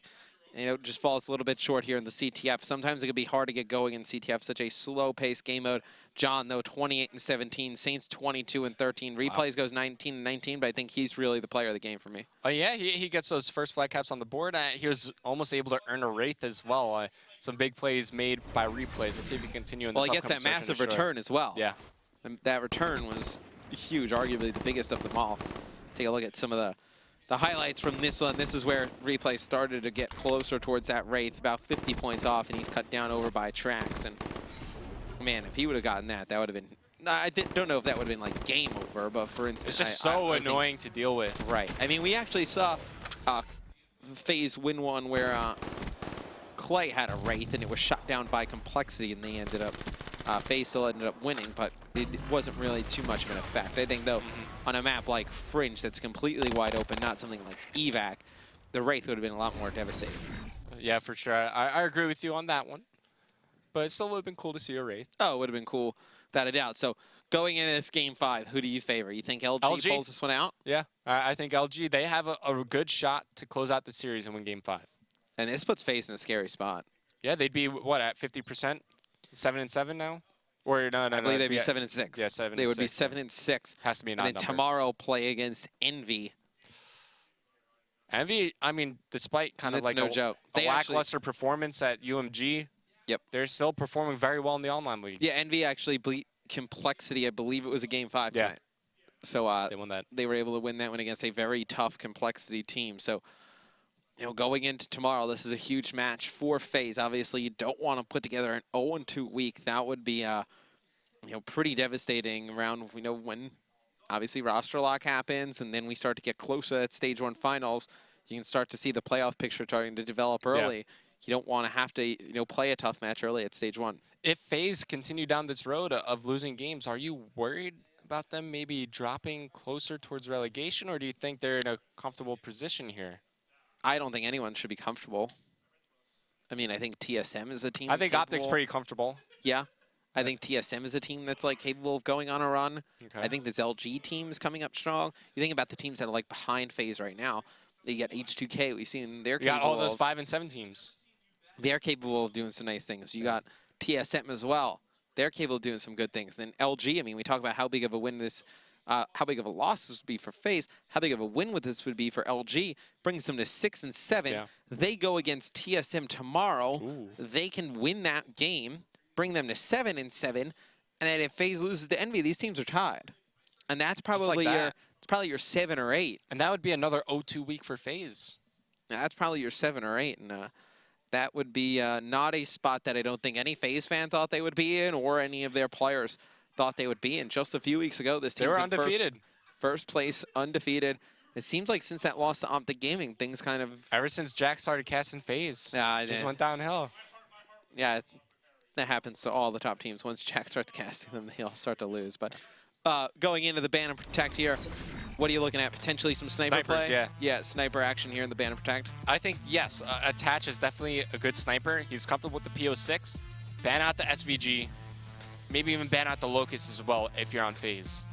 You know, just falls a little bit short here in the CTF. Sometimes it can be hard to get going in CTF, such a slow-paced game mode. John, though, 28 and 17. Saints 22 and 13. Replays goes 19 and 19, but I think he's really the player of the game for me. Oh yeah, he gets those first flag caps on the board. He was almost able to earn a Wraith as well. Some big plays made by replays. Let's see if he can continue in this. Well, he gets that massive return as well. Yeah. And that return was huge, arguably the biggest of them all. Take a look at some of the highlights from this one. This is where replay started to get closer towards that Wraith, about 50 points off, and he's cut down over by Trax. And man, if he would have gotten that, that would have been. I don't know if that would have been like game over, but for instance, it's just so annoying to deal with. Right. I mean, we actually saw FaZe win one where Clay had a Wraith, and it was shot down by Complexity, and they ended up. FaZe still ended up winning, but it wasn't really too much of an effect. I think, though, on a map like Fringe that's completely wide open, not something like Evac, the Wraith would have been a lot more devastating. Yeah, for sure. I agree with you on that one. But it still would have been cool to see a Wraith. Oh, it would have been cool, without a doubt. So, going into this Game 5, who do you favor? You think LG pulls this one out? Yeah, I think LG, they have a good shot to close out the series and win Game 5. And this puts FaZe in a scary spot. Yeah, they'd be, what, at 50%? 7 and 7 now? Or no, I believe they'd be 7 and 6. Yeah, 7. They would be 7 and 6. Has to be an odd odd number. number. Tomorrow play against Envy. Envy, I mean, despite kind of like no joke. A lackluster performance at UMG, they're still performing very well in the online league. Yeah, Envy actually beat Complexity. I believe it was a Game 5 tonight. So they won that. They were able to win that one against a very tough Complexity team. So, you know, going into tomorrow, this is a huge match for FaZe. Obviously, you don't want to put together an 0-2 week. That would be, you know, pretty devastating around, you know, when obviously roster lock happens and then we start to get closer at Stage 1 finals. You can start to see the playoff picture starting to develop early. Yeah. You don't want to have to, you know, play a tough match early at Stage 1. If FaZe continue down this road of losing games, are you worried about them maybe dropping closer towards relegation, or do you think they're in a comfortable position here? I don't think anyone should be comfortable. I mean, I think TSM is a team. I think Optic's pretty comfortable. Yeah. I think TSM is a team that's like capable of going on a run. Okay. I think this LG team is coming up strong. You think about the teams that are like behind FaZe right now. You got H2K. We've seen they're capable. You got all those 5 and 7 teams. They're capable of doing some nice things. You got TSM as well. They're capable of doing some good things. Then LG. I mean, we talk about how big of a win this. How big of a loss this would be for FaZe, how big of a win with this would be for LG, brings them to 6 and 7. Yeah. They go against TSM tomorrow. Ooh. They can win that game, bring them to 7 and 7, and then if FaZe loses to Envy, these teams are tied. And that's probably your 7 or 8. And that would be another 0-2 week for FaZe. That's probably your 7 or 8, and that would be not a spot that I don't think any FaZe fan thought they would be in, or any of their players thought they would be in. Just a few weeks ago, this team was undefeated. First place, undefeated. It seems like since that loss to Optic Gaming, things kind of... Ever since Jack started casting FaZe, just went downhill. Yeah, that happens to all the top teams. Once Jack starts casting them, they all start to lose. But going into the Ban and Protect here, what are you looking at? Potentially some sniper play? Yeah. Yeah, sniper action here in the Ban and Protect. I think, yes, Attach is definitely a good sniper. He's comfortable with the PO6. Ban out the SVG. Maybe even ban out the Locust as well if you're on FaZe.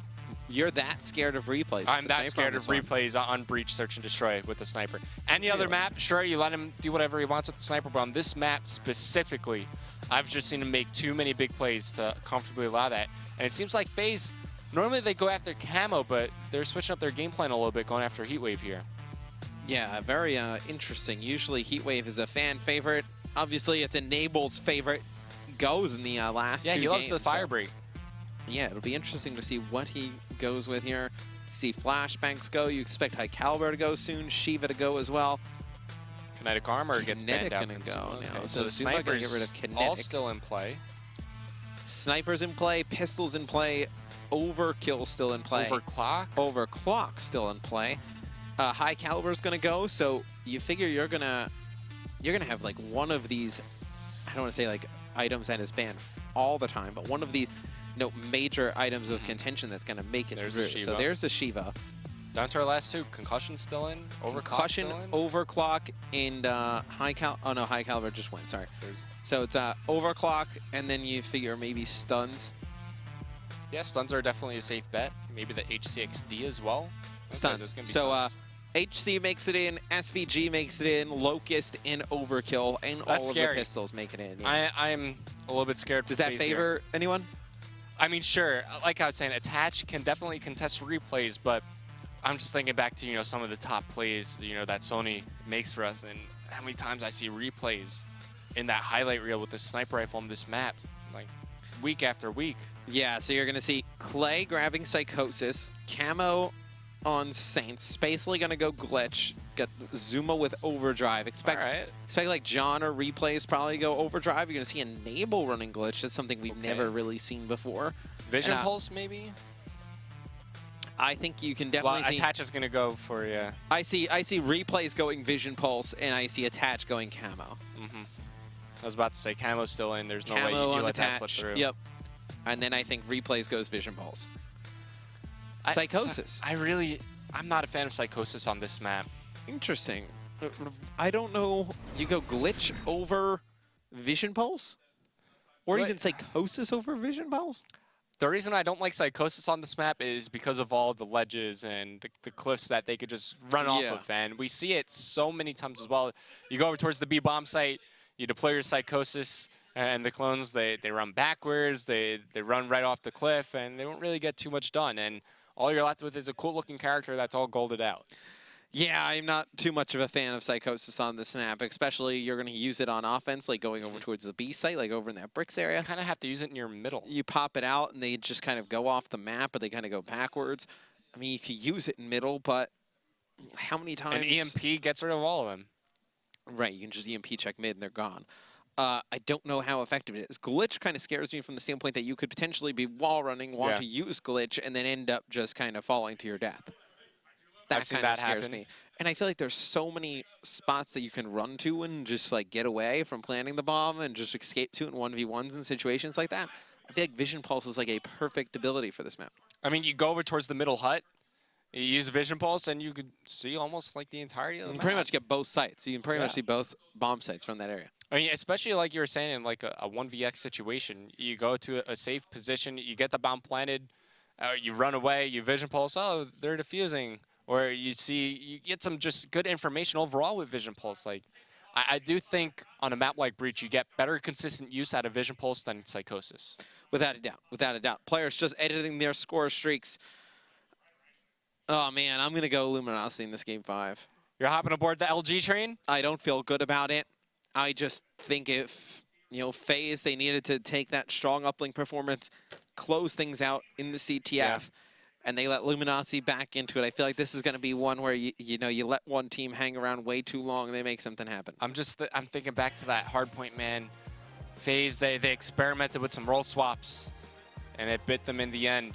You're that scared of replays? I'm that scared of replays on Breach, Search, and Destroy with the sniper. Any other map, sure, you let him do whatever he wants with the sniper, but on this map specifically, I've just seen him make too many big plays to comfortably allow that. And it seems like FaZe, normally they go after Camo, but they're switching up their game plan a little bit, going after Heatwave here. Yeah, very interesting. Usually Heatwave is a fan favorite. Obviously, it's Enable's favorite goes in the last two games. Yeah, he loves the fire break. Yeah, it'll be interesting to see what he goes with here. See Flashbangs go. You expect High Caliber to go soon. Shiva to go as well. Kinetic Armor gets banned out. Kinetic gonna go now. Okay, So the Zuma gonna Snipers get rid of Kinetic. all still in play. Snipers in play. Pistols in play. Overkill still in play. Overclock? Overclock still in play. High Caliber's gonna go. So you figure you're gonna have like one of these. I don't want to say like items that is banned all the time, but one of these major items of contention that's gonna make it There's through. the Shiva. So there's the Shiva. Down to our last two. Concussion's still in. Overclock Concussion, still in. Overclock, and High Caliber just went. Sorry. So it's Overclock, and then you figure maybe stuns. Yeah, stuns are definitely a safe bet. Maybe the HCXD as well. Okay, Stuns. gonna be So stuns. HC makes it in, SVG makes it in, Locust and Overkill, and That's all scary. of the pistols make it in. Yeah. I'm a little bit scared. Does for that FaZe here. favor anyone? I mean, sure. Like I was saying, Attach can definitely contest replays, but I'm just thinking back to some of the top plays that Sony makes for us, and how many times I see replays in that highlight reel with the sniper rifle on this map, like week after week. Yeah, so you're going to see Clay grabbing Psychosis, Camo on Saints, Spacely going to go Glitch, get Zuma with Overdrive. Expect like John or Replays probably go Overdrive. You're going to see Enable running Glitch. That's something we've never really seen before. Vision Pulse, maybe? I think you can definitely see... Attach is going to go for, yeah. I see Replays going Vision Pulse, and I see Attach going Camo. I was about to say Camo's still in. There's no way Camo you on let that slip Attach. through. Yep. And then I think Replays goes Vision Pulse. Psychosis. I'm not a fan of Psychosis on this map. Interesting. I don't know. You go Glitch over Vision Pulse? Or even Psychosis over Vision Pulse? The reason I don't like Psychosis on this map is because of all the ledges and the cliffs that they could just run off of. And we see it so many times as well. You go over towards the B bomb site, you deploy your Psychosis, and the clones, they run backwards, they run right off the cliff, and they don't really get too much done. And all you're left with is a cool-looking character that's all golded out. Yeah, I'm not too much of a fan of Psychosis on this map, especially you're going to use it on offense, like going over towards the B site, like over in that bricks area. You kind of have to use it in your middle. You pop it out, and they just kind of go off the map, or they kind of go backwards. I mean, you could use it in middle, but how many times... And EMP gets rid of all of them. Right, you can just EMP check mid, and they're gone. I don't know how effective it is. Glitch kind of scares me from the standpoint that you could potentially be wall running, want to use Glitch, and then end up just kind of falling to your death. That kind of scares me. And I feel like there's so many spots that you can run to and just like get away from planting the bomb and just escape to in 1v1s in situations like that. I feel like Vision Pulse is like a perfect ability for this map. I mean, you go over towards the middle hut, you use Vision Pulse, and you could see almost like the entirety of the map. You can pretty much get both sites. You can pretty much see both bomb sites from that area. I mean, especially like you were saying in like a 1vx situation, you go to a safe position, you get the bomb planted, you run away, you Vision Pulse, oh, they're defusing. Or you get some just good information overall with Vision Pulse. Like, I do think on a map like Breach, you get better consistent use out of Vision Pulse than Psychosis. Without a doubt, without a doubt. Players just editing their score streaks. Oh man, I'm gonna go Luminosity in this game 5. You're hopping aboard the LG train? I don't feel good about it. I just think if, FaZe, they needed to take that strong uplink performance, close things out in the CTF, and they let Luminosity back into it. I feel like this is going to be one where, you let one team hang around way too long and they make something happen. I'm thinking back to that hardpoint, man. FaZe, they experimented with some role swaps, and it bit them in the end.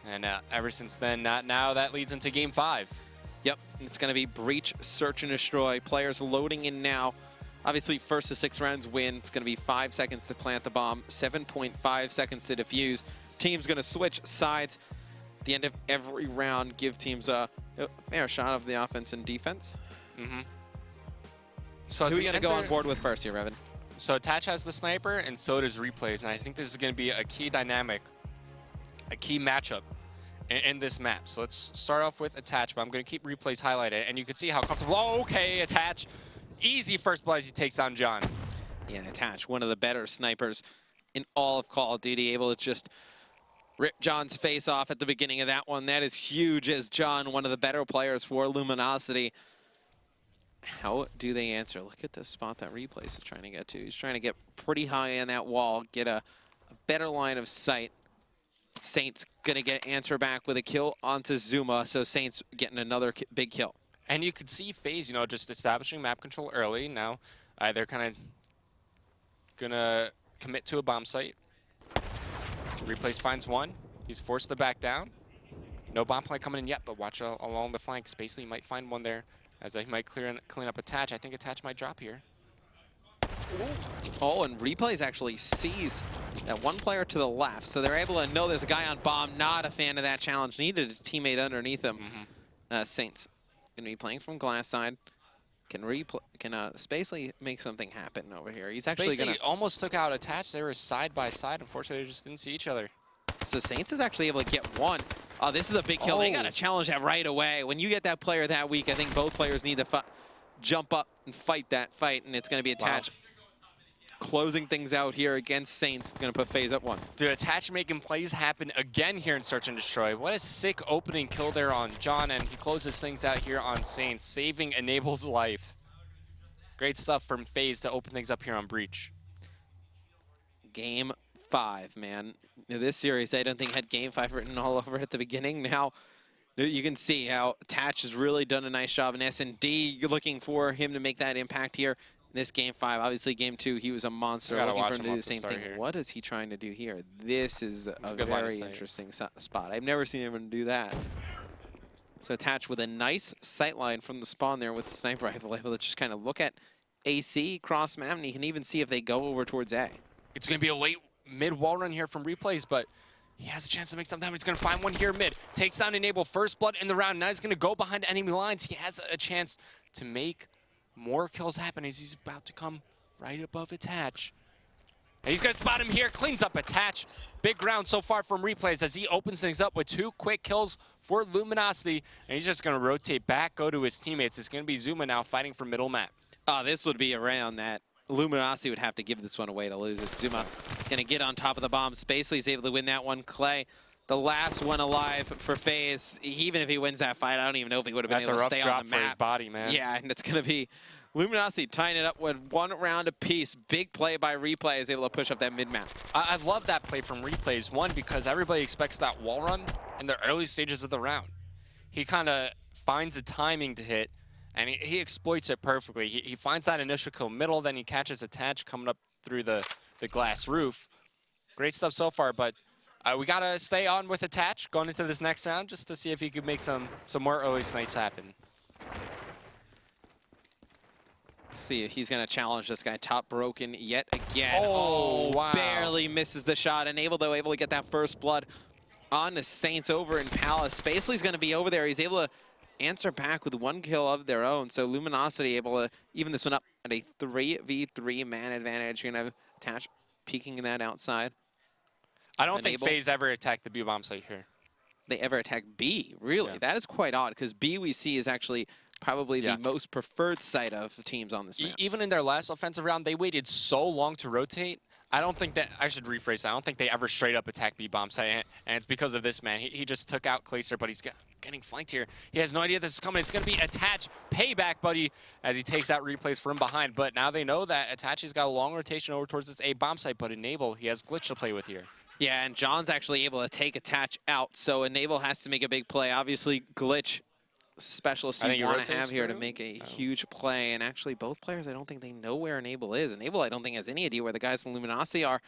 And ever since then, now that leads into game 5. Yep, it's going to be Breach, Search and Destroy. Players loading in now. Obviously, first to 6 rounds win. It's going to be 5 seconds to plant the bomb, 7.5 seconds to defuse. Team's going to switch sides. At the end of every round, give teams a fair shot of the offense and defense. So who are you going to go on board with first here, Revan? So Attach has the sniper, and so does Replays. And I think this is going to be a key dynamic, a key matchup in this map. So let's start off with Attach, but I'm going to keep Replays highlighted. And you can see how comfortable. Oh, okay, Attach. Easy first blood as he takes down John. Yeah, Attach, one of the better snipers in all of Call of Duty, able to just rip John's face off at the beginning of that one. That is huge, as John, one of the better players for Luminosity. How do they answer? Look at the spot that Replays is trying to get to. He's trying to get pretty high on that wall, get a better line of sight. Saints gonna get answer back with a kill onto Zuma, so Saints getting another big kill. And you could see FaZe, you know, just establishing map control early. Now they're kind of gonna commit to a bomb site. Replays finds one. He's forced to back down. No bomb play coming in yet, but watch along the flanks. Basically, he might find one there, as he might clean up Attach. I think Attach might drop here. Oh, and Replays actually sees that one player to the left, so they're able to know there's a guy on bomb. Not a fan of that challenge. Needed a teammate underneath him. Saints gonna be playing from glass side. Can Spacely make something happen over here? He's actually gonna almost took out Attach. They were side by side. Unfortunately, they just didn't see each other. So Saints is actually able to get one. Oh, this is a big kill. They got to challenge that right away. When you get that player that weak, I think both players need to jump up and fight that fight, and it's going to be Attach closing things out here against Saints. Going to put FaZe up one. Dude, Attach making plays happen again here in Search and Destroy. What a sick opening kill there on John, and he closes things out here on Saints, saving Enable's life. Great stuff from FaZe to open things up here on Breach. Game 5, man. This series, I don't think had Game 5 written all over it at the beginning. Now, you can see how Attach has really done a nice job in S&D. You're looking for him to make that impact here in this Game 5. Obviously, Game 2, he was a monster. Looking for him to do the same thing. Here. What is he trying to do here? This is a very interesting spot. I've never seen anyone do that. So Attach with a nice sight line from the spawn there with the sniper rifle, able to just kind of look at AC cross map, and you can even see if they go over towards A. It's going to be a late mid wall run here from Replays, but he has a chance to make something happen. He's going to find one here mid. Takes down Enable, first blood in the round. Now he's going to go behind enemy lines. He has a chance to make more kills happen as he's about to come right above Attach. And he's going to spot him here, cleans up Attach. Big round so far from Replays as he opens things up with 2 quick kills for Luminosity. And he's just going to rotate back, go to his teammates. It's going to be Zuma now fighting for middle map. This would be a round that Luminosity would have to give this one away to lose it. Zuma gonna get on top of the bomb. Spacely's able to win that one. Clay, the last one alive for FaZe. Even if he wins that fight, I don't even know if he would have been able to stay on the map. For his body, man. Yeah, and it's gonna be Luminosity tying it up with 1 round apiece. Big play by Replay, is able to push up that mid-map. I love that play from Replays. One, because everybody expects that wall run in the early stages of the round. He kind of finds the timing to hit, and he exploits it perfectly. He finds that initial kill middle, then he catches Attach coming up through the glass roof. Great stuff so far, but we got to stay on with Attach going into this next round just to see if he could make some more early snipes happen. Let's see if he's going to challenge this guy. Top broken yet again. Oh, wow. Barely misses the shot. Able to get that first blood on the Saints over in Palace. Spacely's going to be over there. He's able to answer back with 1 kill of their own. So Luminosity able to even this one up at a 3v3 man advantage. You're going to Attach peeking in that outside. I don't think FaZe ever attacked the B bomb site here. They ever attack B, really? Yeah. That is quite odd, because B we see is actually probably the most preferred site of teams on this map. Even in their last offensive round, they waited so long to rotate. I don't think that, I should rephrase that, I don't think they ever straight up attacked B bomb site, and it's because of this man. He just took out Clayster, but he's getting flanked here. He has no idea this is coming. It's going to be Attach payback, buddy, as he takes out Replays from behind. But now they know that Attach has got a long rotation over towards this A bomb site, but Enable, he has Glitch to play with here. Yeah, and John's actually able to take Attach out, so Enable has to make a big play. Obviously, Glitch, specialist you want to have here to make a huge play. And actually, both players, I don't think they know where Enable is. Enable, I don't think, has any idea where the guys in Luminosity are.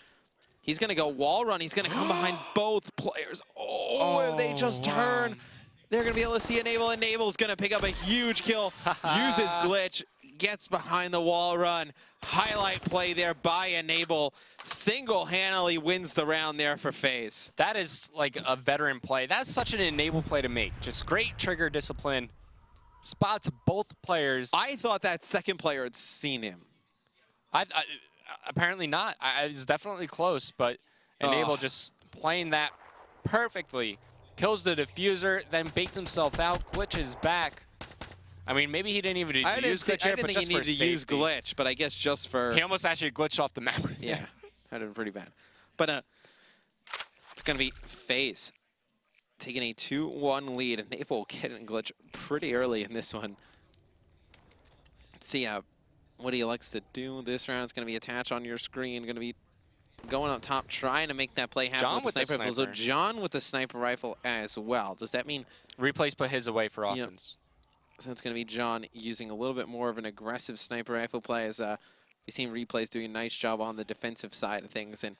He's going to go wall run. He's going to come behind both players. Oh, they just turn. They're going to be able to see Enable. Enable's going to pick up a huge kill, uses Glitch, gets behind the wall run. Highlight play there by Enable. Single-handedly wins the round there for FaZe. That is like a veteran play. That's such an Enable play to make. Just great trigger discipline. Spots both players. I thought that second player had seen him. Apparently not. It was definitely close, but Enable just playing that perfectly. Kills the diffuser, then baked himself out, glitches back. I mean, maybe he didn't even use glitch I here, didn't but think just he needed for to use safety. glitch, but I guess just for... He almost actually glitched off the map. Yeah, that'd been pretty bad. But it's going to be FaZe taking a 2-1 lead, and they will get in glitch pretty early in this one. Let's see what he likes to do this round. It's going to be attached on your screen. Going to be going up top, trying to make that play happen John with the sniper rifle. So John with the sniper rifle as well. Does that mean... Replays put his away for offense. So it's going to be John using a little bit more of an aggressive sniper rifle play, as we've seen replays doing a nice job on the defensive side of things. And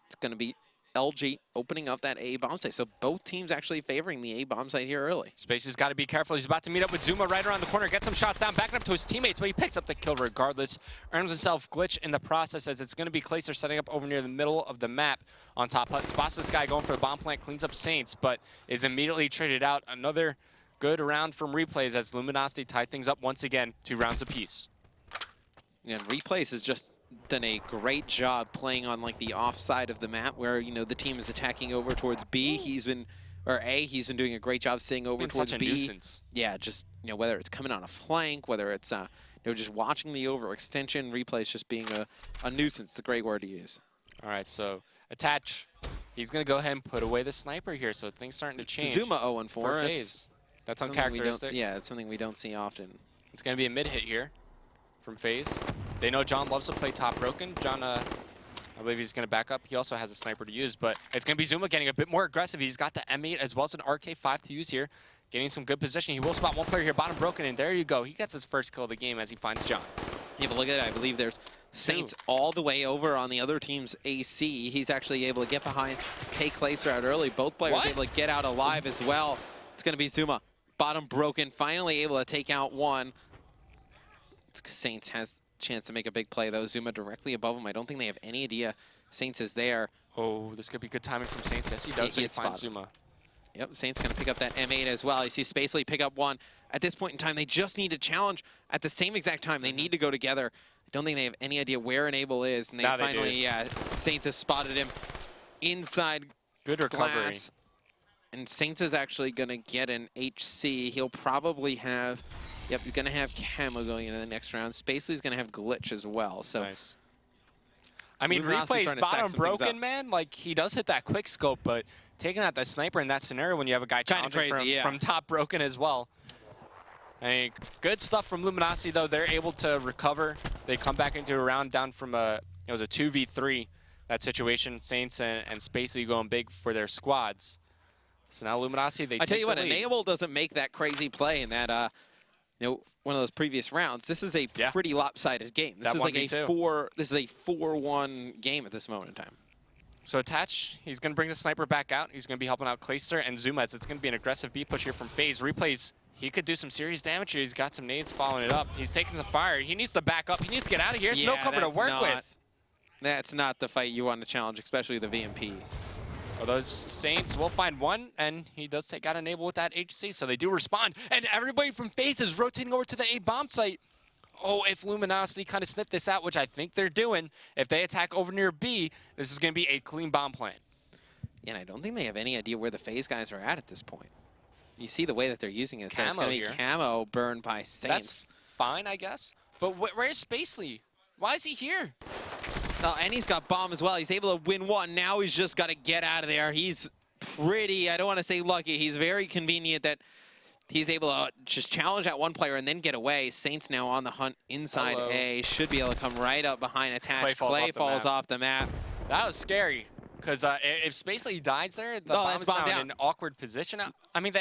it's going to be LG opening up that A bomb site. So both teams actually favoring the A bomb site here early. Space's got to be careful. He's about to meet up with Zuma right around the corner, get some shots down, backing up to his teammates, but he picks up the kill regardless. Earns himself glitch in the process, as it's going to be Clayster setting up over near the middle of the map on top hut. Spots this guy going for the bomb plant, cleans up Saints, but is immediately traded out. Another good round from replays as Luminosity tied things up once again, 2 rounds apiece. And replays has just done a great job playing on like the offside of the map, where the team is attacking over towards B. He's been doing a great job staying over towards such a B. Nuisance. Yeah, just whether it's coming on a flank, whether it's just watching the overextension. Replays just being a nuisance. It's a great word to use. All right, so attach. He's going to go ahead and put away the sniper here, so things starting to change. Zuma 0-4. For FaZe. That's uncharacteristic. Yeah, it's something we don't see often. It's going to be a mid hit here from FaZe. They know John loves to play top broken. John, I believe he's going to back up. He also has a sniper to use, but it's going to be Zuma getting a bit more aggressive. He's got the M8 as well as an RK5 to use here, getting some good position. He will spot one player here, bottom broken, and there you go. He gets his first kill of the game as he finds John. Yeah, but look at it. I believe there's Saints all the way over on the other team's AC. He's actually able to get behind Clayster out early. Both players able to get out alive as well. It's going to be Zuma. Bottom broken, finally able to take out one. Saints has a chance to make a big play, though. Zuma directly above him. I don't think they have any idea Saints is there. Oh, this could be good timing from Saints. Yes, he does. He finds Zuma. Yep, Saints going to pick up that M8 as well. You see Spacely pick up one. At this point in time, they just need to challenge at the same exact time. They need to go together. I don't think they have any idea where Enable is. And they finally, Saints has spotted him inside good recovery. glass. And Saints is actually going to get an HC. He'll probably have, he's going to have Camo going into the next round. Spacely's going to have Glitch as well. So, nice. I mean, Replay's bottom broken, man. Like, he does hit that quick scope, but taking out the sniper in that scenario when you have a guy challenging from top broken as well. I mean, good stuff from Luminosity, though. They're able to recover. They come back into a round down from it was a 2v3, that situation. Saints and Spacely going big for their squads. So now Luminosity, they take the lead. I tell you what, Enable doesn't make that crazy play in that, one of those previous rounds. This is a pretty lopsided game. This is like a 4-1 game at this moment in time. So Attach, he's going to bring the sniper back out. He's going to be helping out Clayster and Zuma. It's going to be an aggressive B push here from FaZe. Replays, he could do some serious damage here. He's got some nades following it up. He's taking some fire. He needs to back up. He needs to get out of here. There's no cover to work with. That's not the fight you want to challenge, especially the VMP. Well, those Saints will find one, and he does take out Enable with that HC, so they do respond. And everybody from FaZe is rotating over to the A bomb site. Oh, if Luminosity kind of sniff this out, which I think they're doing, if they attack over near B, this is going to be a clean bomb plant. Yeah, and I don't think they have any idea where the FaZe guys are at this point. You see the way that they're using it. So it's going to be Camo burned by Saints. That's fine, I guess. But where's Spacely? Why is he here? Oh, and he's got bomb as well. He's able to win one. Now he's just got to get out of there. He's pretty, I don't want to say lucky. He's very convenient that he's able to just challenge that one player and then get away. Saints now on the hunt inside A. Should be able to come right up behind Attach. Clay falls off the map. That was scary. Because if Spacely dies there, the bomb's now in an awkward position. I mean,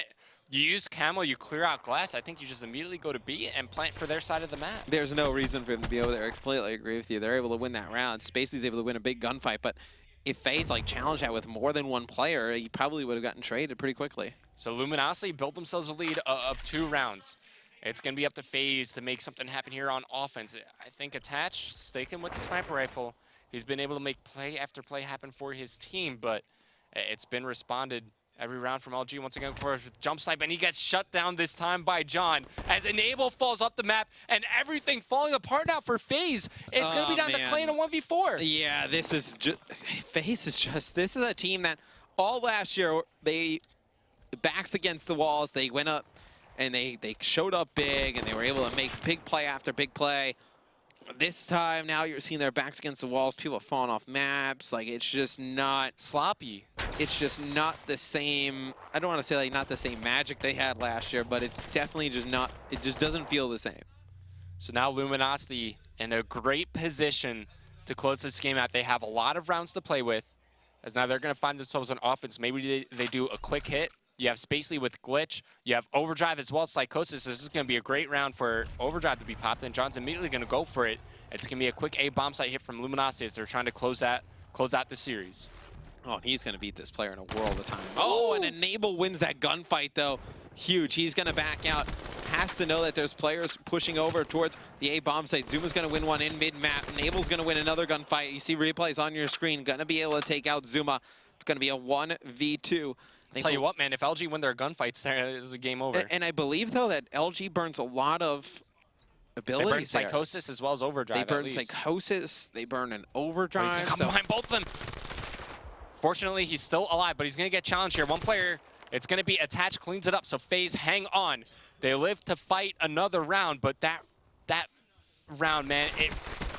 you use Camo, you clear out glass. I think you just immediately go to B and plant for their side of the map. There's no reason for him to be over there. I completely agree with you. They're able to win that round. Spacely's able to win a big gunfight, but if FaZe challenged that with more than one player, he probably would have gotten traded pretty quickly. So Luminosity built themselves a lead of 2 rounds. It's going to be up to FaZe to make something happen here on offense. I think Attach, sticking with the sniper rifle, he's been able to make play after play happen for his team, but it's been responded every round from LG. Once again, of course, with jump snipe, and he gets shut down this time by John as Enable falls off the map and everything falling apart now for FaZe. It's going to be down to Clay in a 1v4. Yeah, this is just, FaZe is just, this is a team that all last year, they backs against the walls, they went up and they showed up big, and they were able to make big play after big play. This time, now you're seeing their backs against the walls. People are falling off maps. Like, it's just not sloppy. It's just not the same. I don't want to say like not the same magic they had last year, but it's definitely just not. It just doesn't feel the same. So now Luminosity in a great position to close this game out. They have a lot of rounds to play with, as now they're going to find themselves on offense. Maybe they do a quick hit. You have Spacely with Glitch. You have Overdrive as well as Psychosis. This is going to be a great round for Overdrive to be popped, and John's immediately going to go for it. It's going to be a quick A bomb site hit from Luminosity as they're trying to close out the series. Oh, and he's going to beat this player in a world of time. Oh, and Enable wins that gunfight, though. Huge. He's going to back out. Has to know that there's players pushing over towards the A bomb site. Zuma's going to win one in mid-map. Enable's going to win another gunfight. You see replays on your screen. Going to be able to take out Zuma. It's going to be a 1v2. I'll tell you what, man, if LG win their gunfights, there is a game over. And I believe, though, that LG burns a lot of abilities. They burn Psychosis as well as Overdrive. They burn Psychosis. They burn an Overdrive. He's going to come behind both of them. Fortunately, he's still alive, but he's going to get challenged here. One player, it's going to be Attached, cleans it up. So FaZe, hang on. They live to fight another round, but that round, man, it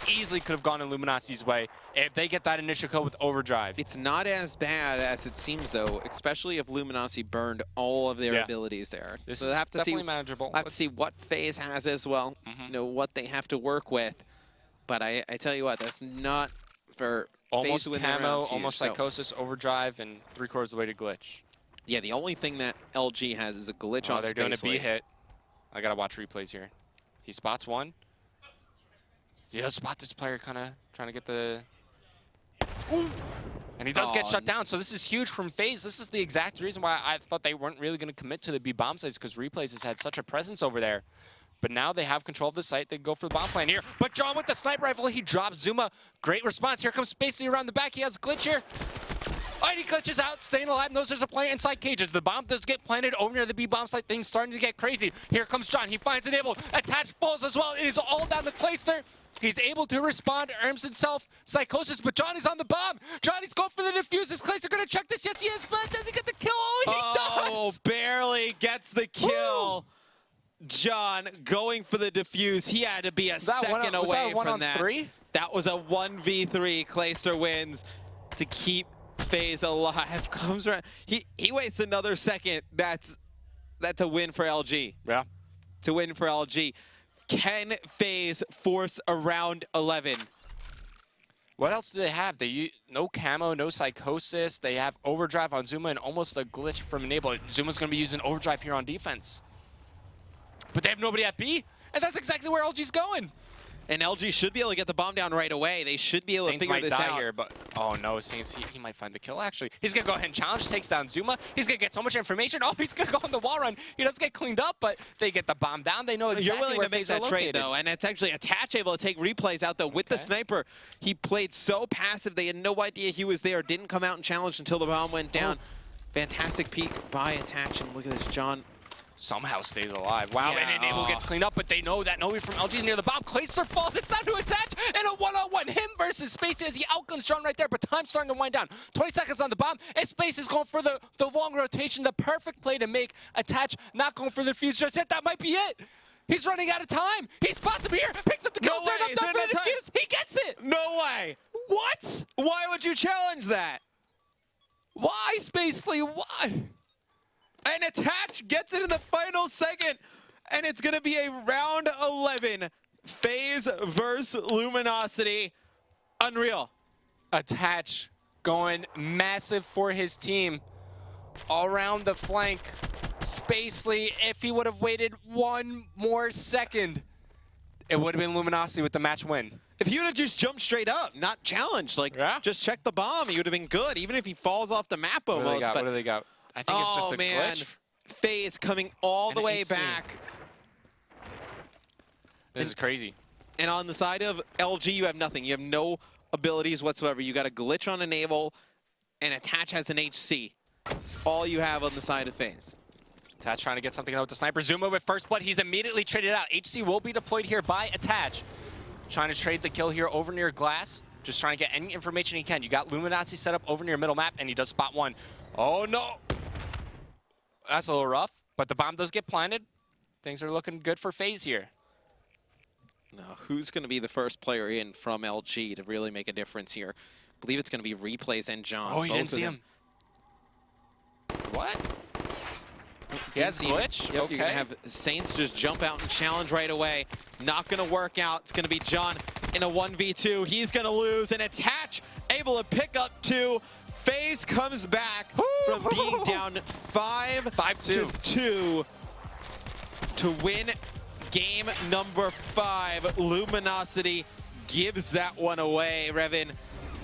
easily could have gone in Luminosity's way if they get that initial kill with Overdrive. It's not as bad as it seems, though, especially if Luminosity burned all of their abilities there. This so is have to definitely manageable. Have to see what FaZe has as well, you know, what they have to work with. But I tell you what, that's not for almost FaZe camo, almost Psychosis, Overdrive, and 3/4 of the way to Glitch. Yeah, the only thing that LG has is a glitch on they're doing a B Spacely. hit. I gotta watch replays here. He spots one. He does spot this player kind of trying to get the... Ooh. And he does get shut down, so this is huge from FaZe. This is the exact reason why I thought they weren't really going to commit to the B bomb sites, because replays has had such a presence over there. But now they have control of the site. They go for the bomb plan here. But John with the sniper rifle, he drops Zuma. Great response. Here comes Spacely around the back. He has Glitch here. Oh, and he glitches out, staying alive, knows there's a player inside cages. The bomb does get planted over near the B bomb site. Things starting to get crazy. Here comes John. He finds Enable. Attached falls as well. It is all down to Clayster. He's able to respond, arms himself, Psychosis, but Johnny's on the bomb. Johnny's going for the defuse. Is Clayster going to check this? Yes, he is, but does he get the kill? Oh, he does! Barely gets the kill. Woo! John going for the defuse. He had to be a second away from that. 3? That was a 1v3. Clayster wins to keep FaZe alive. Comes around. He wastes another second. That's a win for LG. Yeah. To win for LG. Can FaZe force a round 11? What else do they have? No camo, no Psychosis. They have Overdrive on Zuma and almost a glitch from Enable. Zuma's going to be using Overdrive here on defense. But they have nobody at B, and that's exactly where LG's going. And LG should be able to get the bomb down right away. They should be able to figure this out. Here, but oh no, Saints, he might find the kill actually. He's gonna go ahead and challenge, takes down Zuma. He's gonna get so much information. Oh, he's gonna go on the wall run. He does get cleaned up, but they get the bomb down. They know exactly You're willing where to make FaZe that trade though, and it's actually Attach able to take replays out though with the sniper. He played so passive, they had no idea he was there. Didn't come out and challenge until the bomb went down. Fantastic peek by Attach, and look at this, John. Somehow stays alive. Wow, and Enable gets cleaned up, but they know that nobody from LG is near the bomb. Clayster falls. It's time to Attach, and a one-on-one. Him versus Spacey as he outguns John right there, but time's starting to wind down. 20 seconds on the bomb, and Space is going for the long rotation, the perfect play to make Attach, not going for the fuse just yet. That might be it. He's running out of time. He spots him here, picks up the kill, turn up for the defuse. He gets it. No way. What? Why would you challenge that? Why, Spacely? Why? And Attach gets it in the final second, and it's going to be a round 11. FaZe versus Luminosity. Unreal. Attach going massive for his team. All around the flank. Spacely, if he would have waited one more second, it would have been Luminosity with the match win. If he would have just jumped straight up, not challenged, like just check the bomb, he would have been good, even if he falls off the map almost. What do they got? I think it's just a glitch. FaZe coming all the way back. This is crazy. And on the side of LG, you have nothing. You have no abilities whatsoever. You got a glitch on Enable, and Attach has an HC. That's all you have on the side of FaZe. Attach trying to get something out with the sniper. Zuma with first blood. He's immediately traded out. HC will be deployed here by Attach. Trying to trade the kill here over near Glass. Just trying to get any information he can. You got Luminosity set up over near middle map, and he does spot one. Oh, no. That's a little rough, but the bomb does get planted. things are looking good for FaZe here. Now, who's going to be the first player in from LG to really make a difference here? I believe it's going to be Replays and John. Oh, you didn't see him. What? He has glitch? Yep, okay. You're going to have Saints just jump out and challenge right away. Not going to work out. It's going to be John in a 1v2. He's going to lose. And Attach able to pick up 2. FaZe comes back from being down 5-2 to win game number 5. Luminosity gives that one away. Revin,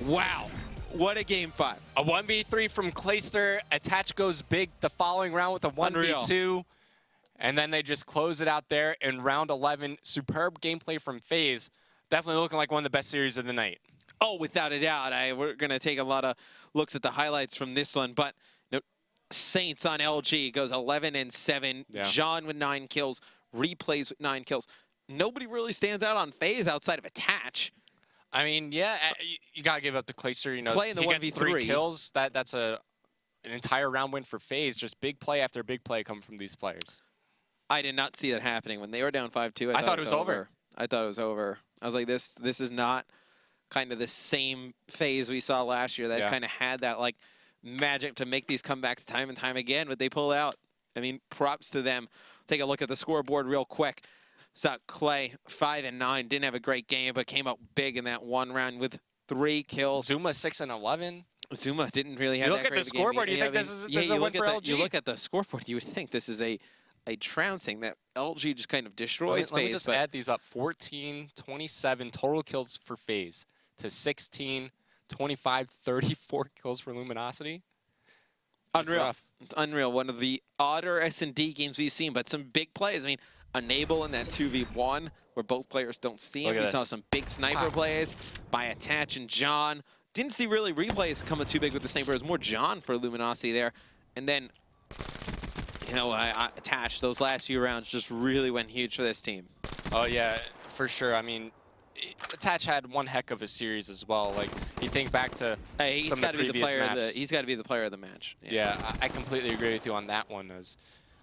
wow. What a game 5. A 1v3 from Clayster. Attach goes big the following round with a 1v2. And then they just close it out there in round 11. Superb gameplay from FaZe. Definitely looking like one of the best series of the night. Oh, without a doubt. We're going to take a lot of looks at the highlights from this one. But Saints on LG goes 11-7. Yeah. John with 9 kills. Replays with 9 kills. Nobody really stands out on FaZe outside of Attach. I mean, yeah, you got to give up to Clayster. You know, Play in the he gets 1v3. 3 kills. That's an entire round win for FaZe. Just big play after big play coming from these players. I did not see that happening. When they were down 5-2, I thought it was over. I thought it was over. I was like, this is not kind of the same FaZe we saw last year that kind of had that like magic to make these comebacks time and time again, but they pull out. I mean, props to them. Take a look at the scoreboard real quick. Saw Clay 5-9, didn't have a great game, but came out big in that one round with 3 kills. Zuma 6-11. Zuma didn't really have you that look great at the scoreboard, game. you think this is a win for LG? You look at the scoreboard, you would think this is a trouncing that LG just kind of destroys FaZe. Let me just add these up. 14, 27 total kills for FaZe to 16, 25, 34 kills for Luminosity. Unreal. It's unreal. One of the odder S&D games we've seen, but some big plays. I mean, Enable in that 2v1 where both players don't see him. We saw some big sniper plays by Attach and John. Didn't see really Replays coming too big with the sniper. It was more John for Luminosity there. And then, you know, Attach, those last few rounds just really went huge for this team. Oh, yeah, for sure. I mean, Attach had one heck of a series as well. Like, you think back to he's some of the previous maps. He's got to be the player of the match. Yeah, I completely agree with you on that one.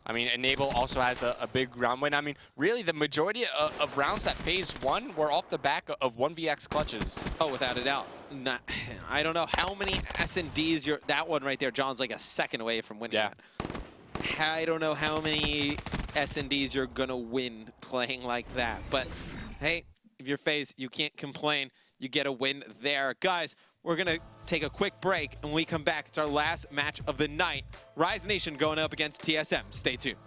I mean, Enable also has a big round win. I mean, really, the majority of rounds that FaZe won were off the back of 1vx clutches. Oh, without a doubt. I don't know how many S&Ds that one right there, John's like a second away from winning that. I don't know how many S&Ds you're going to win playing like that. But, hey, if you're FaZe, you can't complain. You get a win there. Guys, we're going to take a quick break, and when we come back, it's our last match of the night. Rise Nation going up against TSM. Stay tuned.